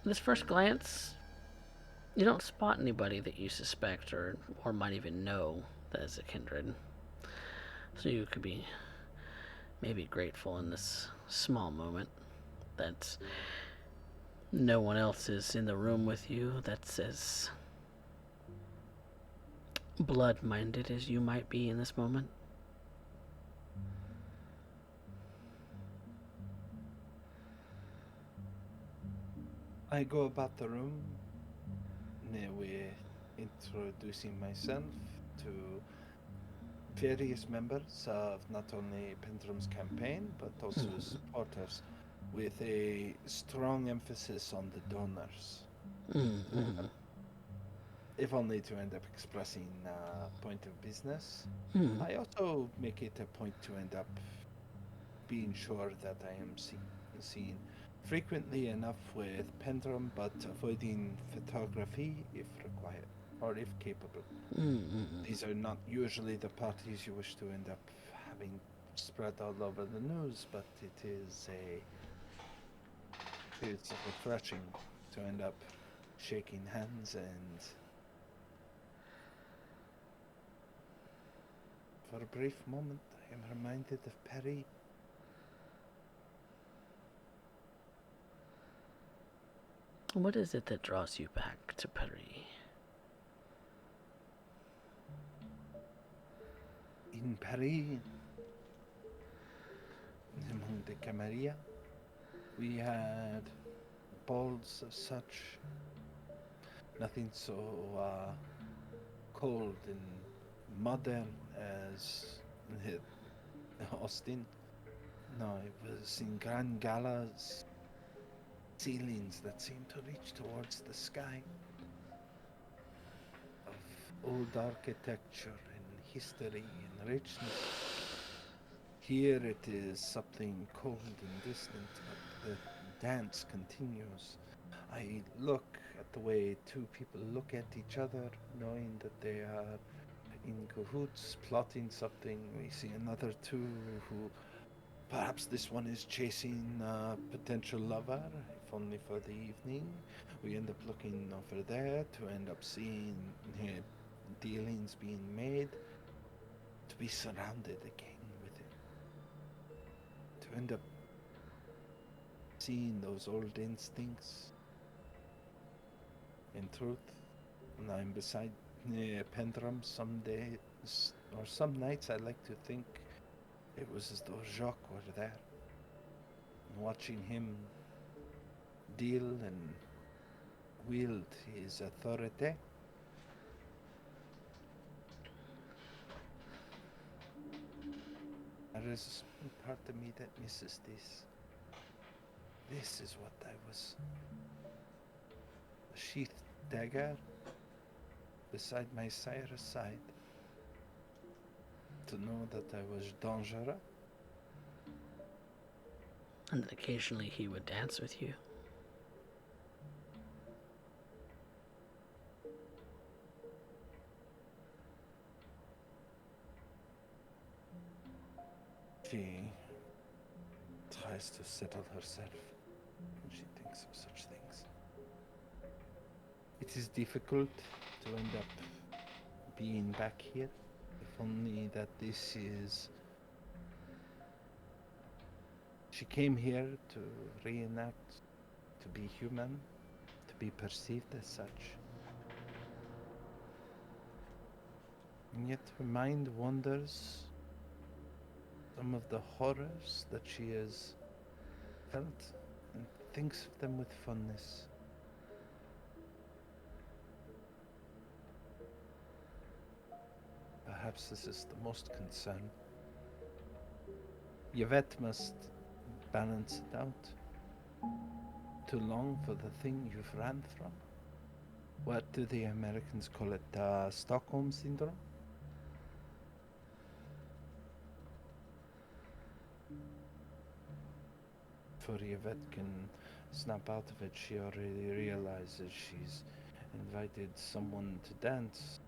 This first glance, you don't spot anybody that you suspect or might even know that is a kindred. So you could be maybe grateful in this small moment that no one else is in the room with you that's as blood-minded as you might be in this moment. I go about the room, with introducing myself to various members of not only Pentrum's campaign, but also supporters, with a strong emphasis on the donors. Mm-hmm. If only to end up expressing a point of business. Mm-hmm. I also make it a point to end up being sure that I am seen frequently enough with Pentrum, but avoiding photography if required or if capable. Mm-hmm. These are not usually the parties you wish to end up having spread all over the news, but it's refreshing to end up shaking hands, and for a brief moment I am reminded of Perry. What is it that draws you back to Paris? In Paris, among the Camarilla, We had balls of such. Nothing so cold and modern as Austin. No, it was in grand galas, ceilings that seemed to reach towards the sky, of old architecture and history and richness. Here it is something cold and distant, but the dance continues. I look at the way two people look at each other, knowing that they are in cahoots, plotting something. We see another two who perhaps this one is chasing a potential lover, if only for the evening. We end up looking over there to end up seeing dealings being made, to be surrounded again with it, to end up seeing those old instincts in truth. And I'm beside Pendrum some days, or some nights I like to think it was as though Jacques were there, and watching him deal and wield his authority. There is one part of me that misses this. This is what I was. A sheathed dagger beside my sire's side. To know that I was dangerous. And that occasionally he would dance with you. She tries to settle herself when she thinks of such things. It is difficult to end up being back here, if only that this is. She came here to reenact, to be human, to be perceived as such. And yet her mind wanders some of the horrors that she has felt and thinks of them with fondness. Perhaps this is the most concern. Yvette must balance it out. Too long for the thing you've ran from. What do the Americans call it? Stockholm Syndrome? Before Yvette can snap out of it, she already realizes she's invited someone to dance.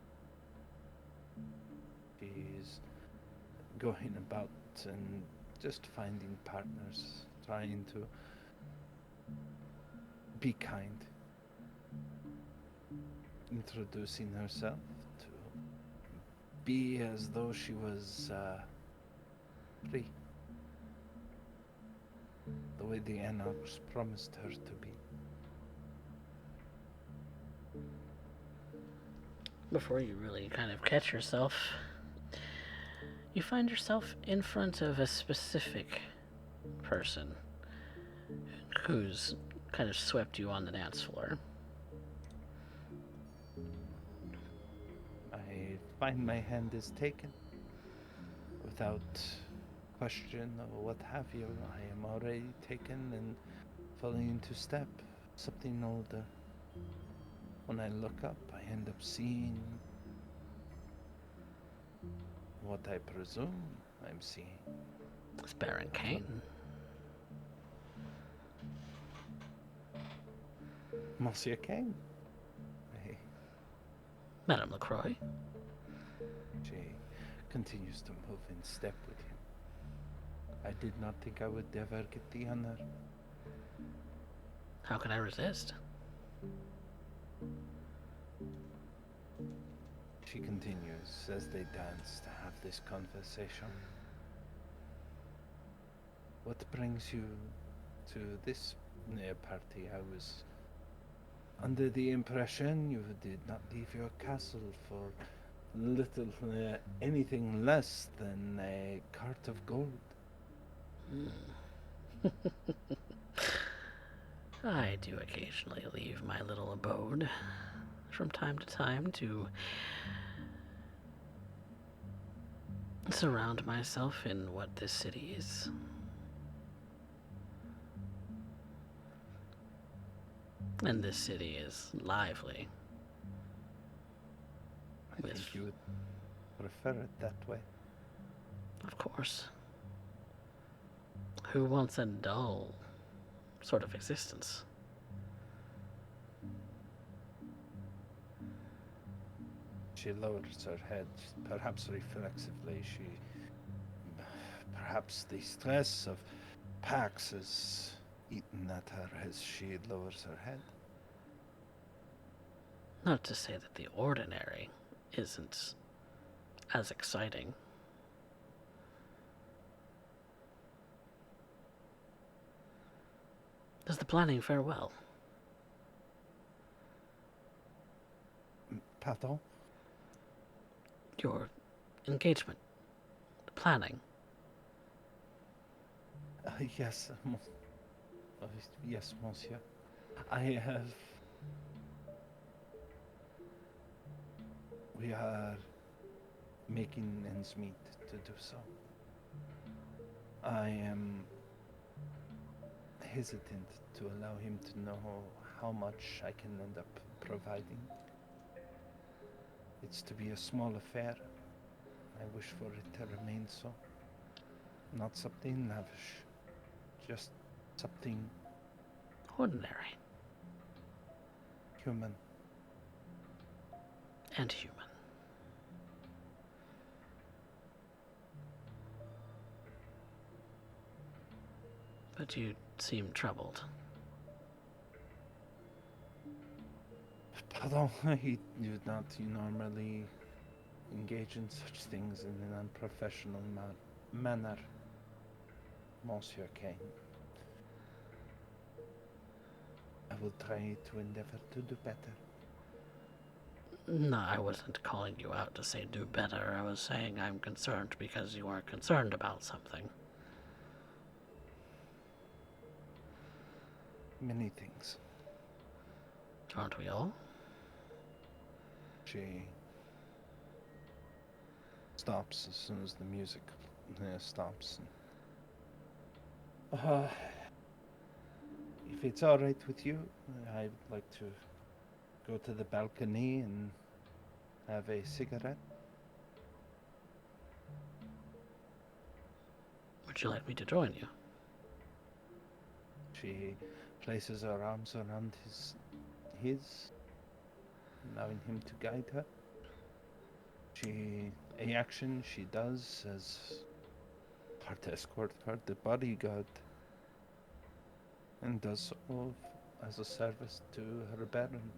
She's going about and just finding partners, trying to be kind, introducing herself to be as though she was free, the way the Anarchs promised her to be. Before you really kind of catch yourself, you find yourself in front of a specific person who's kind of swept you on the dance floor. I find my hand is taken without question or what have you. I am already taken and falling into step, something older. When I look up, I end up seeing what I presume I'm seeing. It's Baron Kane. Monsieur Kane. Hey, Madame LaCroix. she continues to move in step with him. I did not think I would ever get the honor. How can I resist? She continues as they dance to have this conversation. What brings you to this party? I was under the impression you did not leave your castle for little anything less than a cart of gold. I do occasionally leave my little abode from time to time to surround myself in what this city is. And this city is lively. I think you would prefer it that way. Of course. Who wants a dull sort of existence? She lowers her head, perhaps reflexively. Perhaps the stress of Pax has eaten at her as she lowers her head. Not to say that the ordinary isn't as exciting. Does the planning fare well? Pardon? Your engagement, the planning. Yes, yes, monsieur. We are making ends meet to do so. I am hesitant to allow him to know how much I can end up providing. It's to be a small affair. I wish for it to remain so. Not something lavish, just something Ordinary human. and human. But you seem troubled. Pardon, you do not normally engage in such things in an unprofessional manner, Monsieur Kane. I will try to endeavor to do better. No, I wasn't calling you out to say do better. I was saying I'm concerned because you are concerned about something. Many things. Aren't we all? She stops as soon as the music stops. If it's all right with you, I'd like to go to the balcony and have a cigarette. Would you like me to join you? She places her arms around his, allowing him to guide her. A action she does as part escort, part the bodyguard, and does so as a service to her baron.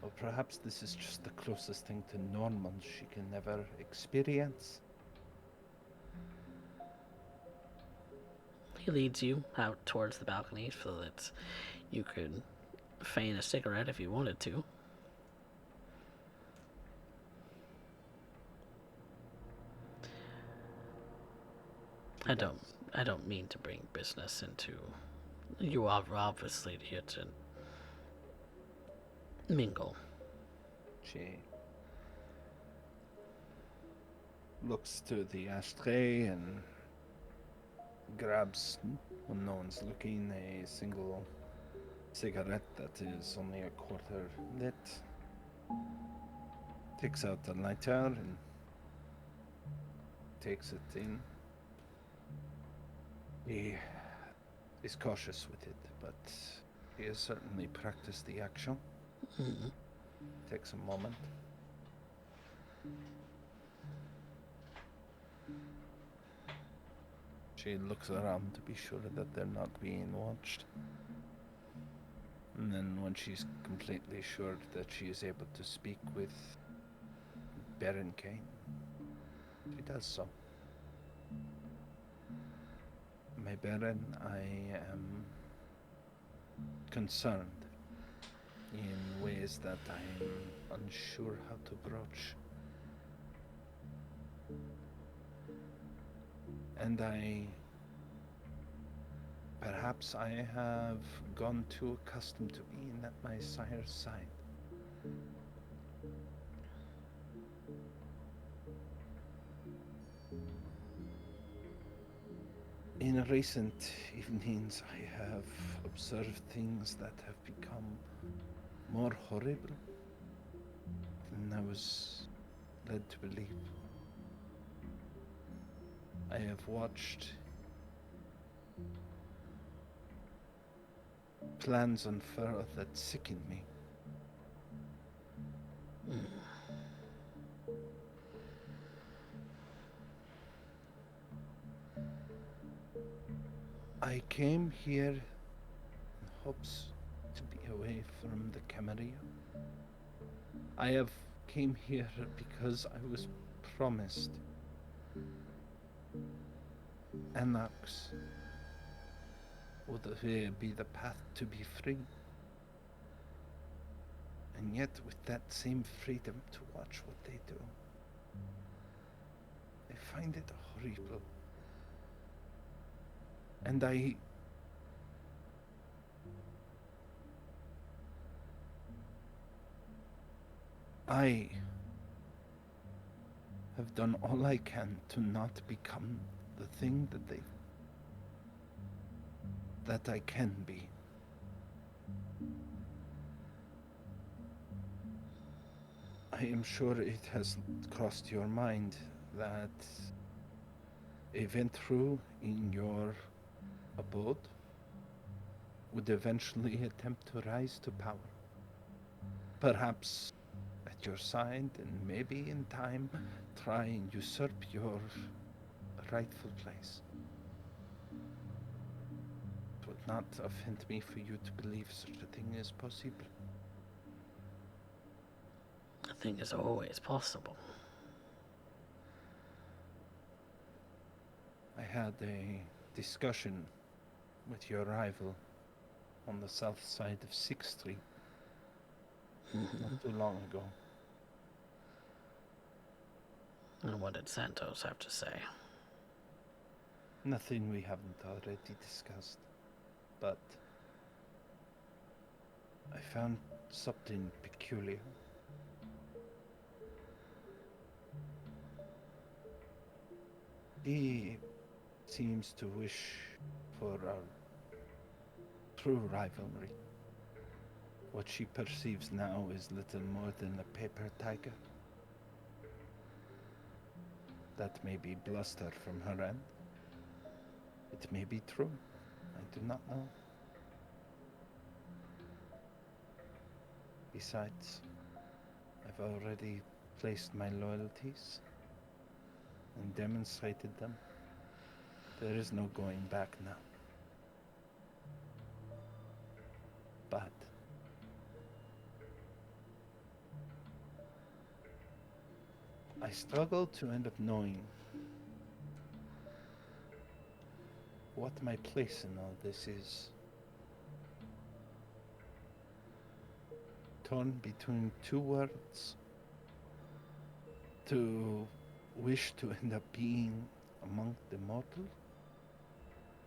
Or perhaps this is just the closest thing to normal she can ever experience. He leads you out towards the balcony so that you could feign a cigarette if you wanted to. I don't mean to bring business into. You are obviously here to mingle. She looks to the ashtray and grabs, when no one's looking, a single cigarette that is only a quarter lit. Takes out the lighter and takes it in. He is cautious with it, but he has certainly practiced the action. Mm. Takes a moment. She looks around to be sure that they're not being watched. And then when she's completely sure that she is able to speak with Baron Kane, she does so. My Baron, I am concerned in ways that I'm unsure how to broach. And Perhaps I have gone too accustomed to being at my sire's side. In recent evenings, I have observed things that have become more horrible than I was led to believe. I have watched plans unfurl that sicken me. I came here in hopes to be away from the Camarilla. I have came here because I was promised Anarchs would be the path to be free. And yet with that same freedom to watch what they do, I find it horrible. And I have done all I can to not become the thing that I can be. I am sure it has crossed your mind that a Ventru in your abode would eventually attempt to rise to power. Perhaps at your side, and maybe in time try and usurp your rightful place. It would not offend me for you to believe such a thing is possible. I think it's always possible. I had a discussion with your rival on the south side of 6th Street not too long ago. And what did Santos have to say? Nothing we haven't already discussed, but I found something peculiar. He seems to wish for our true rivalry. What she perceives now is little more than a paper tiger. That may be bluster from her end. It may be true. I do not know. Besides, I've already placed my loyalties and demonstrated them. There is no going back now. But I struggle to end up knowing what my place in all this is. Torn between two worlds. To wish to end up being among the mortal.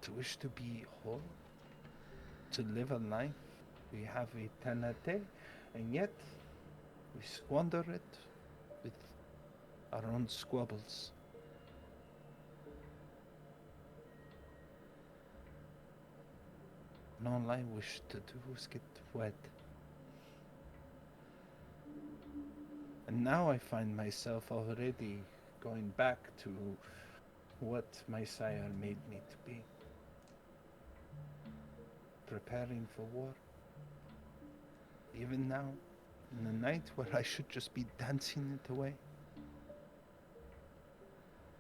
To wish to be whole. To live a life we have eternity, and yet we squander it with our own squabbles. And all I wish to do is get wed. And now I find myself already going back to what my sire made me to be. Preparing for war. Even now, in a night where I should just be dancing it away.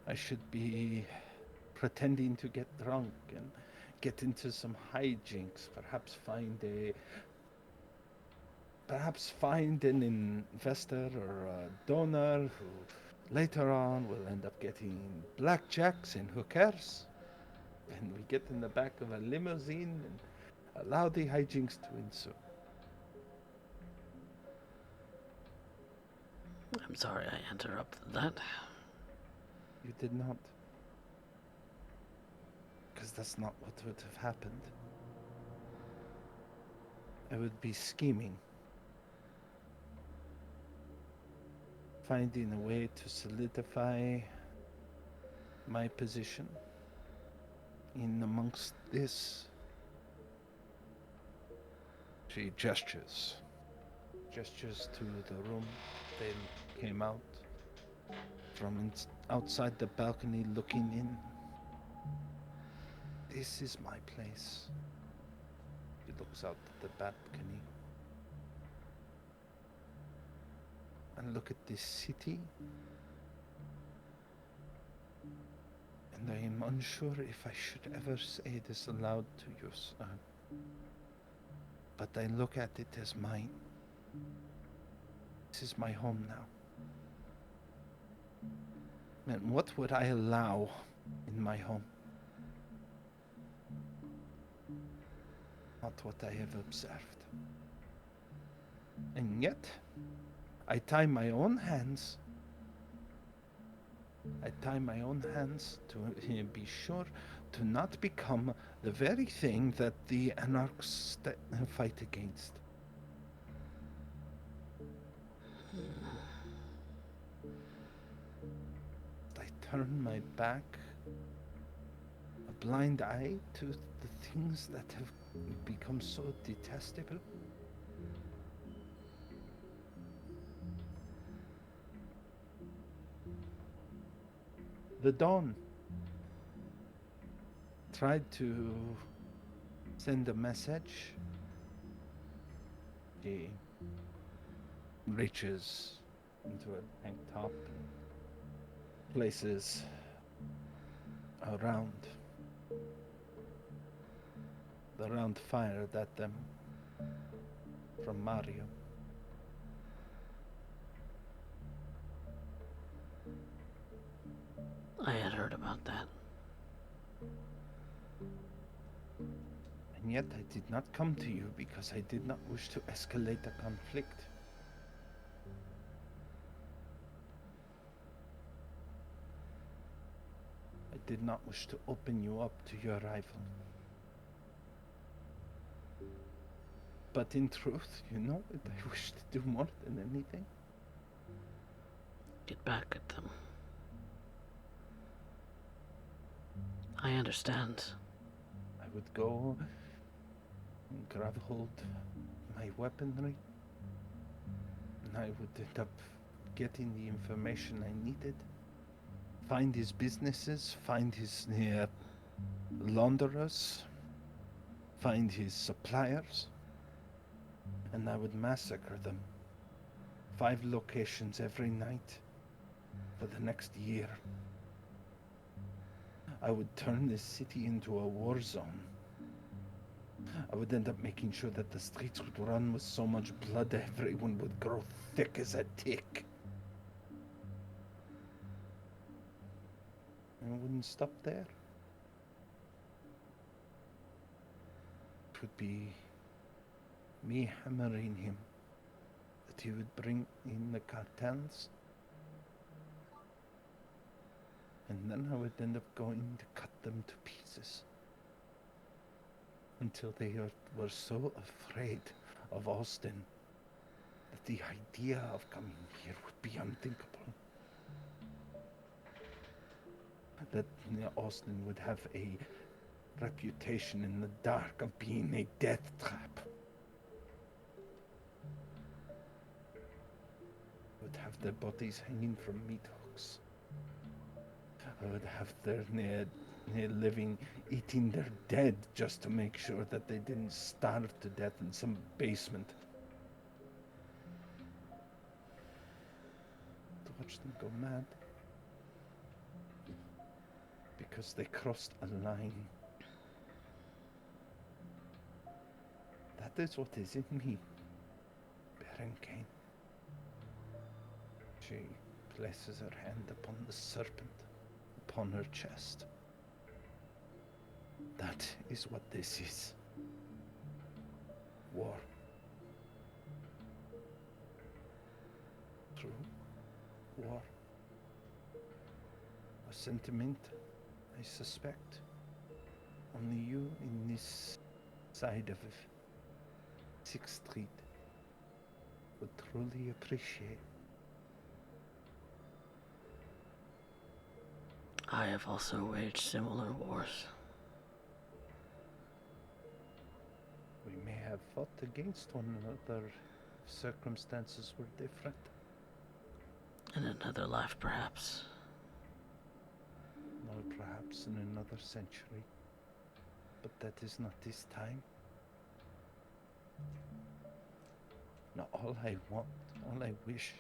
I should be pretending to get drunk and get into some hijinks, perhaps find an investor or a donor who later on will end up getting blackjacks, and who cares? And we get in the back of a limousine and allow the hijinks to ensue. I'm sorry I interrupted that. You did not. because that's not what would have happened. I would be scheming, finding a way to solidify my position in amongst this. She gestures to the room. They came out from outside the balcony looking in. This is my place. She looks out at the balcony. And look at this city. And I am unsure if I should ever say this aloud to you, son. But I look at it as mine. This is my home now. And what would I allow in my home? Not what I have observed. And yet, I tie my own hands. I tie my own hands to be sure to not become the very thing that the anarchs fight against. I turn my back, a blind eye to the things that have become so detestable. The dawn tried to send a message. She reaches into a tank top and places around the round fired at them from Mario. I had heard about that. And yet I did not come to you because I did not wish to escalate a conflict. I did not wish to open you up to your rival. But in truth, you know what I wish to do more than anything? Get back at them. I understand. I would go and grab hold my weaponry, and I would end up getting the information I needed, find his businesses, find his launderers, find his suppliers, and I would massacre them. 5 locations every night for the next year. I would turn this city into a war zone. I would end up making sure that the streets would run with so much blood everyone would grow thick as a tick. And I wouldn't stop there. It would be me hammering him that he would bring in the cartels. And then I would end up going to cut them to pieces until they were so afraid of Austin that the idea of coming here would be unthinkable. That Austin would have a reputation in the dark of being a death trap. Would have their bodies hanging from meat hooks. I would have their living eating their dead just to make sure that they didn't starve to death in some basement. To watch them go mad. Because they crossed a line. That is what is in me, Berengain. She places her hand upon the serpent, upon her chest. That is what this is. War. True. War. A sentiment, I suspect. Only you in this side of 6th Street would truly appreciate. I have also waged similar wars. We may have fought against one another if circumstances were different. In another life, perhaps. Or perhaps in another century. But that is not this time. Now all I want, all I wish,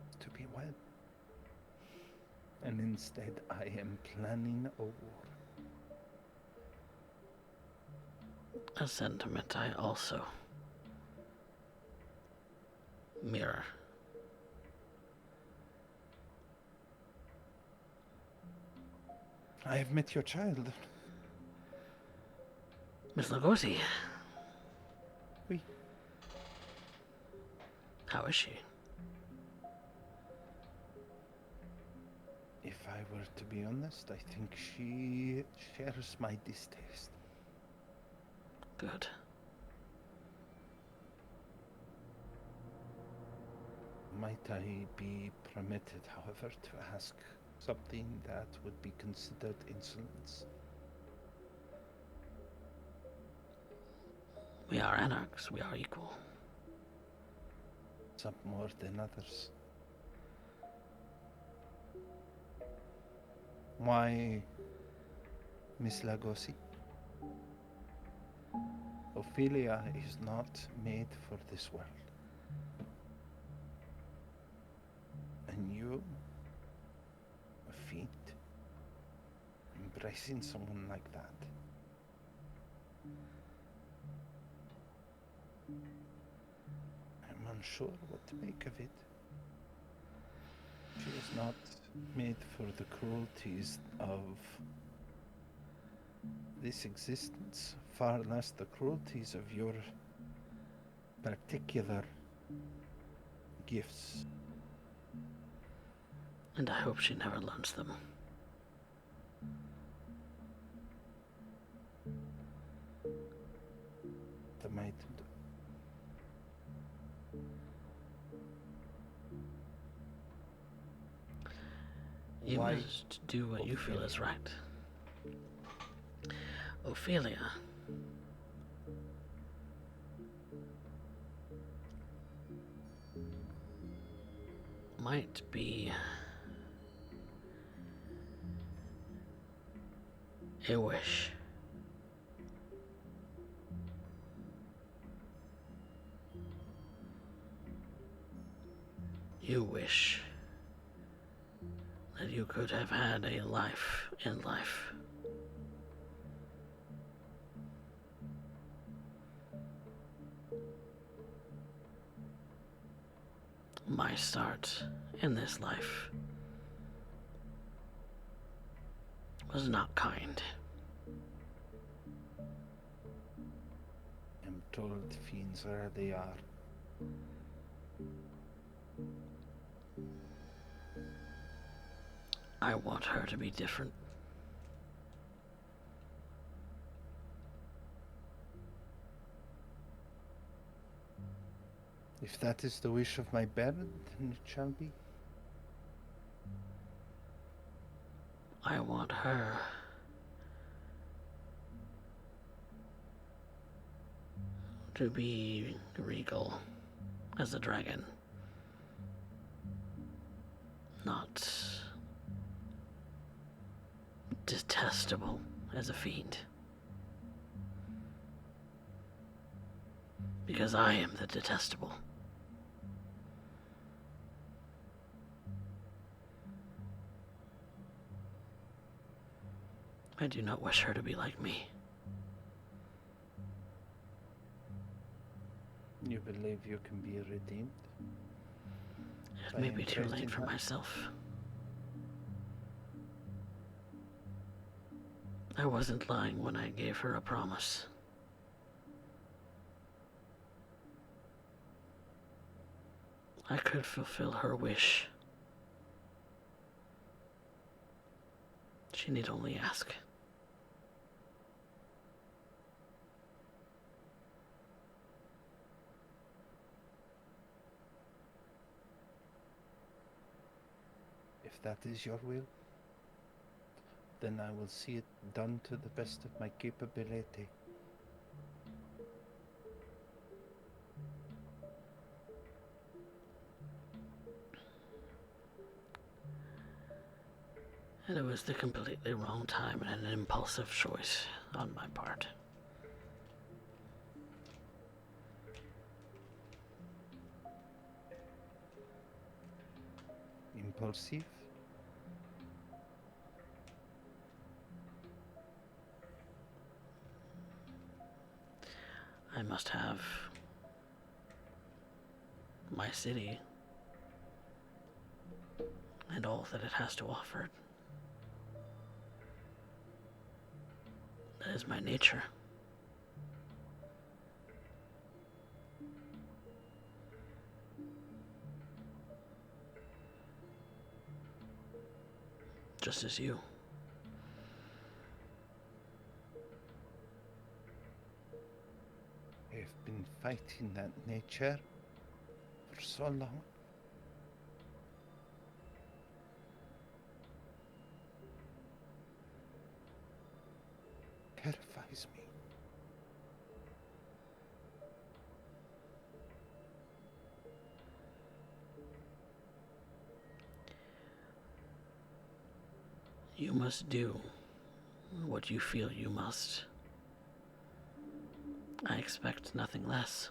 is to be well. And instead I am planning a war. A sentiment I also mirror. I have met your child. Miss Lugosi. Oui. How is she? If I were to be honest, I think she shares my distaste. Good. Might I be permitted, however, to ask something that would be considered insolence? We are anarchs. We are equal. Some more than others. Why, Miss Lugosi? Ophelia is not made for this world. And you, a fiend, embracing someone like that. I'm unsure what to make of it. She is not made for the cruelties of this existence, far less the cruelties of your particular gifts. And I hope she never learns them. The might. You Why, must do what you feel is Ophelia? right. Ophelia. Might be a wish. You wish that you could have had a life in life. My start in this life was not kind. I'm told fiends are they are. I want her to be different. If that is the wish of my Baron, then it shall be. I want her to be regal as a dragon, not detestable as a fiend. Because I am the detestable. I do not wish her to be like me. You believe you can be redeemed? It may be too embracing late for her? myself. I wasn't lying when I gave her a promise. I could fulfill her wish. She need only ask. If that is your will, then I will see it done to the best of my capability. And it was the completely wrong time and an impulsive choice on my part. Impulsive? I must have my city and all that it has to offer. That is my nature. Just as you. I've been fighting that nature for so long. Terrifies me. You must do what you feel you must. I expect nothing less.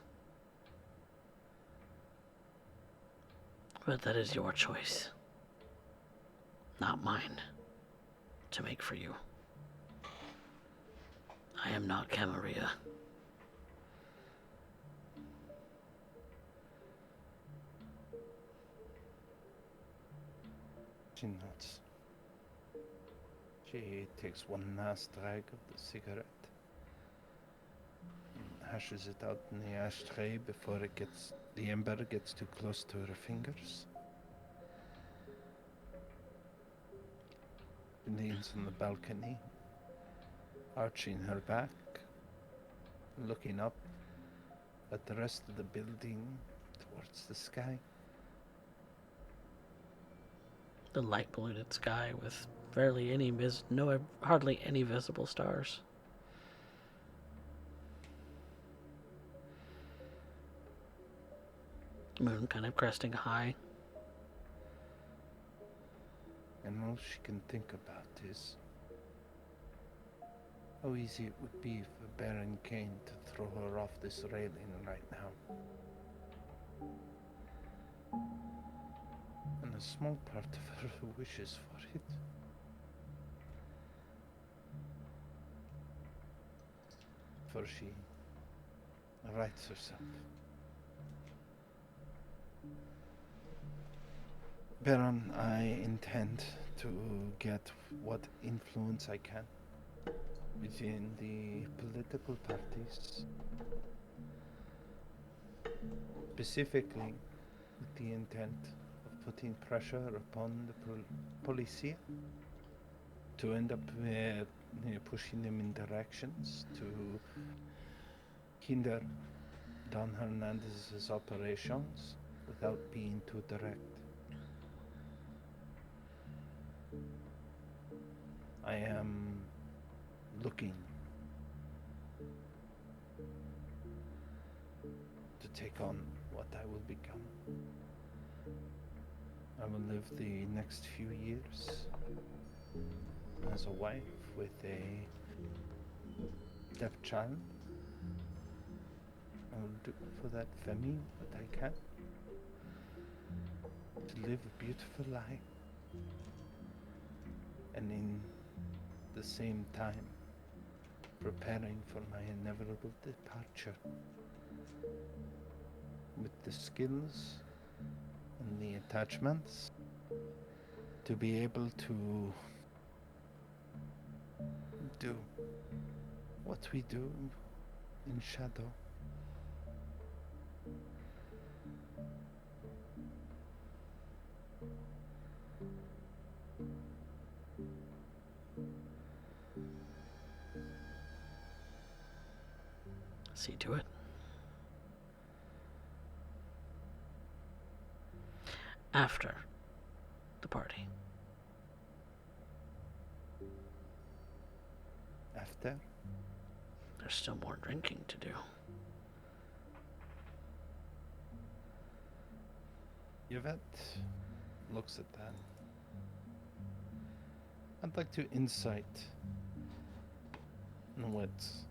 But that is your choice, not mine, to make for you. I am not Camarilla. She nods. She takes one last drag of the cigarette and hashes it out in the ashtray before the ember gets too close to her fingers. She leans on the balcony, arching her back, looking up at the rest of the building towards the sky. The light polluted sky with hardly any visible stars. Moon kind of cresting high. And all she can think about is how easy it would be for Baron Kane to throw her off this railing right now. And a small part of her wishes for it. For she writes herself. Baron, I intend to get what influence I can within the political parties, specifically with the intent of putting pressure upon the policia to end up pushing them in directions to hinder Don Hernandez's operations without being too direct. I am looking to take on what I will become. I will live the next few years as a wife with a stepchild. I will do for that family what I can to live a beautiful life, and in the same time preparing for my inevitable departure with the skills and the attachments to be able to do what we do in shadow. See to it. After the party. After? There's still more drinking to do. Yvette looks at that. I'd like to insight on what's.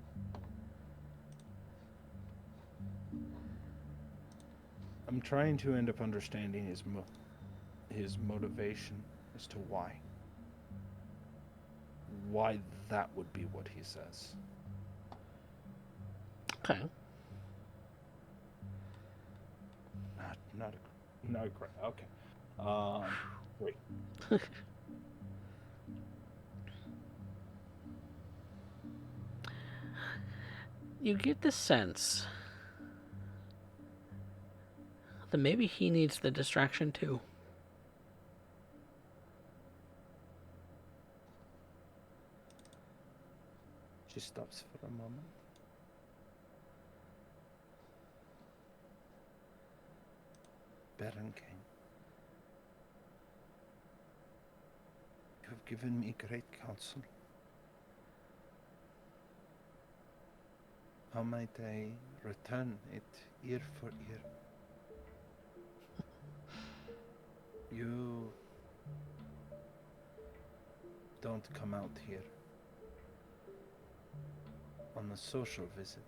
I'm trying to end up understanding his motivation as to why. Why that would be what he says. Okay. Not great. Okay. Wait. You get the sense that maybe he needs the distraction too. She stops for a moment. Baron King, you have given me great counsel. How might I return it ear for ear? You don't come out here on a social visit.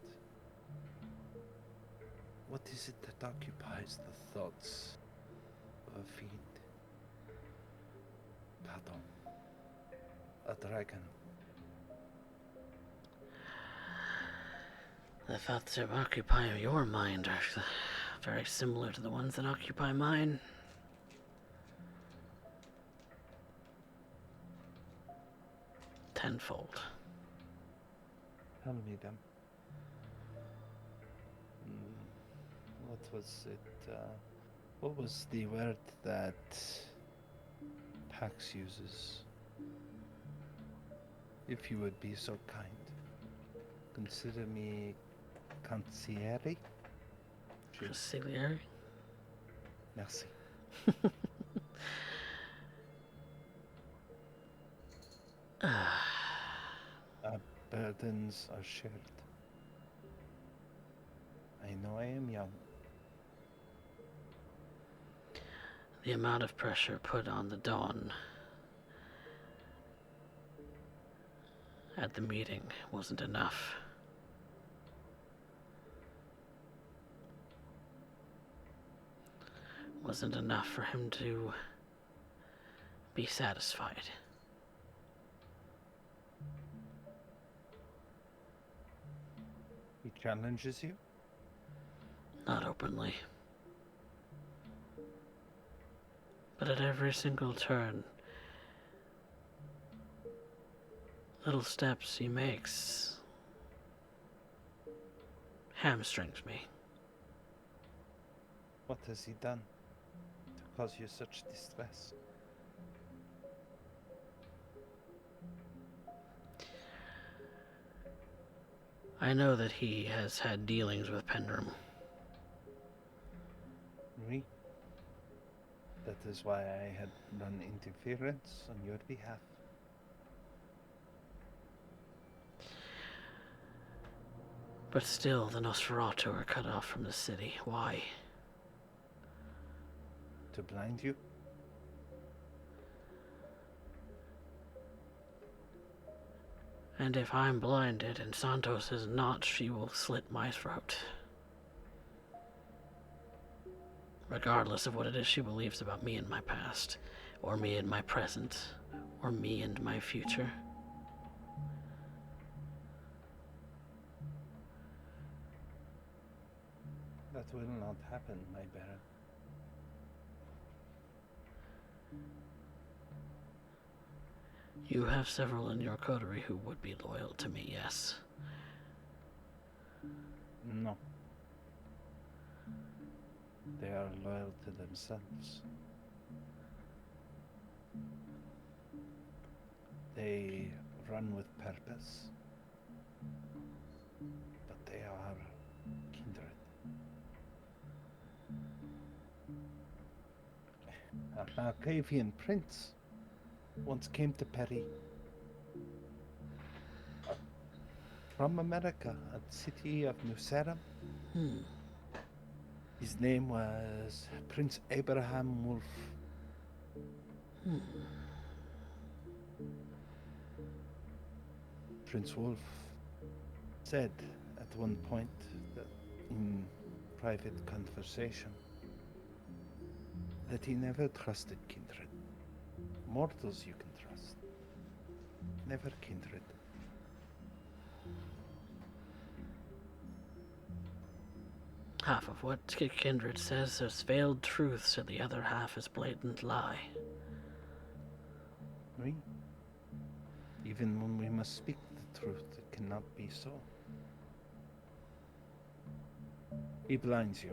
What is it that occupies the thoughts of a fiend? Pardon. A dragon. The thoughts that occupy your mind are very similar to the ones that occupy mine. Tenfold. Tell me them. What was it? What was the word that Pax uses? If you would be so kind. Consider me consigliere? Consigliere? Merci. Our burdens are shared. I know I am young. The amount of pressure put on the Dawn at the meeting wasn't enough. Wasn't enough for him to be satisfied. He challenges you? Not openly. But at every single turn, little steps he makes hamstrings me. What has he done to cause you such distress? I know that he has had dealings with Pendrum. Oui. That is why I had run interference on your behalf. But still, the Nosferatu are cut off from the city. Why? To blind you? And if I'm blinded and Santos is not, she will slit my throat. Regardless of what it is she believes about me and my past, or me and my present, or me and my future. That will not happen, my Baron. You have several in your coterie who would be loyal to me, yes. No. They are loyal to themselves. They run with purpose, but they are kindred. A Malkavian prince once came to Perry. from America, at the city of New Salem. Hmm. His name was Prince Abraham Wolf. Prince Wolf said at one point that in private conversation that he never trusted kindred. Mortals you can trust, never kindred. Half of what Kindred says is veiled truths, and the other half is blatant lie. Oui. Even when we must speak the truth, it cannot be so. He blinds you.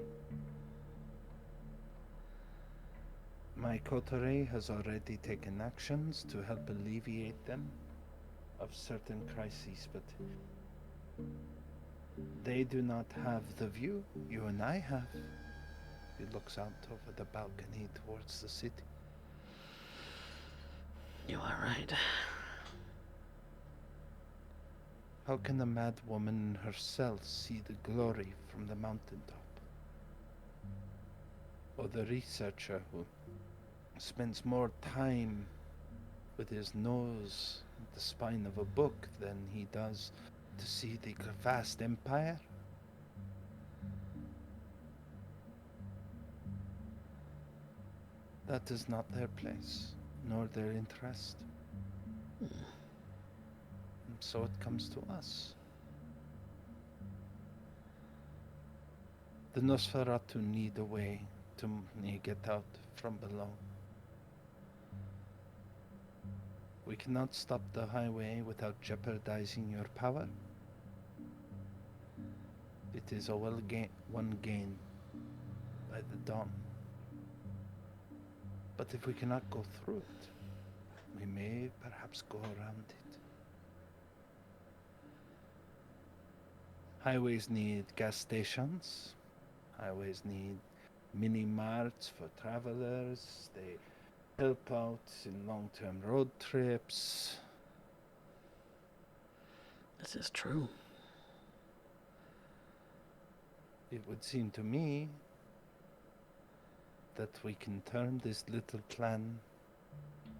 My coterie has already taken actions to help alleviate them of certain crises, but they do not have the view you and I have. He looks out over the balcony towards the city. You are right. How can a mad woman herself see the glory from the mountaintop? Or the researcher who spends more time with his nose at the spine of a book than he does to see the vast empire? That is not their place, nor their interest. And so it comes to us. The Nosferatu need a way to get out from below. We cannot stop the highway without jeopardizing your power. It is a one gain by the dawn. But if we cannot go through it, we may perhaps go around it. Highways need gas stations. Highways need mini marts for travelers. They help out in long-term road trips. This is true. It would seem to me that we can turn this little plan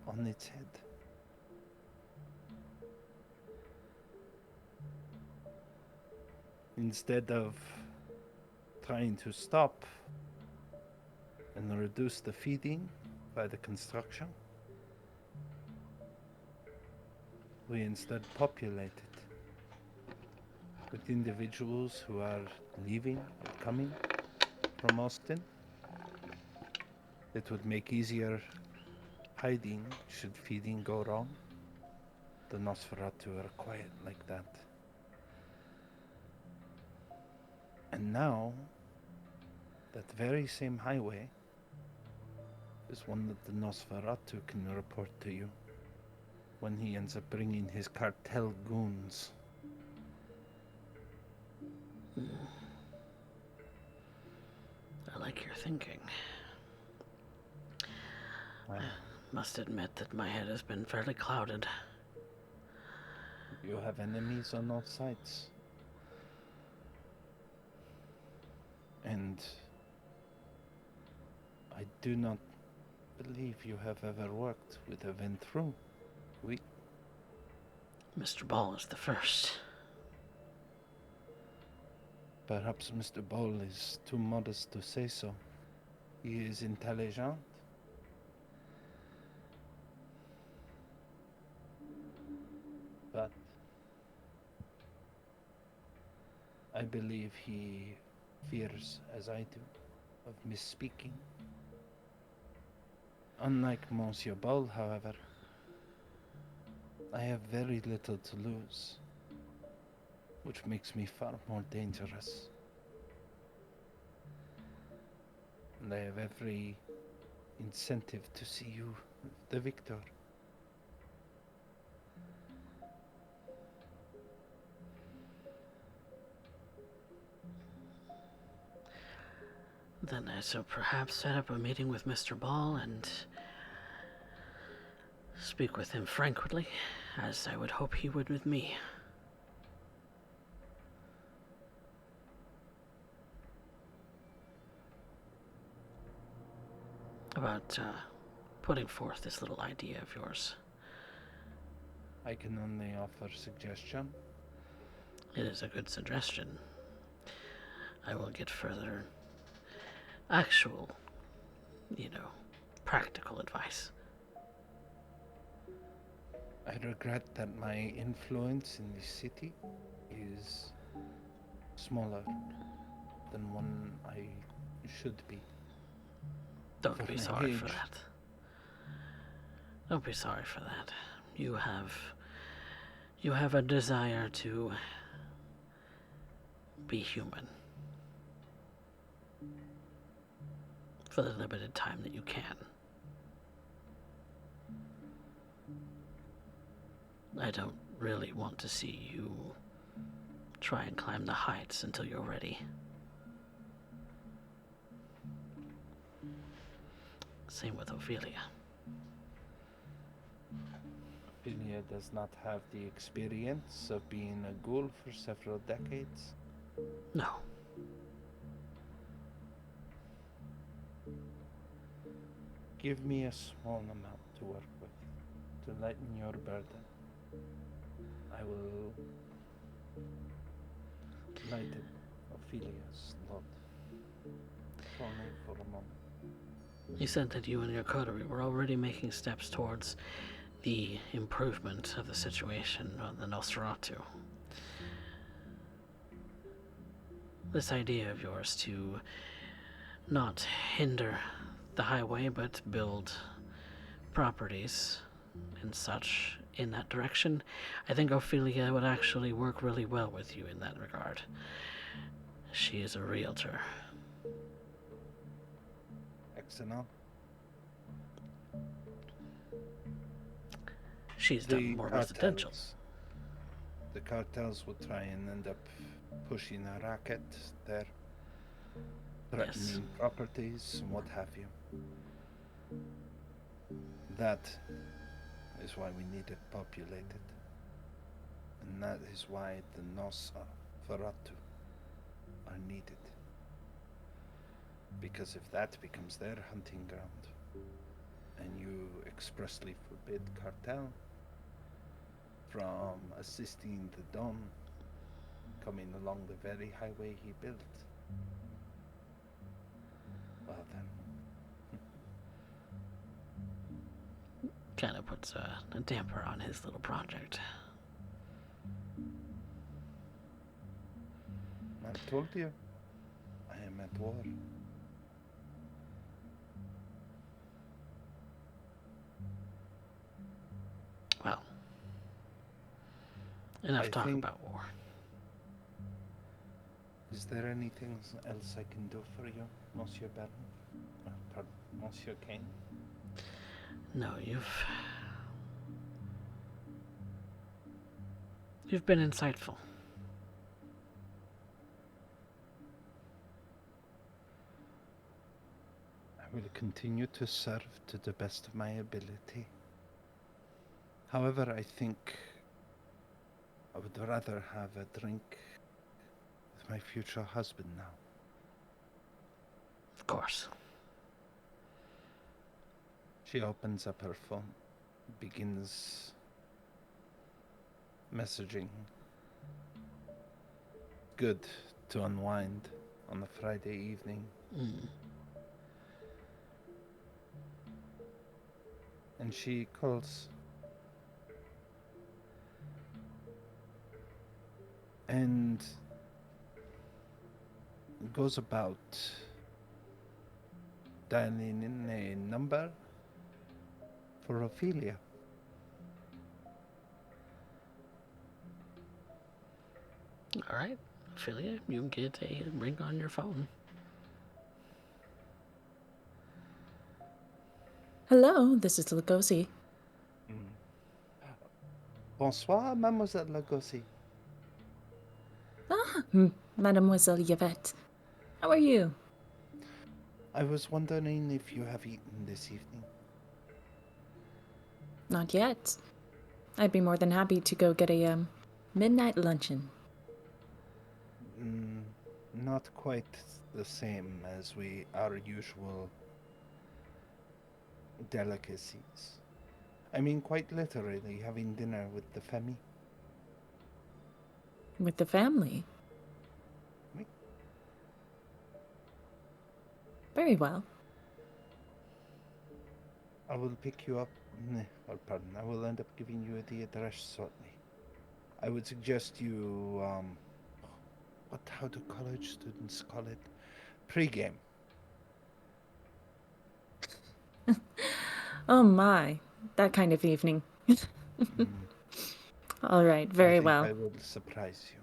on its head. Instead of trying to stop and reduce the feeding by the construction, we instead populate it with individuals who are leaving or coming from Austin. It would make easier hiding should feeding go wrong. The Nosferatu are quiet like that. And now, that very same highway is one that the Nosferatu can report to you when he ends up bringing his cartel goons. I like your thinking. Well, Must admit that my head has been fairly clouded. you have enemies on all sides. And I do not believe you have ever worked with a Ventru. Oui. Mr. Ball is the first. Perhaps Mr. Ball is too modest to say so. He is intelligent. But I believe he fears, as I do, of misspeaking. Unlike Monsieur Ball, however, I have very little to lose, which makes me far more dangerous. And I have every incentive to see you the victor. Then I shall perhaps set up a meeting with Mr. Ball and speak with him frankly, as I would hope he would with me. about putting forth this little idea of yours. I can only offer suggestion. It is a good suggestion. I will get further actual, practical advice. I regret that my influence in this city is smaller than one I should be. Don't For be my sorry for age. that. Don't be sorry for that. You have a desire to be human for the limited time that you can. I don't really want to see you try and climb the heights until you're ready. Same with Ophelia. Ophelia does not have the experience of being a ghoul for several decades. No. Give me a small amount to work with to lighten your burden. I will lighten Ophelia's load. If only for a moment. You said that you and your coterie were already making steps towards the improvement of the situation on the Nosferatu. This idea of yours to not hinder the highway but build properties and such in that direction, I think Ophelia would actually work really well with you in that regard. She is a realtor. Excellent. She's done more residential. The cartels will try and end up pushing a racket there, threatening properties and what have you. That is why we need it populated. And that is why the Nosferatu are needed. Because if that becomes their hunting ground, and you expressly forbid cartel from assisting the Don coming along the very highway he built, well then, Kind of puts a damper on his little project. I told you, I am at war. Well, enough I talk think- about war. Is there anything else I can do for you, Monsieur Baron? Pardon, Monsieur Kane? No, you've been insightful. I will continue to serve to the best of my ability. However, I think I would rather have a drink with my future husband now. Of course. She opens up her phone, begins messaging. Good to unwind on a Friday evening. And she calls. And goes about dialing in a number for Ophelia. All right, Ophelia, you get a ring on your phone. Hello, this is Lugosi. Bonsoir, Mademoiselle Lugosi. Mademoiselle Yvette. How are you? I was wondering if you have eaten this evening. Not yet. I'd be more than happy to go get a midnight luncheon. Not quite the same as our usual delicacies. I mean, quite literally, having dinner with the family. With the family. Me? Very well. I will pick you up. Or pardon, I will end up giving you the address shortly. I would suggest you, how do college students call it? Pre-game. Oh my, that kind of evening. All right, I very think well. I will surprise you.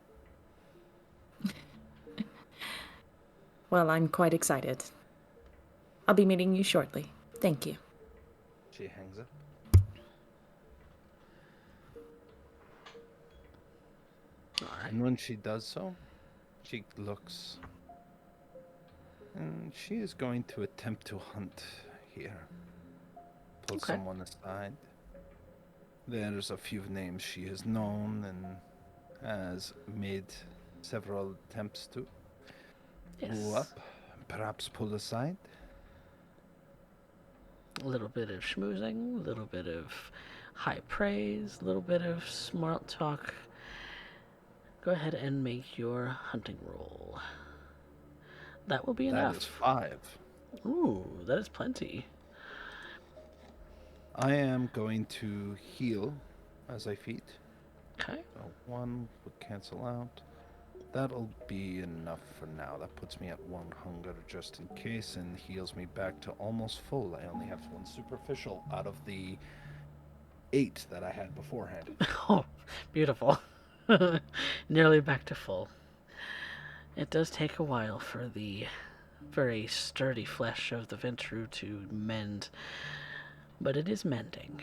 Well, I'm quite excited. I'll be meeting you shortly. Thank you. She hangs up. All right. And when she does so, she looks. And she is going to attempt to hunt here. Pull Okay. someone aside. There's a few names she has known and has made several attempts to pull Yes. up, perhaps pull aside. A little bit of schmoozing, a little bit of high praise, a little bit of smart talk. Go ahead and make your hunting roll. That will be That is enough. 5. Ooh, that is plenty. I am going to heal as I feed. Okay. So 1 would cancel out. That'll be enough for now. That puts me at 1 hunger just in case and heals me back to almost full. I only have 1 superficial out of the 8 that I had beforehand. Oh, beautiful. Nearly back to full. It does take a while for the very sturdy flesh of the Ventru to mend, but it is mending.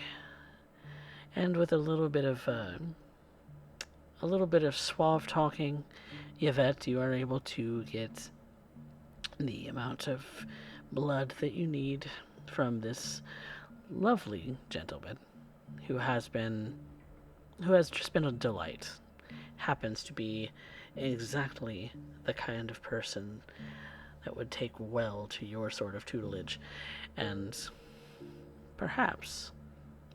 And with a little bit of suave talking, Yvette, you are able to get the amount of blood that you need from this lovely gentleman who has just been a delight. Happens to be exactly the kind of person that would take well to your sort of tutelage, and perhaps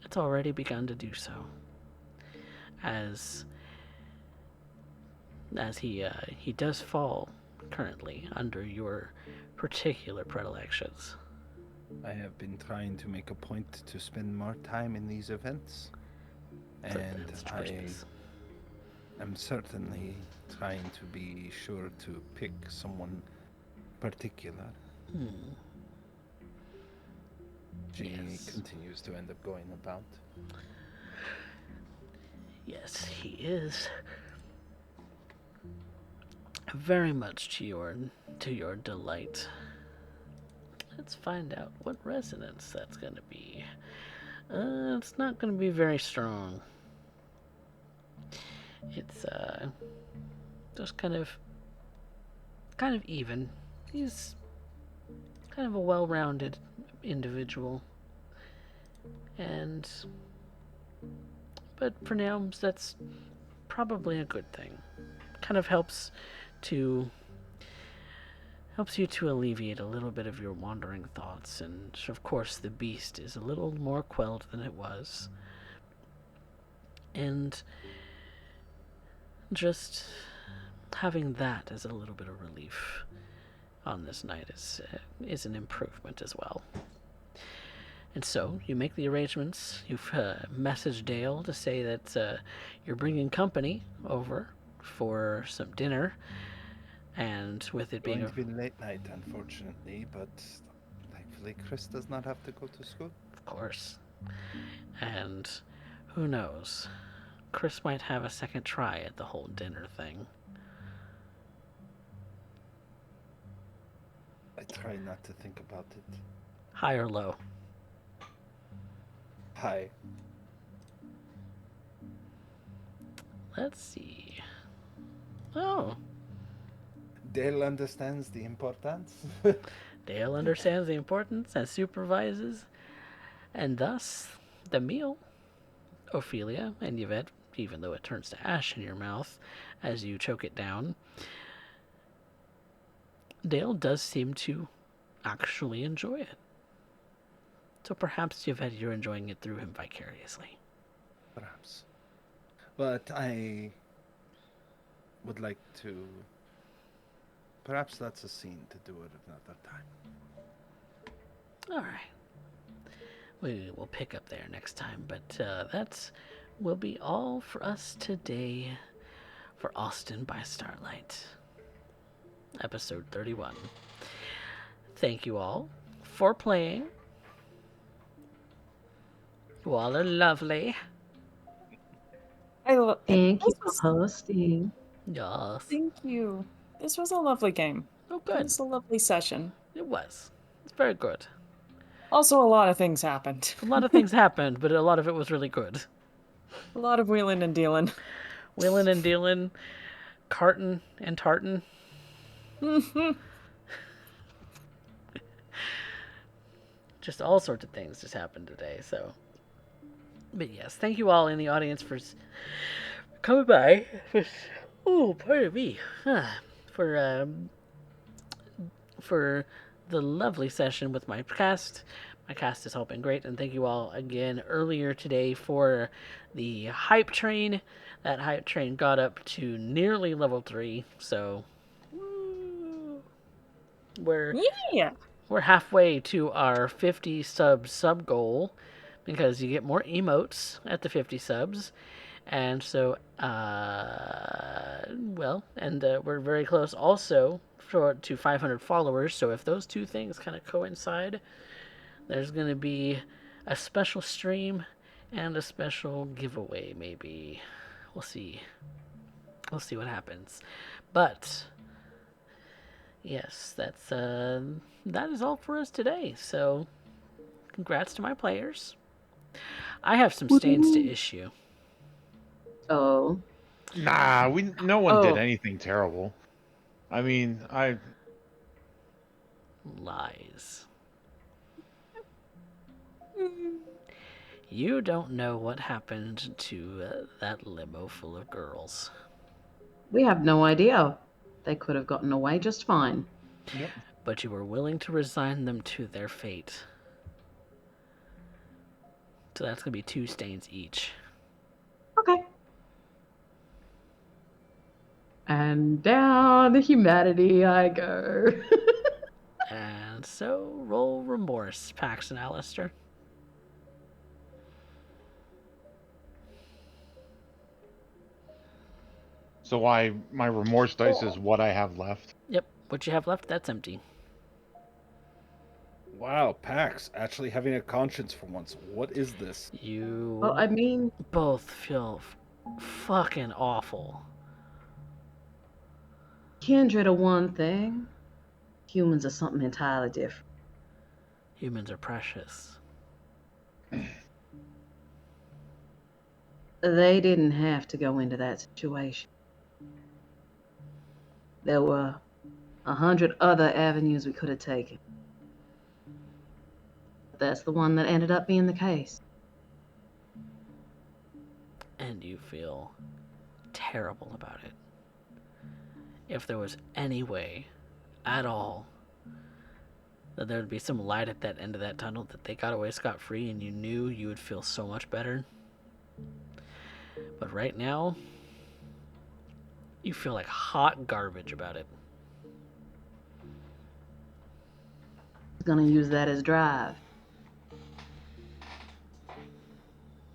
it's already begun to do so, as he does fall currently under your particular predilections. I have been trying to make a point to spend more time in these events, and It's I Christmas. am certainly trying to be sure to pick someone particular. She Yes. continues to end up going about. Yes, he is very much to your delight. Let's find out what resonance that's gonna be. It's not gonna be very strong. It's just kind of even. He's kind of a well-rounded individual, and but for now that's probably a good thing. Kind of helps you to alleviate a little bit of your wandering thoughts, and of course the beast is a little more quelled than it was. And just having that as a little bit of relief on this night is an improvement as well. And so you make the arrangements. You've messaged Dale to say that you're bringing company over for some dinner, and with it being Going to be late night, unfortunately, but thankfully Chris does not have to go to school. of course, and who knows, Chris might have a second try at the whole dinner thing. I try not to think about it. High or low? Hi. Let's see. Oh, Dale understands the importance. Dale understands the importance and supervises, and thus the meal, Ophelia and Yvette, even though it turns to ash in your mouth as you choke it down, Dale does seem to actually enjoy it. So perhaps you're enjoying it through him vicariously. Perhaps. But I would like to. Perhaps that's a scene to do it another time. All right. We will pick up there next time, but that will be all for us today for Austin by Starlight, episode 31. Thank you all for playing. You all are lovely. Thank you This for was, hosting. Yes. thank you. This was a lovely game. Oh, It good. was a lovely session. It was. It's very good. Also, a lot of things happened. A lot of things happened, but a lot of it was really good. A lot of wheeling and dealing. Wheeling and dealing, carton and tartan. Just all sorts of things just happened today. So, but yes, thank you all in the audience for coming by. Pardon me. For the lovely session with my cast. My cast has all been great, and thank you all again earlier today for the hype train. That hype train got up to nearly level 3, so we're Yeah. we're halfway to our 50 sub goal, because you get more emotes at the 50 subs. And so, we're very close also to 500 followers. So if those two things kind of coincide, there's going to be a special stream and a special giveaway, maybe. We'll see. We'll see what happens. But yes, that is all for us today. So congrats to my players. I have some stains to issue. Oh, Nah, no one did Oh. anything terrible. I mean, Lies. You don't know what happened to that limo full of girls. we have no idea. They could have gotten away just fine. Yep. But you were willing to resign them to their fate. So that's going to be 2 stains each. Okay. And down to humanity I go. And so, roll remorse, Pax and Alistair. so my remorse dice is what I have left. Yep, what you have left, that's empty. Wow, Pax, actually having a conscience for once. What is this? You Well, I mean, both feel fucking awful. kindred are one thing. Humans are something entirely different. Humans are precious. They didn't have to go into that situation. There were 100 other avenues we could have taken. That's the one that ended up being the case. And you feel terrible about it. If there was any way at all that there would be some light at that end of that tunnel, that they got away scot-free and you knew, you would feel so much better. But right now, you feel like hot garbage about it. Gonna use that as drive.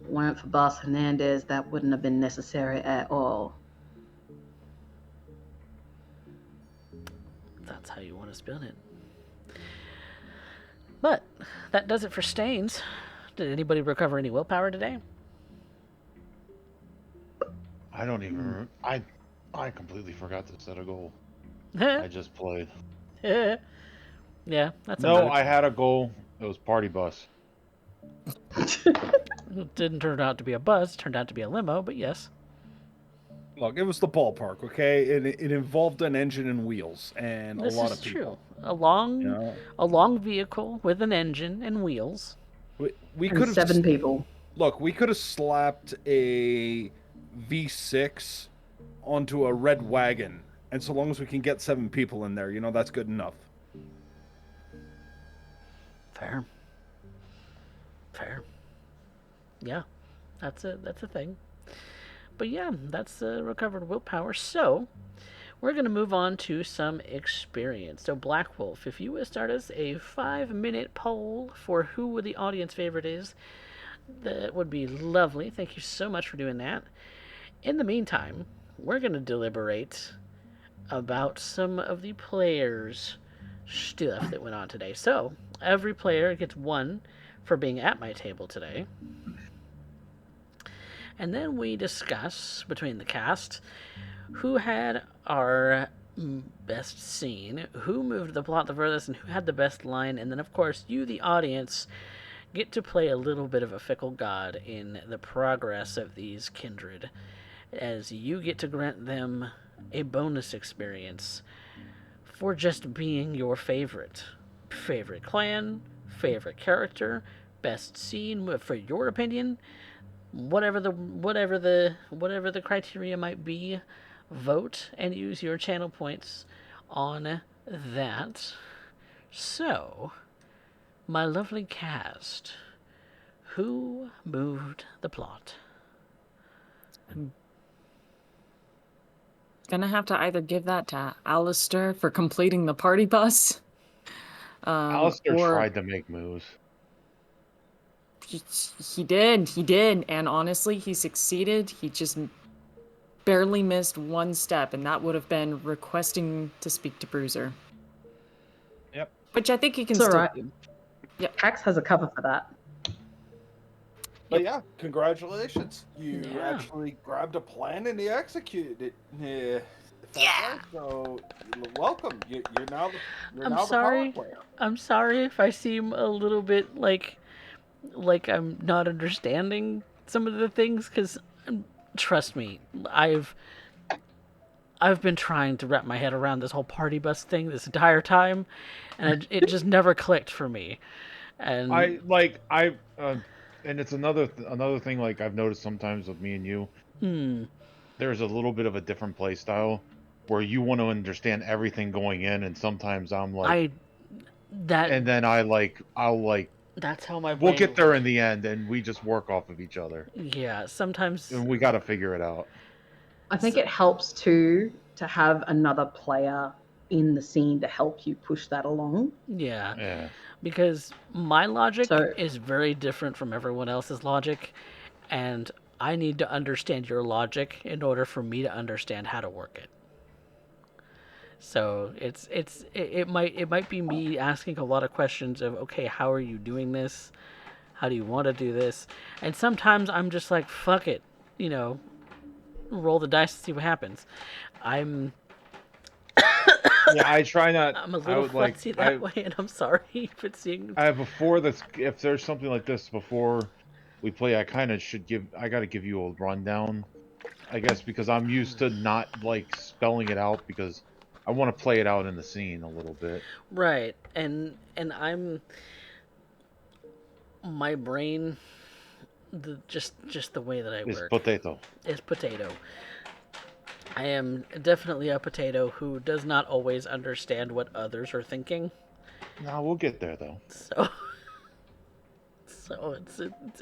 Weren't for Boss Hernandez, that wouldn't have been necessary at all. That's how you want to spin it. But that does it for stains. Did anybody recover any willpower today? I don't even. I completely forgot to set a goal. I just played. Yeah, that's No, a I had a goal. It was party bus. It didn't turn out to be a bus, turned out to be a limo, but yes. Look, it was the ballpark, okay? It involved an engine and wheels and This a lot is of people. true. A long, You know? a long vehicle with an engine and wheels. We And could have 7 people. Look, we could have slapped a V6 onto a red wagon, and so long as we can get 7 people in there, that's good enough. Fair. Fair. Yeah, that's a thing. But yeah, that's recovered willpower. So we're gonna move on to some experience. So Black Wolf, if you would start us a 5-minute poll for who the audience favorite is, that would be lovely. Thank you so much for doing that. In the meantime, we're gonna deliberate about some of the players' stuff that went on today. So every player gets one for being at my table today. And then we discuss between the cast who had our best scene, who moved the plot the furthest, and who had the best line. And then, of course, you, the audience, get to play a little bit of a fickle god in the progress of these kindred, as you get to grant them a bonus experience for just being your favorite. Favorite clan, favorite character, best scene, for your opinion, whatever the criteria might be, vote and use your channel points on that. So, my lovely cast, who moved the plot? Gonna have to either give that to Alistair for completing the party bus. Alistair or tried to make moves. he did, and honestly, he succeeded. He just barely missed one step, and that would have been requesting to speak to Bruiser. Yep. Which I think he can It's all still right. do. Pax has a cover for that. But yeah, congratulations. You Yeah. actually grabbed a plan and you executed it. Yeah. So welcome. You're now the I'm power sorry. player. I'm sorry if I seem a little bit like I'm not understanding some of the things, because trust me, I've been trying to wrap my head around this whole party bus thing this entire time, and it just never clicked for me. And And it's another thing, like I've noticed sometimes with me and you, there's a little bit of a different play style where you want to understand everything going in, and sometimes I'm like, and then that's how my we'll brain. get there in the end, and we just work off of each other, Yeah, sometimes. and we got to figure it out. I think it helps too to have another player in the scene to help you push that along. Yeah, because my logic So- is very different from everyone else's logic, and I need to understand your logic in order for me to understand how to work it. So it might be me asking a lot of questions of, okay, how are you doing this? How do you want to do this? And sometimes I'm just like, fuck it, roll the dice and see what happens. I'm I try not. a little I would fussy that way, and I'm sorry if it seems. If there's something like this before we play, I got to give you a rundown, I guess, because I'm used to not like spelling it out, because I want to play it out in the scene a little bit. Right, and my brain, just the way that I It's work potato. is potato. I am definitely a potato who does not always understand what others are thinking. No, we'll get there though. So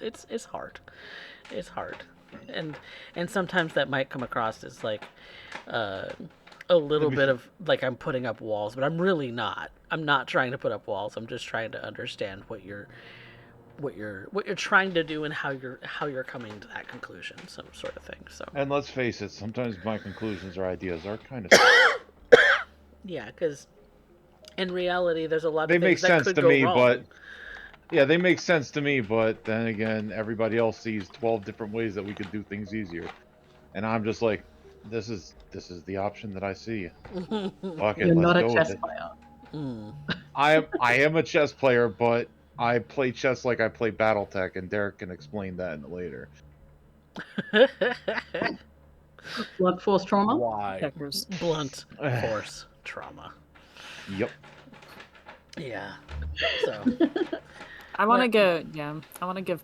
it's hard. It's hard, and sometimes that might come across as like a little bit of like I'm putting up walls, but I'm really not. I'm not trying to put up walls. I'm just trying to understand what you're trying to do and how you're coming to that conclusion, some sort of thing. So. And let's face it, sometimes my conclusions or ideas are kind of. Yeah, because in reality, there's a lot They of make things that sense could to go me, wrong. but yeah, they make sense to me. But then again, everybody else sees 12 different ways that we could do things easier, and I'm just like, this is the option that I see. Fuck it, You're let's not a go chess with it. player. I am a chess player, but I play chess like I play BattleTech, and Derek can explain that later. Blunt force trauma? Why? Checkers. Blunt force trauma. Yep. Yeah. So. I want to give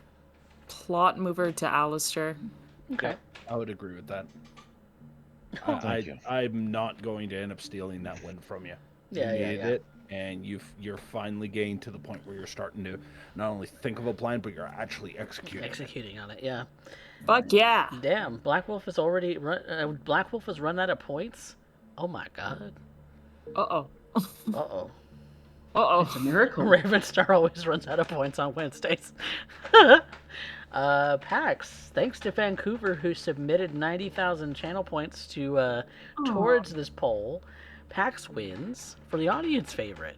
plot mover to Alistair. Okay. Yep, I would agree with that. Thank you. I'm not going to end up stealing that win from you. You Yeah. needed it. and you're finally getting to the point where you're starting to not only think of a plan, but you're actually executing on it. Yeah. Fuck yeah. Damn, Black Wolf has already Black Wolf has run out of points. Oh my god. Uh-oh. Uh-oh. It's a miracle. Ravenstar always runs out of points on Wednesdays. Pax, thanks to Vancouver, who submitted 90,000 channel points to towards this poll. Pax wins for the audience favorite.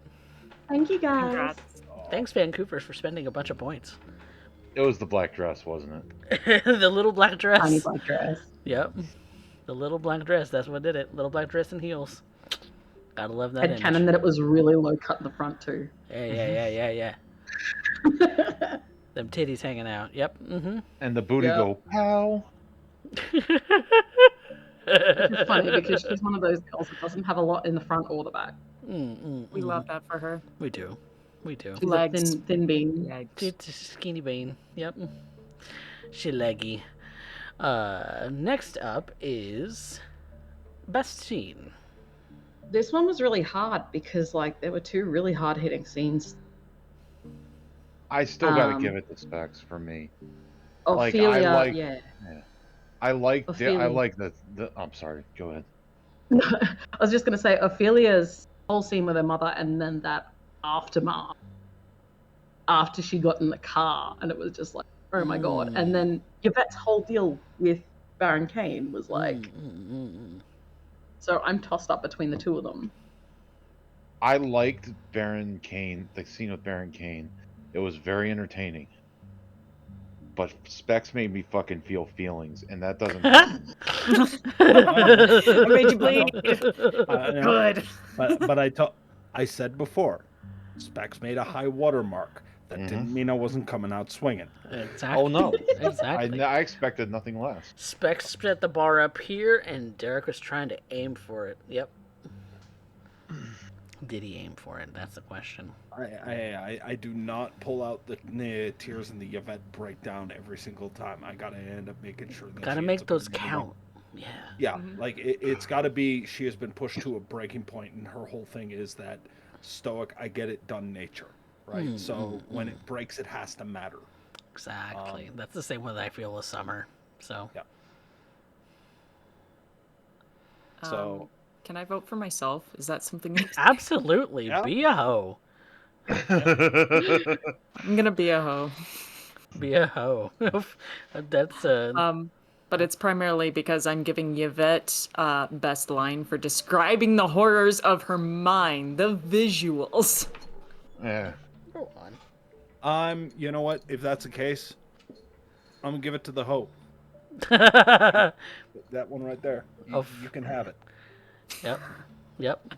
Thank you, guys. Congrats. Thanks, Vancouver, for spending a bunch of points. It was the black dress, wasn't it? The little black dress. Tiny black dress. Yep. The little black dress. That's what did it. Little black dress and heels. Gotta love that image. Canon that it was really low cut in the front too. Yeah. Them titties hanging out. Yep. Mm-hmm. And the booty go pow. It's funny because she's one of those girls that doesn't have a lot in the front or the back. We love that for her. We do. She's a thin bean. She's a skinny bean. Yep. She leggy. Next up is best scene. This one was really hard because there were two really hard hitting scenes. I still gotta give it the specs for me. Ophelia, I like the I'm sorry, go ahead. I was just gonna say Ophelia's whole scene with her mother and then that aftermath after she got in the car, and it was just like, oh my god. And then Yvette's whole deal with Baron Kane was like so I'm tossed up between the two of them. I liked Baron Kane, the scene with Baron Kane. It was very entertaining. But Specs made me fucking feel feelings, and that doesn't I made you bleed. Good. But I said before, Specs made a high watermark. That didn't mean I wasn't coming out swinging. Exactly. Oh no. Exactly. I expected nothing less. Specs set the bar up here, and Derek was trying to aim for it. Yep. Did he aim for it? That's the question. I do not pull out the tears in the Yvette breakdown every single time. I gotta end up making sure that gotta make those count. Yeah. Yeah, like it's gotta be. She has been pushed to a breaking point, and her whole thing is that stoic. I get it done nature, right? So when it breaks, it has to matter. Exactly. That's the same way that I feel with Summer. So. Yeah. So. Can I vote for myself? Is that something? Absolutely. Yeah. Be a hoe. I'm gonna be a hoe. Be a hoe. That's but it's primarily because I'm giving Yvette best line for describing the horrors of her mind, the visuals. Yeah. Go on. You know what? If that's the case, I'm gonna give it to the hoe. That one right there. You can have it. Yep.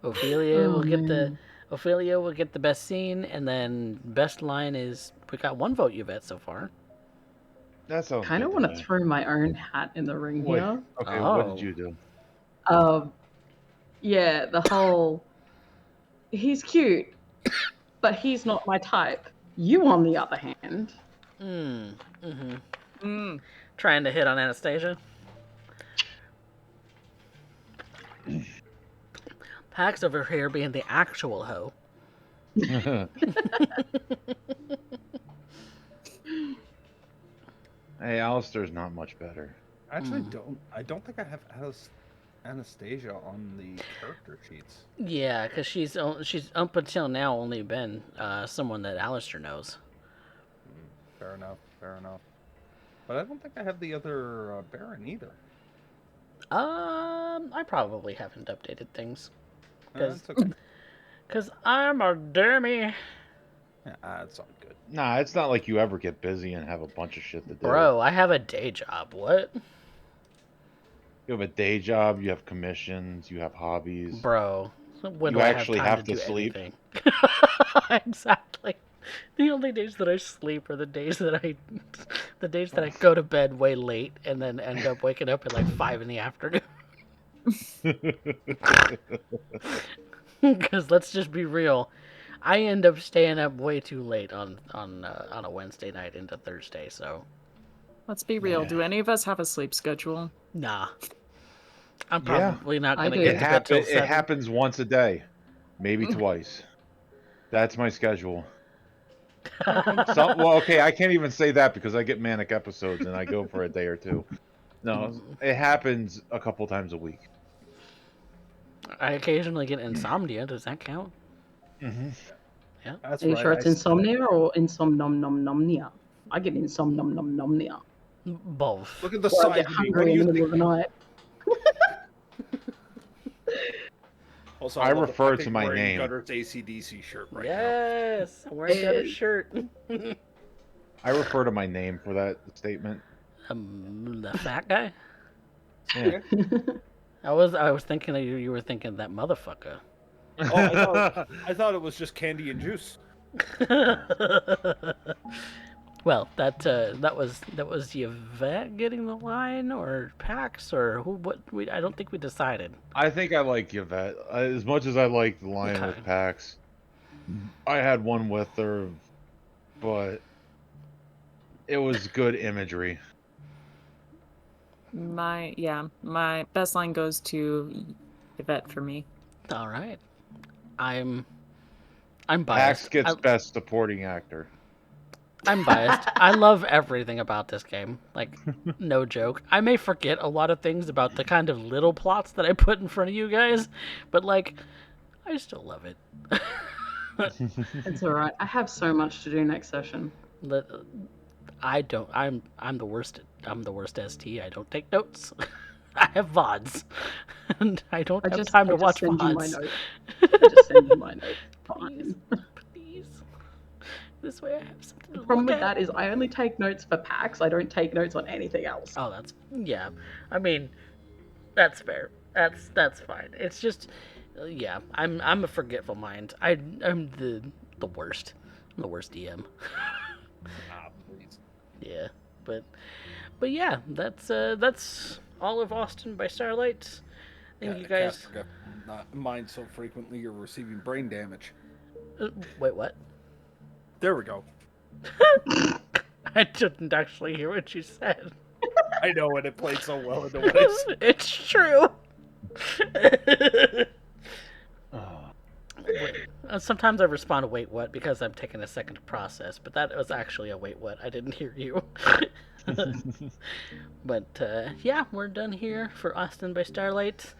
Ophelia will get the best scene, and then best line is we got one vote, Yvette, so far. That's okay. Kind of want to throw my own hat in the ring here. Okay, what did you do? Yeah, the whole he's cute, but he's not my type. You, on the other hand, trying to hit on Anastasia. Pax over here being the actual hoe. Hey, Alistair's not much better. Actually, I don't think I have Anastasia on the character sheets. Yeah, because she's up until now only been someone that Alistair knows. Fair enough. But I don't think I have the other Baron either. I probably haven't updated things. That's okay. Because I'm a dummy. Yeah, that's all good. Nah, it's not like you ever get busy and have a bunch of shit to do. Bro, I have a day job. What? You have a day job, you have commissions, you have hobbies. Bro, when you do actually I have have to to sleep. Exactly. The only days that I sleep are the days that I go to bed way late and then end up waking up at like 5 in the afternoon. Because let's just be real, I end up staying up way too late on a Wednesday night into Thursday. So let's be real. Yeah. Do any of us have a sleep schedule? Nah. I'm probably not going to get to bed till 7. It happens once a day. maybe twice. That's my schedule. Okay. Well, okay, I can't even say that because I get manic episodes and I go for a day or two. No, it happens a couple times a week. I occasionally get insomnia. Does that count? Mm-hmm. Yeah. That's Are you right. sure it's insomnia or insomnomnomnomnia? I get insomnomnomnomnia. Both. Look at the Or I size get of me. What hungry do in you the middle think? of the night. Also, I I love the refer fact that to you're my wearing name. Gutter's ACDC shirt right now. Yes, I'm wearing Gutter's shirt. I refer to my name for that statement. The fat guy. Yeah. I was thinking that you were thinking that motherfucker. Oh, I thought it was just candy and juice. Well, that was Yvette getting the line, or Pax, or who? What? I don't think we decided. I think I like Yvette as much as I like the line Okay. with Pax. I had one with her, but it was good imagery. My best line goes to Yvette for me. All right. I'm Pax biased. gets best supporting actor. I'm biased. I love everything about this game. Like, no joke. I may forget a lot of things about the kind of little plots that I put in front of you guys, but like, I still love it. It's all right. I have so much to do next session. I don't. I'm the worst. I'm the worst ST. I don't take notes. I have VODs, and I don't have time to watch send you my VODs. notes. I just send you my notes. Please, Fine. please. This way, I have something to The problem look with at. that is I only take notes for PAX. I don't take notes on anything else. Oh, yeah. I mean, that's fair. That's fine. It's just, yeah. I'm a forgetful mind. I'm the worst. I'm the worst DM. Ah, please. Yeah, but yeah, that's all of Austin by Starlight. Thank you guys. Forget not mine so frequently you're receiving brain damage. Wait, what? There we go. I didn't actually hear what you said. I know, and it played so well in the voice. It's true. Sometimes I respond to wait what because I'm taking a second to process, but that was actually a wait what. I didn't hear you. But yeah, we're done here for Austin by Starlight.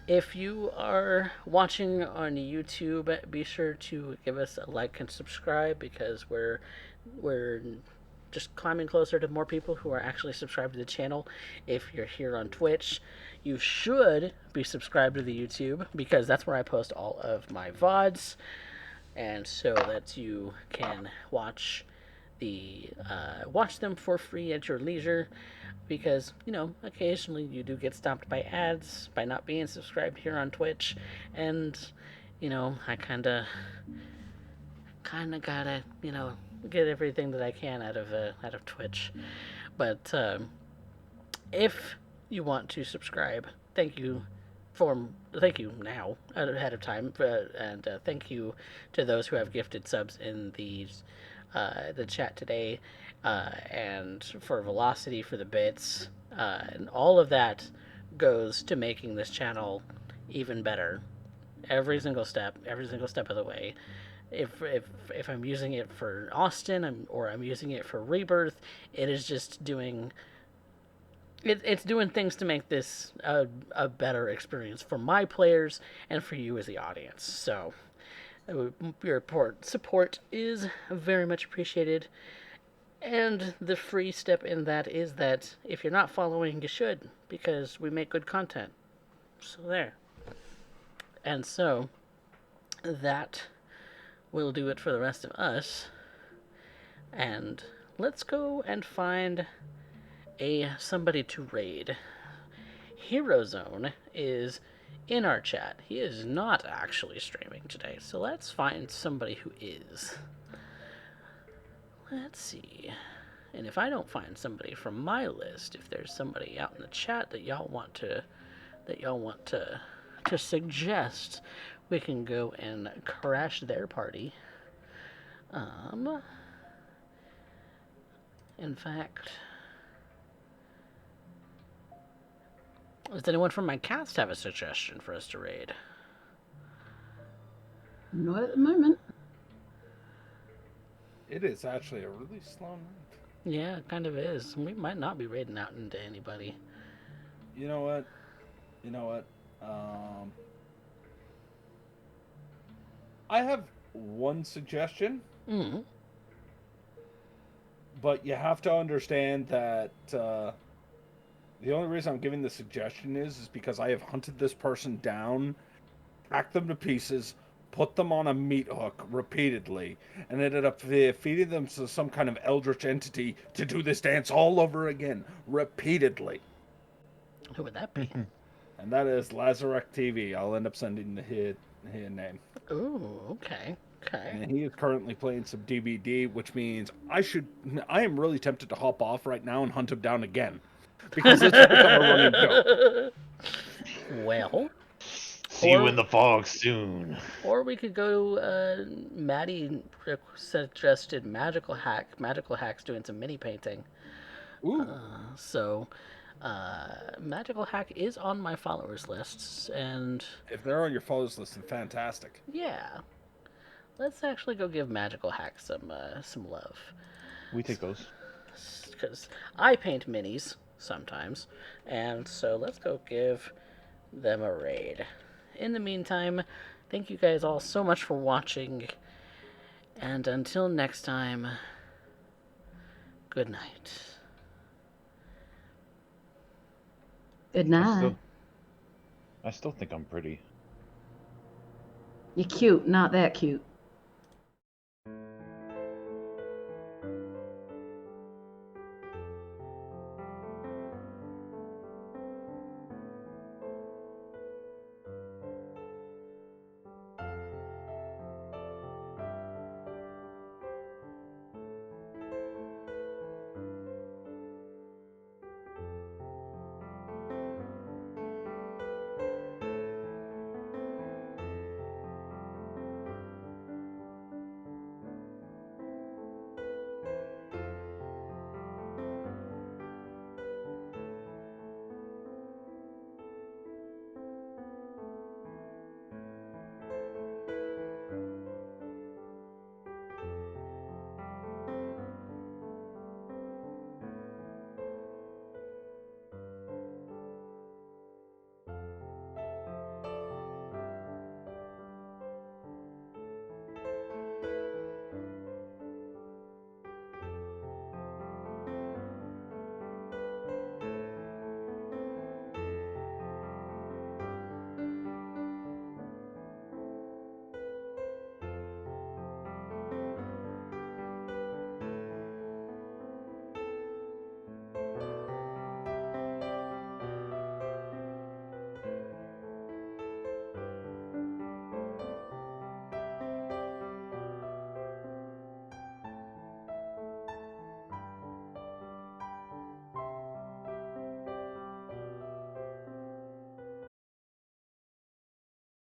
If you are watching on YouTube, be sure to give us a like and subscribe because we're just climbing closer to more people who are actually subscribed to the channel. If you're here on Twitch, you should be subscribed to the YouTube because that's where I post all of my VODs, and so that you can watch them for free at your leisure. Because occasionally you do get stopped by ads by not being subscribed here on Twitch, and I kind of gotta get everything that I can out of Twitch. But if you want to subscribe, thank you now ahead of time, and thank you to those who have gifted subs in the chat today, and for Velocity for the bits, and all of that goes to making this channel even better. Every single step of the way. If I'm using it for Austin, or I'm using it for Rebirth, it is just doing. It's doing things to make this a better experience for my players and for you as the audience. So your support is very much appreciated. And the free step in that is that if you're not following, you should, because we make good content. So there. And so that will do it for the rest of us. And let's go and find somebody to raid. Hero Zone is in our chat. He is not actually streaming today, so let's find somebody who is. Let's see. And if I don't find somebody from my list, if there's somebody out in the chat that y'all want to suggest, we can go and crash their party. In fact, does anyone from my cast have a suggestion for us to raid? Not at the moment. It is actually a really slow night. Yeah, it kind of is. We might not be raiding out into anybody. You know what? You know what? Um, I have one suggestion, Mm. but you have to understand that the only reason I'm giving the suggestion is because I have hunted this person down, hacked them to pieces, put them on a meat hook repeatedly, and ended up feeding them to some kind of eldritch entity to do this dance all over again, repeatedly. Who would that be? And that is Lazarek TV. I'll end up sending his name. Ooh, okay. Okay. And he is currently playing some DVD, which means I am really tempted to hop off right now and hunt him down again. Because it's become a running joke. Well, See you Or- in the fog soon. or we could go. Maddie suggested magical hack. Magical hack's doing some mini painting. Ooh. So, magical hack is on my followers lists, and If they're on your followers list, then fantastic. yeah, let's actually go give magical hack some love, We take those. because I paint minis sometimes, and so let's go give them a raid. In the meantime, thank you guys all so much for watching, and until next time, good night. Good I night. still think I'm pretty. You're cute, not that cute.